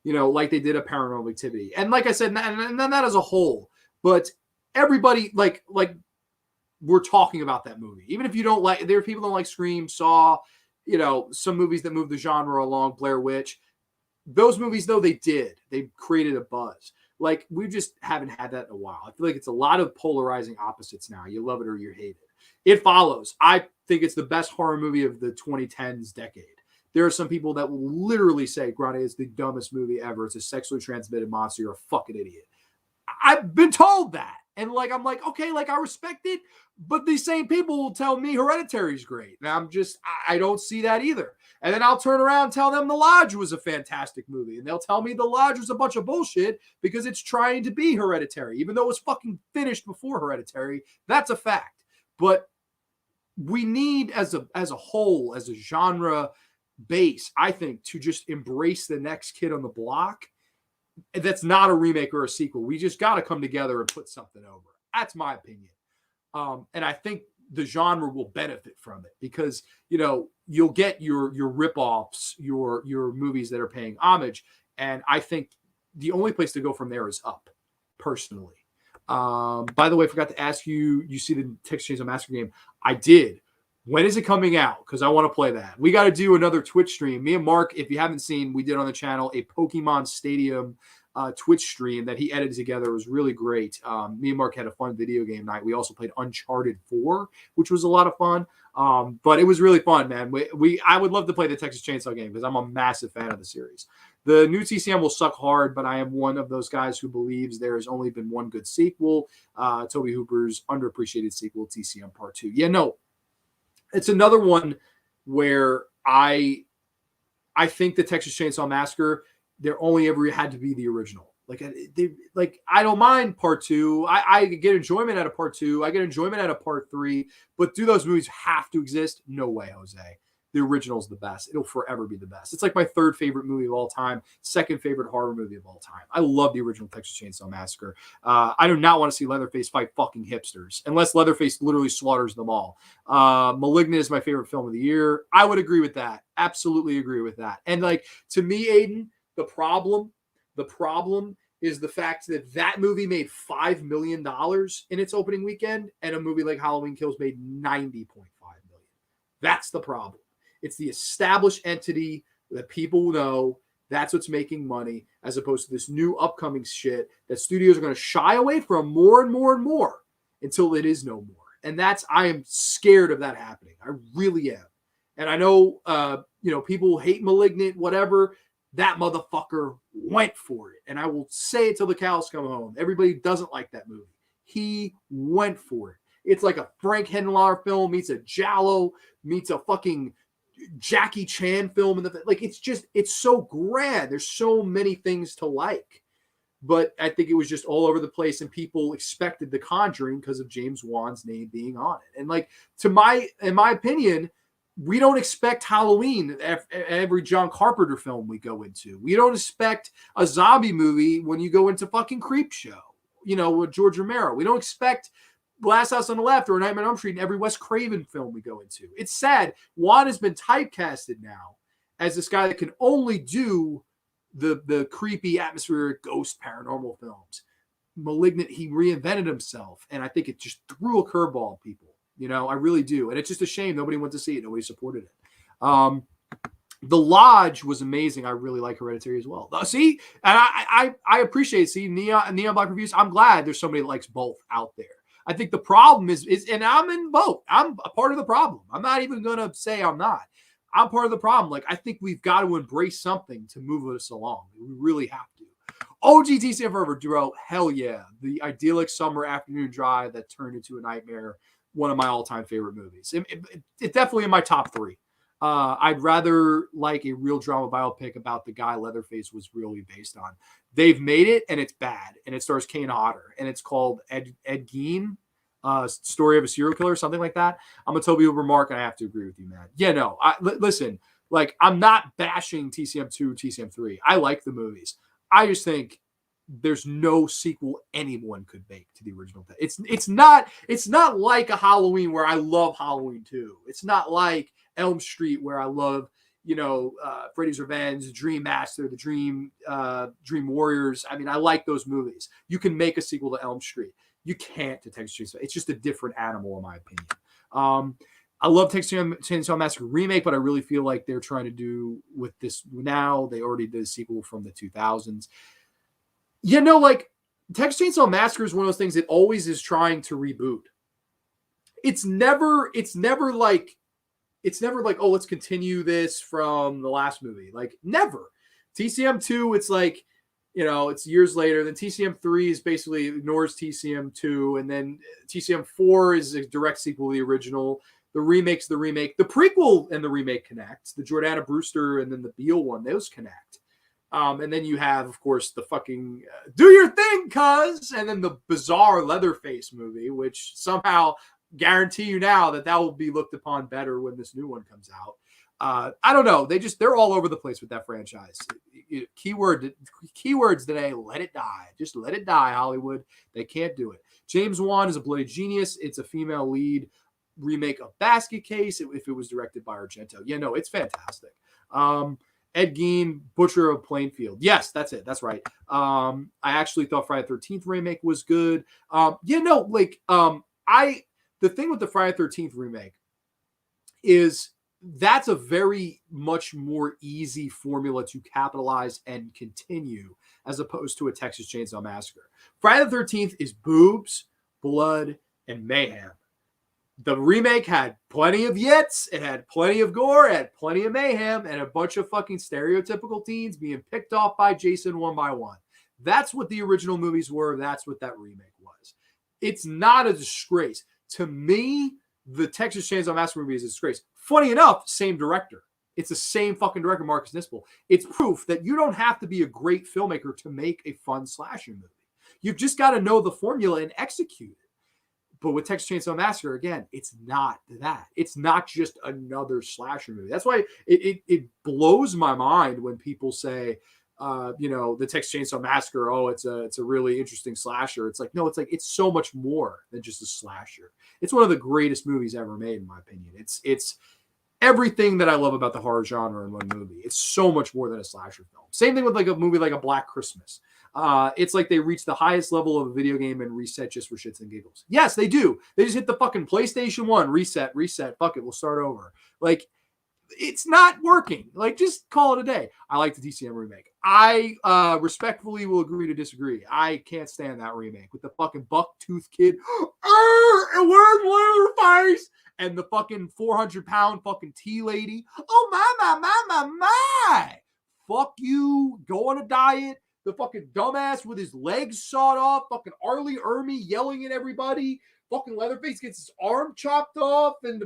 like they did a Paranormal Activity. And like I said, and then that as a whole, but everybody like we're talking about that movie. Even if you don't like, there are people that don't like Scream, Saw, some movies that move the genre along, Blair Witch. Those movies, though, they created a buzz. Like, we just haven't had that in a while. I feel like it's a lot of polarizing opposites now. You love it or you hate it. It Follows. I think it's the best horror movie of the 2010s decade. There are some people that will literally say Grande is the dumbest movie ever. It's a sexually transmitted monster. You're a fucking idiot. I've been told that. And I'm like, okay, I respect it. But these same people will tell me Hereditary is great. And I don't see that either. And then I'll turn around and tell them The Lodge was a fantastic movie. And they'll tell me The Lodge was a bunch of bullshit because it's trying to be Hereditary, even though it was fucking finished before Hereditary. That's a fact. But we need, as a whole, as a genre base, I think, to just embrace the next kid on the block. That's not a remake or a sequel. We just got to come together and put something over. That's my opinion. And I think the genre will benefit from it because, you'll get your ripoffs, your movies that are paying homage. And I think the only place to go from there is up, personally. By the way, I forgot to ask you, you see the Texas Chainsaw Massacre game? I did. When is it coming out? Because I want to play that. We got to do another Twitch stream. Me and Mark, if you haven't seen, we did on the channel a Pokemon Stadium Twitch stream that he edited together. It was really great. Me and Mark had a fun video game night. We also played Uncharted 4, which was a lot of fun. But it was really fun, man. I would love to play the Texas Chainsaw game because I'm a massive fan of the series. The new TCM will suck hard, but I am one of those guys who believes there has only been one good sequel. Tobe Hooper's underappreciated sequel, TCM Part 2. Yeah, no. It's another one where I think the Texas Chainsaw Massacre, there only ever had to be the original. I don't mind Part 2. I get enjoyment out of Part 2. I get enjoyment out of Part 3. But do those movies have to exist? No way, Jose. The original's the best. It'll forever be the best. It's like my third favorite movie of all time, second favorite horror movie of all time. I love the original Texas Chainsaw Massacre. I do not want to see Leatherface fight fucking hipsters, unless Leatherface literally slaughters them all. Malignant is my favorite film of the year. I would agree with that. Absolutely agree with that. And to me, Aiden, the problem is the fact that movie made $5 million in its opening weekend, and a movie like Halloween Kills made $90.5 million. That's the problem. It's the established entity that people know. That's what's making money, as opposed to this new upcoming shit that studios are going to shy away from more and more and more until it is no more. And I am scared of that happening. I really am. And I know, people hate Malignant, whatever. That motherfucker went for it. And I will say it till the cows come home. Everybody doesn't like that movie. He went for it. It's like a Frank Henenlotter film meets a Giallo meets a fucking Jackie Chan film. And it's so grand. There's so many things to like. But I think it was just all over the place, and people expected The Conjuring because of James Wan's name being on it. And in my opinion, we don't expect Halloween every John Carpenter film we go into. We don't expect a zombie movie when you go into fucking Creepshow, with George Romero. We don't expect Last House on the Left or Nightmare on Elm Street in every Wes Craven film we go into. It's sad. Juan has been typecasted now as this guy that can only do the creepy atmospheric ghost paranormal films. Malignant, he reinvented himself, and I think it just threw a curveball at people. I really do. And it's just a shame nobody went to see it. Nobody supported it. The Lodge was amazing. I really like Hereditary as well. See, and I appreciate Neon Black Reviews. I'm glad there's somebody that likes both out there. I think the problem is, and I'm in both. I'm a part of the problem. I'm not even going to say I'm not. I'm part of the problem. I think we've got to embrace something to move us along. We really have to. OGTCM Forever, Duro, hell yeah. The idyllic summer afternoon drive that turned into a nightmare. One of my all-time favorite movies. It's definitely in my top 3. I'd rather like a real drama biopic about the guy Leatherface was really based on. They've made it, and it's bad. And it stars Kane Hodder. And it's called Ed Gein, Story of a Serial Killer, something like that. I'm a Tobe Hooper Mark, and I have to agree with you, man. Yeah, no. Listen, I'm not bashing TCM2, TCM3. I like the movies. I just think there's no sequel anyone could make to the original. It's not like a Halloween where I love Halloween 2. It's not like Elm Street where I love Freddy's Revenge, Dream Master, the Dream Warriors. I mean, I like those movies. You can make a sequel to Elm Street. You can't to Texas Chainsaw. It's just a different animal, in my opinion. I love Texas Chainsaw Massacre remake, but I really feel like they're trying to do with this now. They already did a sequel from the 2000s. Like Texas Chainsaw Massacre is one of those things that always is trying to reboot. It's never like, oh, let's continue this from the last movie. Like, never. TCM 2, it's like, it's years later. Then TCM 3 is basically ignores TCM 2. And then TCM 4 is a direct sequel to the original. The remake's the remake. The prequel and the remake connect. The Jordana Brewster and then the Beale one, those connect. And then you have, of course, the fucking Do Your Thing, cuz, and then the bizarre Leatherface movie, which somehow guarantee you now that will be looked upon better when this new one comes out. I don't know. They're all over the place with that franchise. Keywords today, let it die. Just let it die, Hollywood. They can't do it. James Wan is a bloody genius. It's a female lead remake of Basket Case if it was directed by Argento. It's fantastic. Ed Gein, Butcher of Plainfield. Yes, that's it. That's right. I actually thought Friday the 13th remake was good. The thing with the Friday the 13th remake is that's a very much more easy formula to capitalize and continue as opposed to a Texas Chainsaw Massacre. Friday the 13th is boobs, blood, and mayhem. The remake had plenty of yits, it had plenty of gore, it had plenty of mayhem, and a bunch of fucking stereotypical teens being picked off by Jason one by one. That's what the original movies were. That's what that remake was. It's not a disgrace. To me, the Texas Chainsaw Massacre movie is a disgrace. Funny enough, same director. It's the same fucking director, Marcus Nispel. It's proof that you don't have to be a great filmmaker to make a fun slasher movie. You've just got to know the formula and execute it. But with Texas Chainsaw Massacre, again, it's not that. It's not just another slasher movie. That's why it blows my mind when people say, the Texas Chainsaw Massacre, oh, it's a really interesting slasher. It's like, no, it's so much more than just a slasher. It's one of the greatest movies ever made, in my opinion. It's everything that I love about the horror genre in one movie. It's so much more than a slasher film. Same thing with like a movie like A Black Christmas. It's like they reach the highest level of a video game and reset just for shits and giggles. Yes, they do. They just hit the fucking PlayStation 1, reset, fuck it, we'll start over. Like, it's not working. Like, just call it a day. I like the DCM remake. I respectfully will agree to disagree. I can't stand that remake with the fucking buck-toothed kid. Where's Leatherface? And the fucking 400-pound fucking tea lady. Oh, my. Fuck you. Go on a diet. The fucking dumbass with his legs sawed off. Fucking Arlie Ermy yelling at everybody. Fucking Leatherface gets his arm chopped off. And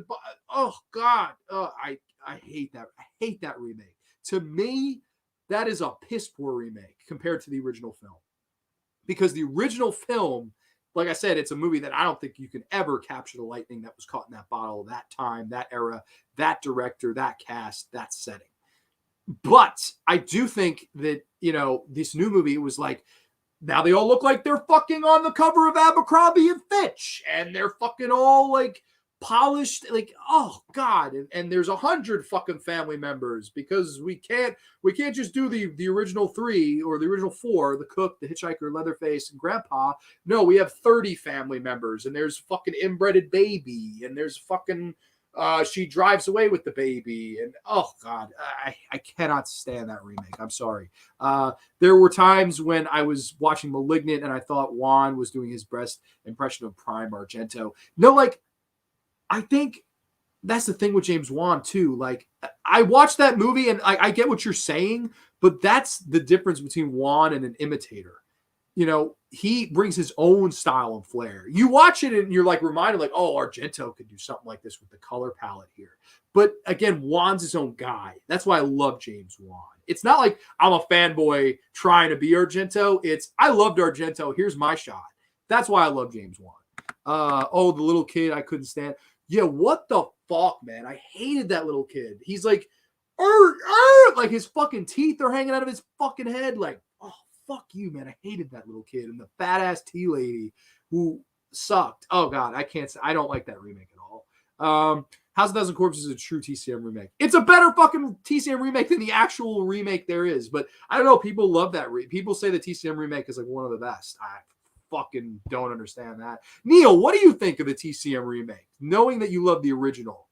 oh, God. I hate that. I hate that remake. To me, that is a piss poor remake compared to the original film. Because the original film, like I said, it's a movie that I don't think you can ever capture the lightning that was caught in that bottle, that time, that era, that director, that cast, that setting. But I do think that, this new movie was like, now they all look like they're fucking on the cover of Abercrombie and Fitch. And they're fucking all like polished, like, oh God. And there's 100 fucking family members because we can't just do the original 3 or the original 4, the cook, the hitchhiker, Leatherface, and Grandpa. No, we have 30 family members, and there's fucking inbred baby, and there's fucking she drives away with the baby, and oh God, I cannot stand that remake. I'm sorry. There were times when I was watching Malignant and I thought Juan was doing his best impression of Prime Argento. No, like, I think that's the thing with James Wan too. Like, I watched that movie and I get what you're saying, but that's the difference between Wan and an imitator. He brings his own style and flair. You watch it and you're like reminded, like, oh, Argento could do something like this with the color palette here. But again, Wan's his own guy. That's why I love James Wan. It's not like I'm a fanboy trying to be Argento. It's, I loved Argento. Here's my shot. That's why I love James Wan. The little kid I couldn't stand. Yeah, what the fuck, man? I hated that little kid. He's like, like his fucking teeth are hanging out of his fucking head. Like, oh, fuck you, man. I hated that little kid and the fat ass tea lady who sucked. Oh God, I don't like that remake at all. House of Thousand Corpses is a true TCM remake. It's a better fucking TCM remake than the actual remake there is. But I don't know. People love that. People say the TCM remake is like one of the best. I fucking don't understand that. Neil, what do you think of the TCM remake? Knowing that you love the original.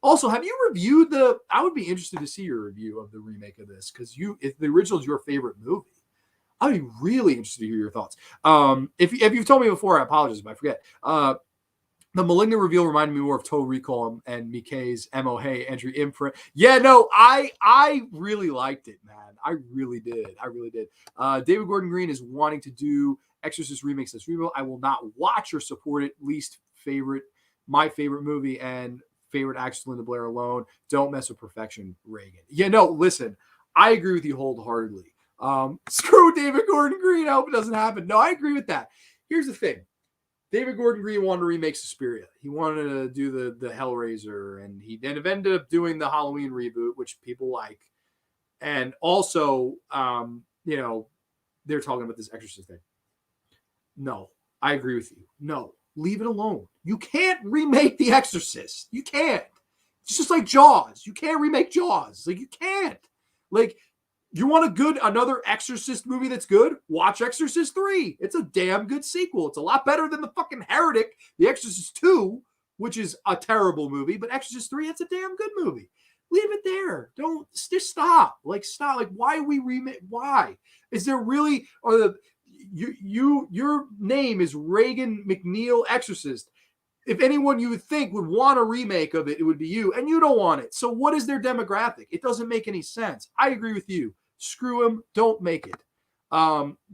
Also, have you reviewed the... I would be interested to see your review of the remake of this, because if the original is your favorite movie, I'd be really interested to hear your thoughts. If you've told me before, I apologize if I forget. The Malignant reveal reminded me more of Total Recall and Mikkei's Mo Hey entry imprint. Yeah, no, I really liked it, man. I really did. David Gordon Green is wanting to do Exorcist remakes as reboot. I will not watch or support it. My favorite movie and favorite actress, Linda Blair alone. Don't mess with perfection, Reagan. Yeah, no, listen, I agree with you wholeheartedly. Screw David Gordon Green. I hope it doesn't happen. No, I agree with that. Here's the thing. David Gordon Green wanted to remake Suspiria. He wanted to do the Hellraiser, and he then ended up doing the Halloween reboot, which people like. And also, they're talking about this Exorcist thing. No, I agree with you. No, leave it alone. You can't remake The Exorcist. You can't. It's just like Jaws. You can't remake Jaws. Like, you can't. Like, you want another Exorcist movie that's good? Watch Exorcist 3. It's a damn good sequel. It's a lot better than the fucking Heretic, The Exorcist 2, which is a terrible movie, but Exorcist 3, it's a damn good movie. Leave it there. Don't just stop. Stop. Why we remake? Why? Is there really your name is Reagan McNeil Exorcist? If anyone you would think would want a remake of it, it would be you, and you don't want it. So what is their demographic? It doesn't make any sense. I agree with you. Screw him. Don't make it.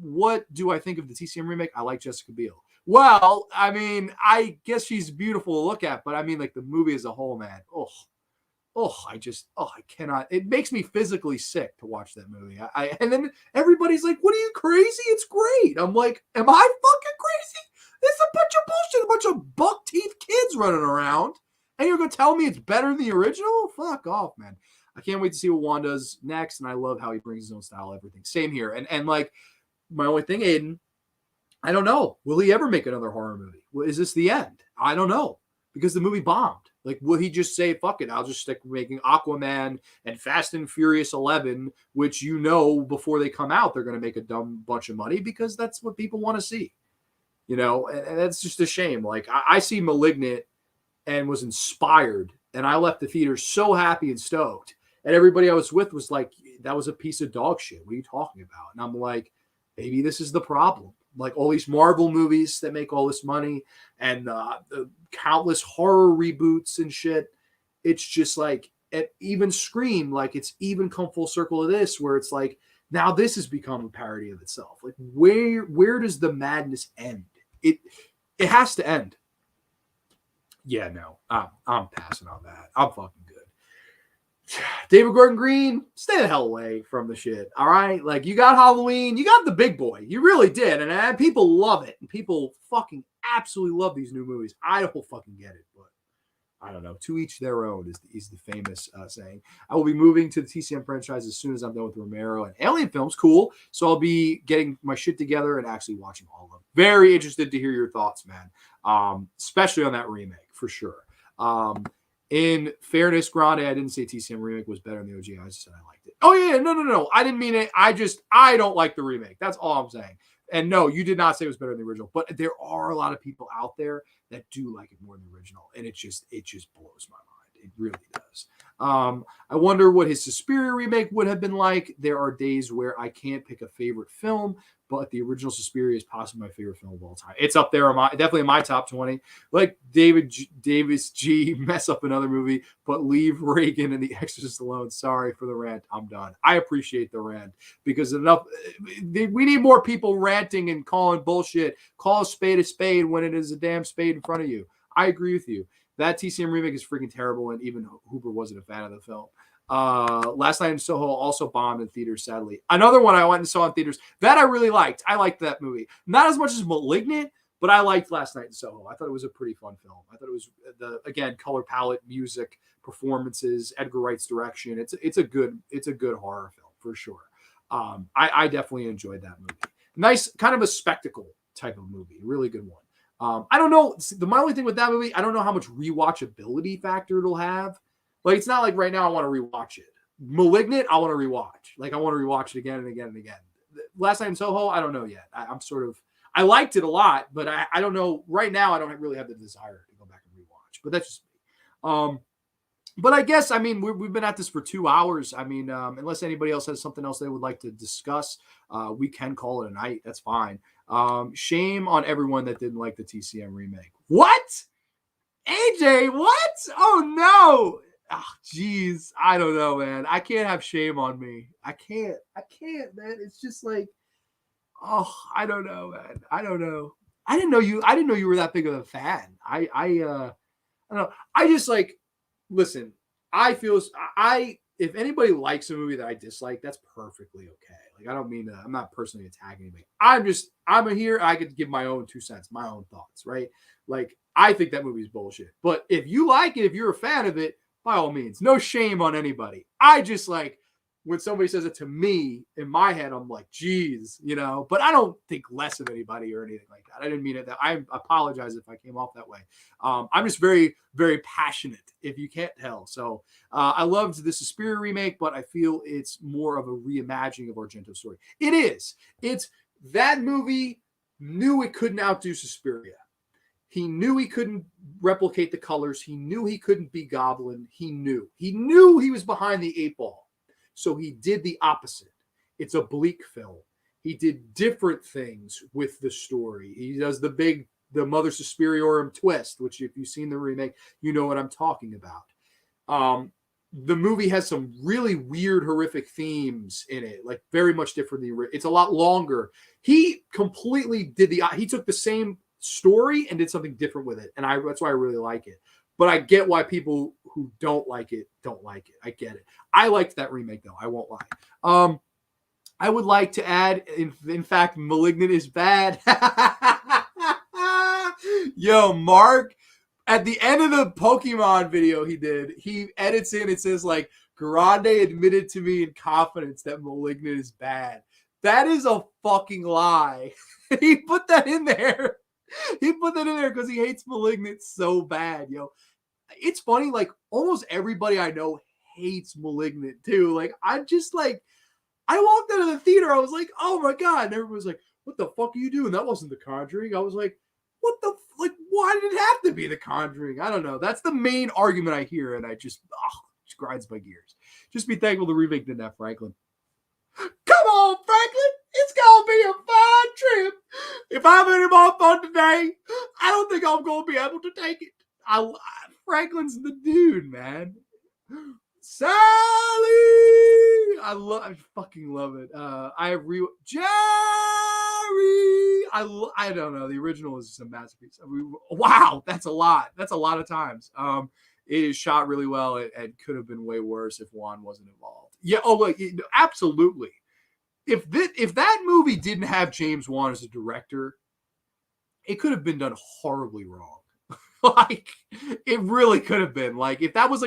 What do I think of the TCM remake? I like Jessica Biel. Well, I mean, I guess she's beautiful to look at, but I mean, the movie as a whole, man. I cannot. It makes me physically sick to watch that movie. And then everybody's like, "What are you, crazy? It's great." I'm like, "Am I fucking crazy? It's a bunch of bullshit, a bunch of buck teeth kids running around, and you're gonna tell me it's better than the original? Fuck off, man." I can't wait to see what Juan does next, and I love how he brings his own style, everything. Same here. And my only thing, Aiden, I don't know. Will he ever make another horror movie? Is this the end? I don't know, because the movie bombed. Will he just say, fuck it, I'll just stick making Aquaman and Fast and Furious 11, which before they come out, they're going to make a dumb bunch of money because that's what people want to see. And that's just a shame. I see Malignant and was inspired, and I left the theater so happy and stoked. And everybody I was with was like, that was a piece of dog shit. What are you talking about? And I'm like, maybe this is the problem. All these Marvel movies that make all this money and the countless horror reboots and shit. It's just even Scream, it's even come full circle of this, where it's now this has become a parody of itself. Where does the madness end? It has to end. Yeah, no, I'm passing on that. I'm fucking good. David Gordon Green, stay the hell away from the shit. All right, you got Halloween, you got the big boy, you really did, and people love it, and people fucking absolutely love these new movies. I don't fucking get it, but I don't know. To each their own is the famous saying. I will be moving to the TCM franchise as soon as I'm done with Romero and Alien films. Cool. So I'll be getting my shit together and actually watching all of them. Very interested to hear your thoughts, man. Especially on that remake for sure. In fairness, Grande, I didn't say TCM remake was better than the OG. I just said I liked it. Oh, yeah, no. I didn't mean it. I don't like the remake. That's all I'm saying. And no, you did not say it was better than the original. But there are a lot of people out there that do like it more than the original. And it just blows my mind. It really does. I wonder what his Suspiria remake would have been like. There are days where I can't pick a favorite film, but the original Suspiria is possibly my favorite film of all time. It's up there, definitely in my top 20. Davis G, mess up another movie, but leave Reagan and The Exorcist alone. Sorry for the rant. I'm done. I appreciate the rant because we need more people ranting and calling bullshit. Call a spade when it is a damn spade in front of you. I agree with you. That TCM remake is freaking terrible, and even Hooper wasn't a fan of the film. Last Night in Soho also bombed in theaters, sadly. Another one I went and saw in theaters that I really liked. I liked that movie. Not as much as Malignant, but I liked Last Night in Soho. I thought it was a pretty fun film. I thought it was, again, color palette, music, performances, Edgar Wright's direction. It's a good horror film for sure. I definitely enjoyed that movie. Nice, kind of a spectacle type of movie. Really good one. I don't know. My only thing with that movie, I don't know how much rewatchability factor it'll have. Like, it's not like right now I want to rewatch it. Malignant, I want to rewatch. Like, I want to rewatch it again and again and again. Last Night in Soho, I don't know yet. I liked it a lot, but I don't know. Right now, I don't really have the desire to go back and rewatch. But that's just me. But I guess, I mean, we've been at this for 2 hours. I mean, unless anybody else has something else they would like to discuss, we can call it a night. That's fine. Shame on everyone that didn't like the TCM remake. What? AJ, what? Oh, no. Oh, geez. I don't know, man. I can't have shame on me. I can't, man. It's just like, oh, I don't know, man. I don't know. I didn't know you were that big of a fan. I don't know. I just like, listen, if anybody likes a movie that I dislike, that's perfectly okay. Like, I don't mean I'm not personally attacking anybody. I'm here. I could give my own 2 cents, my own thoughts, right? Like, I think that movie's bullshit. But if you like it, if you're a fan of it, by all means, no shame on anybody. I just like, when somebody says it to me, in my head, I'm like, geez, but I don't think less of anybody or anything like that. I didn't mean it that. I apologize if I came off that way. I'm just very, very passionate, if you can't tell. So I loved the Suspiria remake, but I feel it's more of a reimagining of Argento's story. It is. It's that movie knew it couldn't outdo Suspiria. He knew he couldn't replicate the colors. He knew he couldn't be Goblin. He knew he was behind the 8 ball. So he did the opposite. It's a bleak film. He did different things with the story. He does the Mother Suspiriorum twist, which if you've seen the remake, you know what I'm talking about. The movie has some really weird, horrific themes in it, like very much different. It's a lot longer. He completely he took the same story and did something different with it. And that's why I really like it. But I get why people who don't like it. I get it. I liked that remake, though. I won't lie. I would like to add, in fact, Malignant is bad. Yo, Mark, at the end of the Pokemon video he edits in, it says, like, Grande admitted to me in confidence that Malignant is bad. That is a fucking lie. He put that in there. Because he hates Malignant so bad, yo. It's funny, like, almost everybody I know hates Malignant, too. Like, I walked out of the theater, I was like, oh my God. And everyone was like, what the fuck are you doing? That wasn't The Conjuring. I was like, why did it have to be The Conjuring? I don't know. That's the main argument I hear, and it just grinds my gears. Just be thankful the remake didn't have Franklin. Come on, Franklin. It's going to be a fun trip. If I have any more fun today, I don't think I'm going to be able to take it. Franklin's the dude, man. Sally! I fucking love it. Jerry! I don't know. The original is just a masterpiece. Wow, that's a lot. That's a lot of times. It is shot really well. It could have been way worse if Juan wasn't involved. Yeah, absolutely. If that movie didn't have James Wan as a director, it could have been done horribly wrong. Like, it really could have been. Like, if that was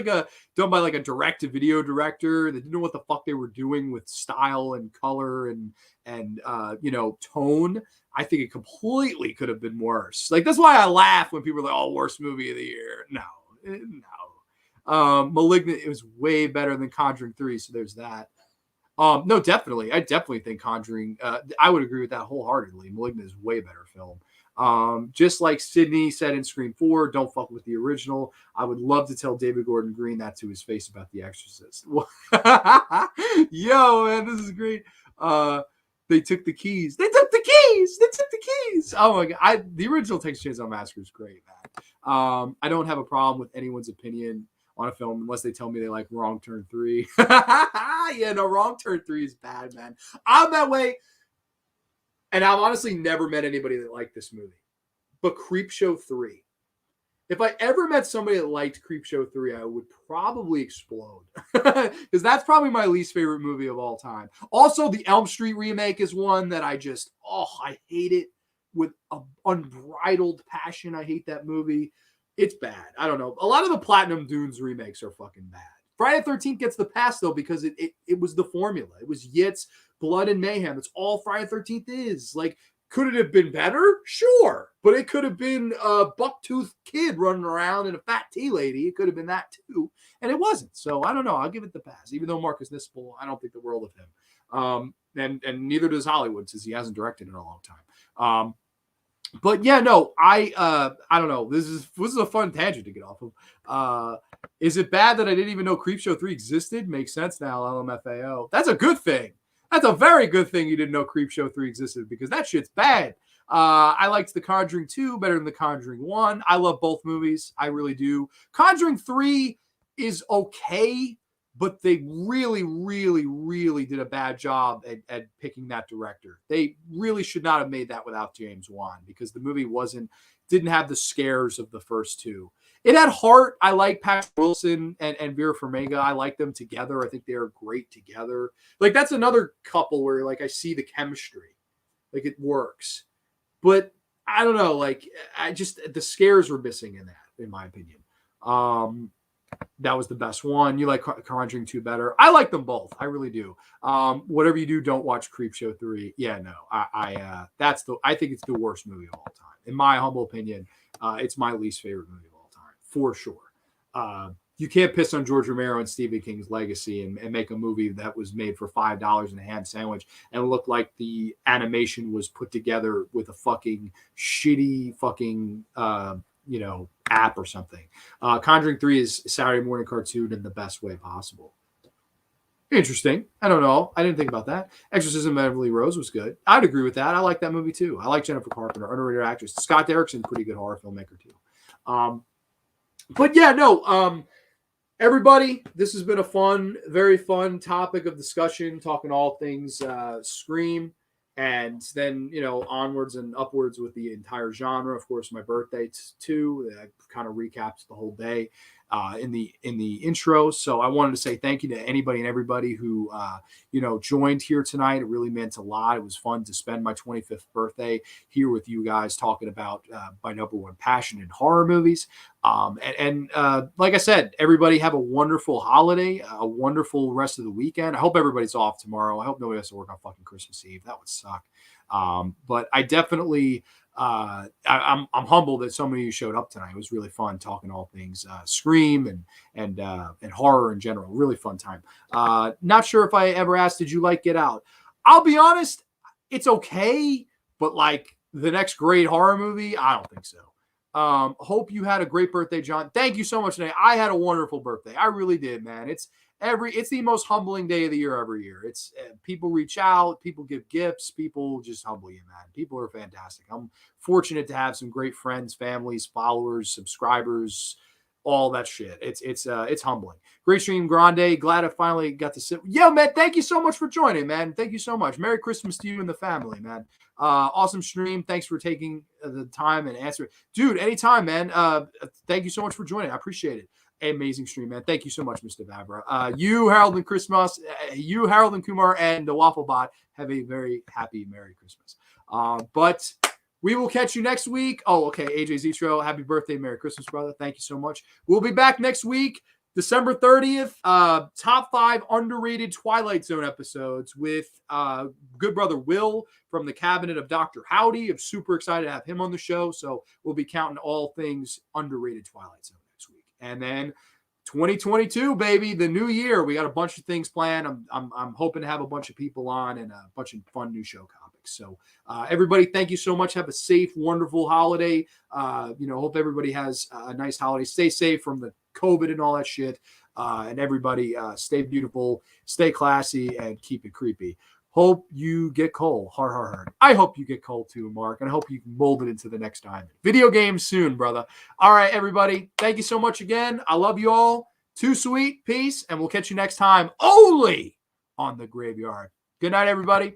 done by a direct-to-video director that didn't know what the fuck they were doing with style and color and tone, I think it completely could have been worse. Like, that's why I laugh when people are like, "Oh, worst movie of the year." No. Malignant, it was way better than Conjuring 3, so there's that. No, definitely. I definitely think Conjuring, I would agree with that wholeheartedly. Malignant is way better film. Just like Sydney said in Scream 4, don't fuck with the original. I would love to tell David Gordon Green that to his face about The Exorcist. Yo, man, this is great. They took the keys. Oh my God. The original Texas Chainsaw Massacre is great, man. I don't have a problem with anyone's opinion on a film unless they tell me they like Wrong Turn 3. Yeah, no, Wrong Turn 3 is bad, man. I'm that way. And I've honestly never met anybody that liked this movie. But Creepshow 3. If I ever met somebody that liked Creepshow 3, I would probably explode. Because that's probably my least favorite movie of all time. Also, the Elm Street remake is one that I hate it with an unbridled passion. I hate that movie. It's bad. I don't know. A lot of the Platinum Dunes remakes are fucking bad. Friday the 13th gets the pass, though, because it was the formula. It was Yitz, blood, and mayhem. That's all Friday the 13th is. Like, Could it have been better? Sure. But it could have been a buck-toothed kid running around and a fat tea lady. It could have been that too. And it wasn't. So I don't know. I'll give it the pass. Even though Marcus Nispel, I don't think the world of him. And neither does Hollywood, since he hasn't directed in a long time. But yeah, no, I don't know. This is a fun tangent to get off of. Is it bad that I didn't even know Creepshow 3 existed? Makes sense now, LMFAO. That's a good thing. That's a very good thing you didn't know Creepshow 3 existed, because that shit's bad. I liked The Conjuring 2 better than The Conjuring 1. I love both movies. I really do. Conjuring 3 is okay, but they really, really, really did a bad job at picking that director. They really should not have made that without James Wan, because the movie didn't have the scares of the first two. It had heart. I like Patrick Wilson and Vera Farmiga. I like them together. I think they're great together. Like, that's another couple where, like, I see the chemistry. Like, it works. But I don't know. Like, the scares were missing in that, in my opinion. That was the best one. You like Conjuring 2 better. I like them both. I really do. Whatever you do, don't watch Creepshow 3. Yeah, no. I think it's the worst movie of all time. In my humble opinion, it's my least favorite movie of all time, for sure. You can't piss on George Romero and Stephen King's legacy and make a movie that was made for $5 and a ham sandwich and look like the animation was put together with a fucking shitty fucking app or something. Conjuring 3 is Saturday morning cartoon in the best way possible. Interesting. I don't know. I didn't think about that. Exorcism of Emily Rose was good. I'd agree with that. I like that movie too. I like Jennifer Carpenter, underrated actress. Scott Derrickson, pretty good horror filmmaker too. But yeah, no. Everybody, this has been a very fun topic of discussion, talking all things Scream. And then, onwards and upwards with the entire genre. Of course, my birthday too. That kind of recaps the whole day in the intro. So I wanted to say thank you to anybody and everybody who joined here tonight. It really meant a lot. It was fun to spend my 25th birthday here with you guys talking about my number one passion in horror movies. Like I said, everybody have a wonderful holiday, a wonderful rest of the weekend. I hope everybody's off tomorrow. I hope nobody has to work on fucking Christmas Eve. That would suck. But I definitely, I'm humbled that so many of you showed up tonight. It was really fun talking all things Scream and horror in general. Really fun time. Not sure if I ever asked, did you like Get Out? I'll be honest, it's okay, but like the next great horror movie, I don't think so. Hope you had a great birthday, John. Thank you so much today. I had a wonderful birthday. I really did, man. It's the most humbling day of the year every year. It's people reach out, people give gifts, people just humble you, man. People are fantastic. I'm fortunate to have some great friends, families, followers, subscribers, all that shit. It's humbling. Great stream, Grande. Glad I finally got to sit. Yo, man, thank you so much for joining, man. Thank you so much. Merry Christmas to you and the family, man. Awesome stream. Thanks for taking the time and answering. Dude, anytime, man. Thank you so much for joining. I appreciate it. Amazing stream, man. Thank you so much, Mr. Vavra. You, Harold and Christmas, you, Harold and Kumar, and the Waffle Bot have a very happy Merry Christmas. But we will catch you next week. Oh, okay. AJ Zitro, happy birthday, Merry Christmas, brother. Thank you so much. We'll be back next week, December 30th. Top 5 underrated Twilight Zone episodes with good brother Will from the Cabinet of Dr. Howdy. I'm super excited to have him on the show. So we'll be counting all things underrated Twilight Zone next week. And then 2022, baby, the new year. We got a bunch of things planned. I'm hoping to have a bunch of people on and a bunch of fun new show topics. So everybody, thank you so much. Have a safe, wonderful holiday. Hope everybody has a nice holiday. Stay safe from the COVID and all that shit. And everybody stay beautiful, stay classy, and keep it creepy. Hope you get coal. Har, har, har. I hope you get coal too, Mark. And I hope you mold it into the next diamond. Video games soon, brother. All right, everybody. Thank you so much again. I love you all. Too sweet. Peace. And we'll catch you next time only on The Graveyard. Good night, everybody.